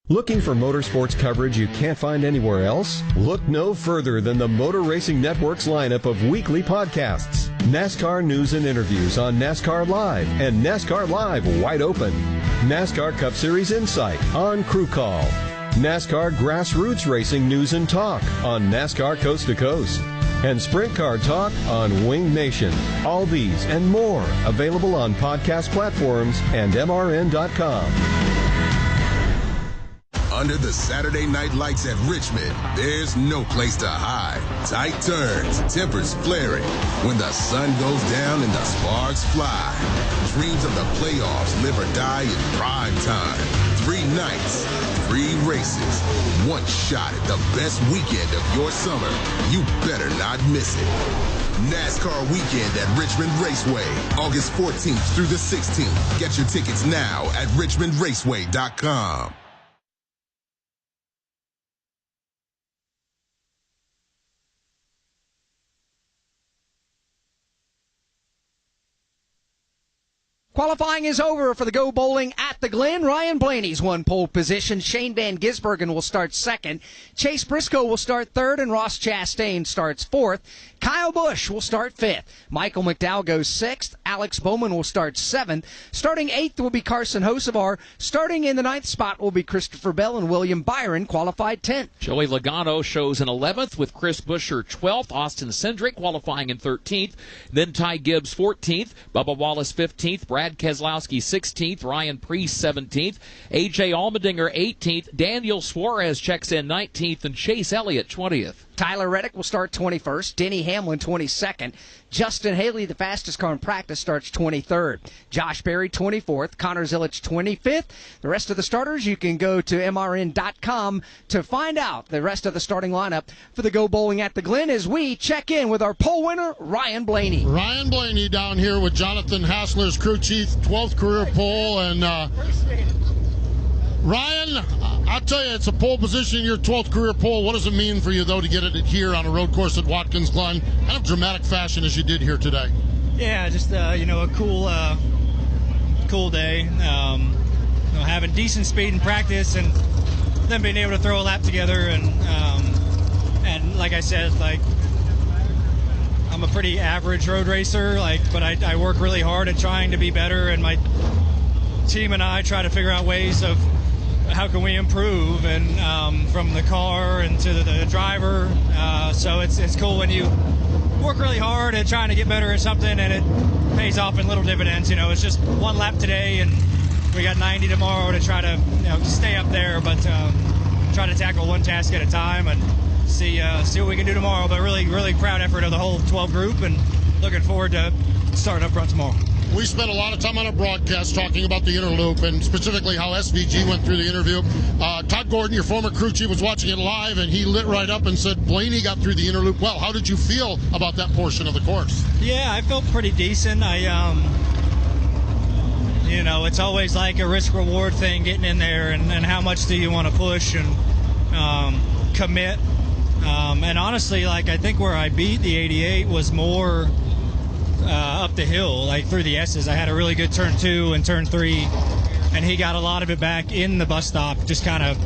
Looking for motorsports coverage you can't find anywhere else? Look no further than the Motor Racing Network's lineup of weekly podcasts. NASCAR news and interviews on NASCAR Live and NASCAR Live Wide Open. NASCAR Cup Series Insight on Crew Call. NASCAR Grassroots Racing News and Talk on NASCAR Coast to Coast. And Sprint Car Talk on Wing Nation. All these and more available on podcast platforms and MRN.com. Under the Saturday night lights at Richmond, there's no place to hide. Tight turns, tempers flaring. When the sun goes down and the sparks fly. Dreams of the playoffs live or die in prime time. 3 nights, 3 races, 1 shot at the best weekend of your summer. You better not miss it. NASCAR Weekend at Richmond Raceway, August 14th through the 16th. Get your tickets now at richmondraceway.com. Qualifying is over for the Go Bowling at the Glen. Ryan Blaney's won pole position. Shane Van Gisbergen will start 2nd. Chase Briscoe will start 3rd, and Ross Chastain starts 4th. Kyle Busch will start 5th. Michael McDowell goes 6th. Alex Bowman will start 7th. Starting 8th will be Carson Hocevar. Starting in the 9th spot will be Christopher Bell, and William Byron qualified 10th. Joey Logano shows in 11th with Chris Buescher 12th. Austin Cindric qualifying in 13th. Then Ty Gibbs 14th. Bubba Wallace 15th. Brad Keselowski 16th. Ryan Preece 17th. A.J. Allmendinger 18th. Daniel Suarez checks in 19th. And Chase Elliott 20th. Tyler Reddick will start 21st. Denny Hamlin 22nd. Justin Haley, the fastest car in practice, starts 23rd. Josh Berry 24th. Connor Zilic 25th. The rest of the starters, you can go to MRN.com to find out the rest of the starting lineup for the Go Bowling at the Glen as we check in with our pole winner, Ryan Blaney. Ryan Blaney down here with Jonathan Hassler's crew chief, 12th career pole, and Ryan, I'll tell you, it's a pole position, your 12th career pole. What does it mean for you, though, to get it here on a road course at Watkins Glen? Kind of dramatic fashion as you did here today. Yeah, just a cool day. Having decent speed in practice, and then being able to throw a lap together, and like I said, like I'm a pretty average road racer, but I work really hard at trying to be better, and my team and I try to figure out ways of how can we improve, and from the car and to the driver. So it's cool when you work really hard at trying to get better at something, and it pays off in little dividends. It's just one lap today, and we got 90 tomorrow to try to stay up there, but try to tackle one task at a time and see what we can do tomorrow. But really, really proud effort of the whole 12 group, and looking forward to starting up front tomorrow. We spent a lot of time on our broadcast talking about the inner loop, and specifically how SVG went through the interview. Todd Gordon, your former crew chief, was watching it live, and he lit right up and said Blaney got through the inner loop well. How did you feel about that portion of the course? Yeah, I felt pretty decent. It's always like a risk-reward thing getting in there, and how much do you want to push and commit. And honestly, I think where I beat the 88 was more up the hill, through the S's. I had a really good turn 2 and turn 3, and he got a lot of it back in the bus stop, just kind of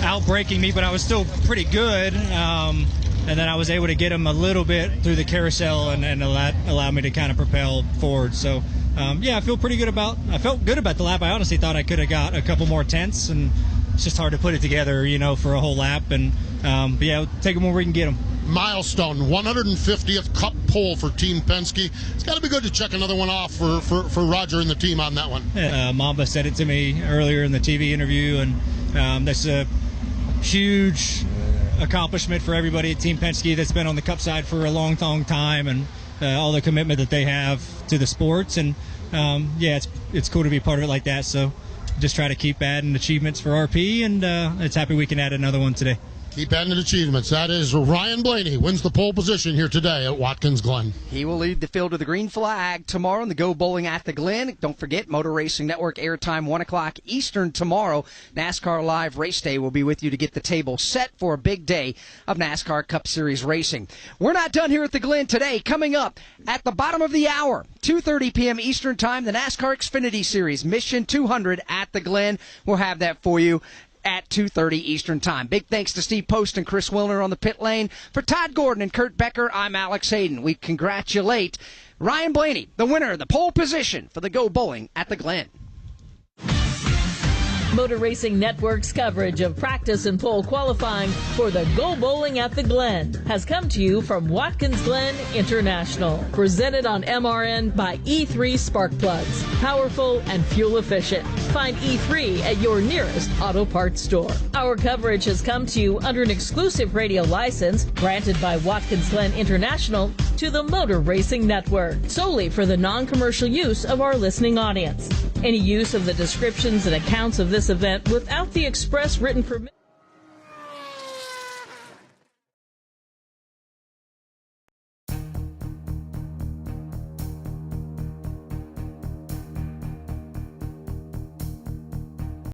out-braking me, but I was still pretty good. And then I was able to get him a little bit through the carousel, and that allowed me to kind of propel forward. So, I felt good about the lap. I honestly thought I could have got a couple more tenths, and it's just hard to put it together, for a whole lap. And, we'll take them where we can get them. Milestone, 150th Cup pole for Team Penske. It's got to be good to check another one off for Roger and the team on that one. Mamba said it to me earlier in the TV interview, and that's a huge accomplishment for everybody at Team Penske that's been on the Cup side for a long time, and all the commitment that they have to the sports. And it's cool to be part of it like that. So just try to keep adding achievements for RP, and it's happy we can add another one today. Keep adding achievements. That is Ryan Blaney, wins the pole position here today at Watkins Glen. He will lead the field to the green flag tomorrow in the Go Bowling at the Glen. Don't forget, Motor Racing Network airtime 1 o'clock Eastern tomorrow. NASCAR Live Race Day will be with you to get the table set for a big day of NASCAR Cup Series racing. We're not done here at the Glen today. Coming up at the bottom of the hour, 2:30 p.m. Eastern Time, the NASCAR Xfinity Series Mission 200 at the Glen. We'll have that for you at 2:30 Eastern Time. Big thanks to Steve Post and Chris Wilner on the pit lane. For Todd Gordon and Kurt Becker, I'm Alex Hayden. We congratulate Ryan Blaney, the winner of the pole position for the Go Bowling at the Glen. Motor Racing Network's coverage of practice and pole qualifying for the Go Bowling at the Glen has come to you from Watkins Glen International. Presented on MRN by E3 Spark Plugs. Powerful and fuel efficient. Find E3 at your nearest auto parts store. Our coverage has come to you under an exclusive radio license granted by Watkins Glen International to the Motor Racing Network, solely for the non-commercial use of our listening audience. Any use of the descriptions and accounts of this event without the express written permission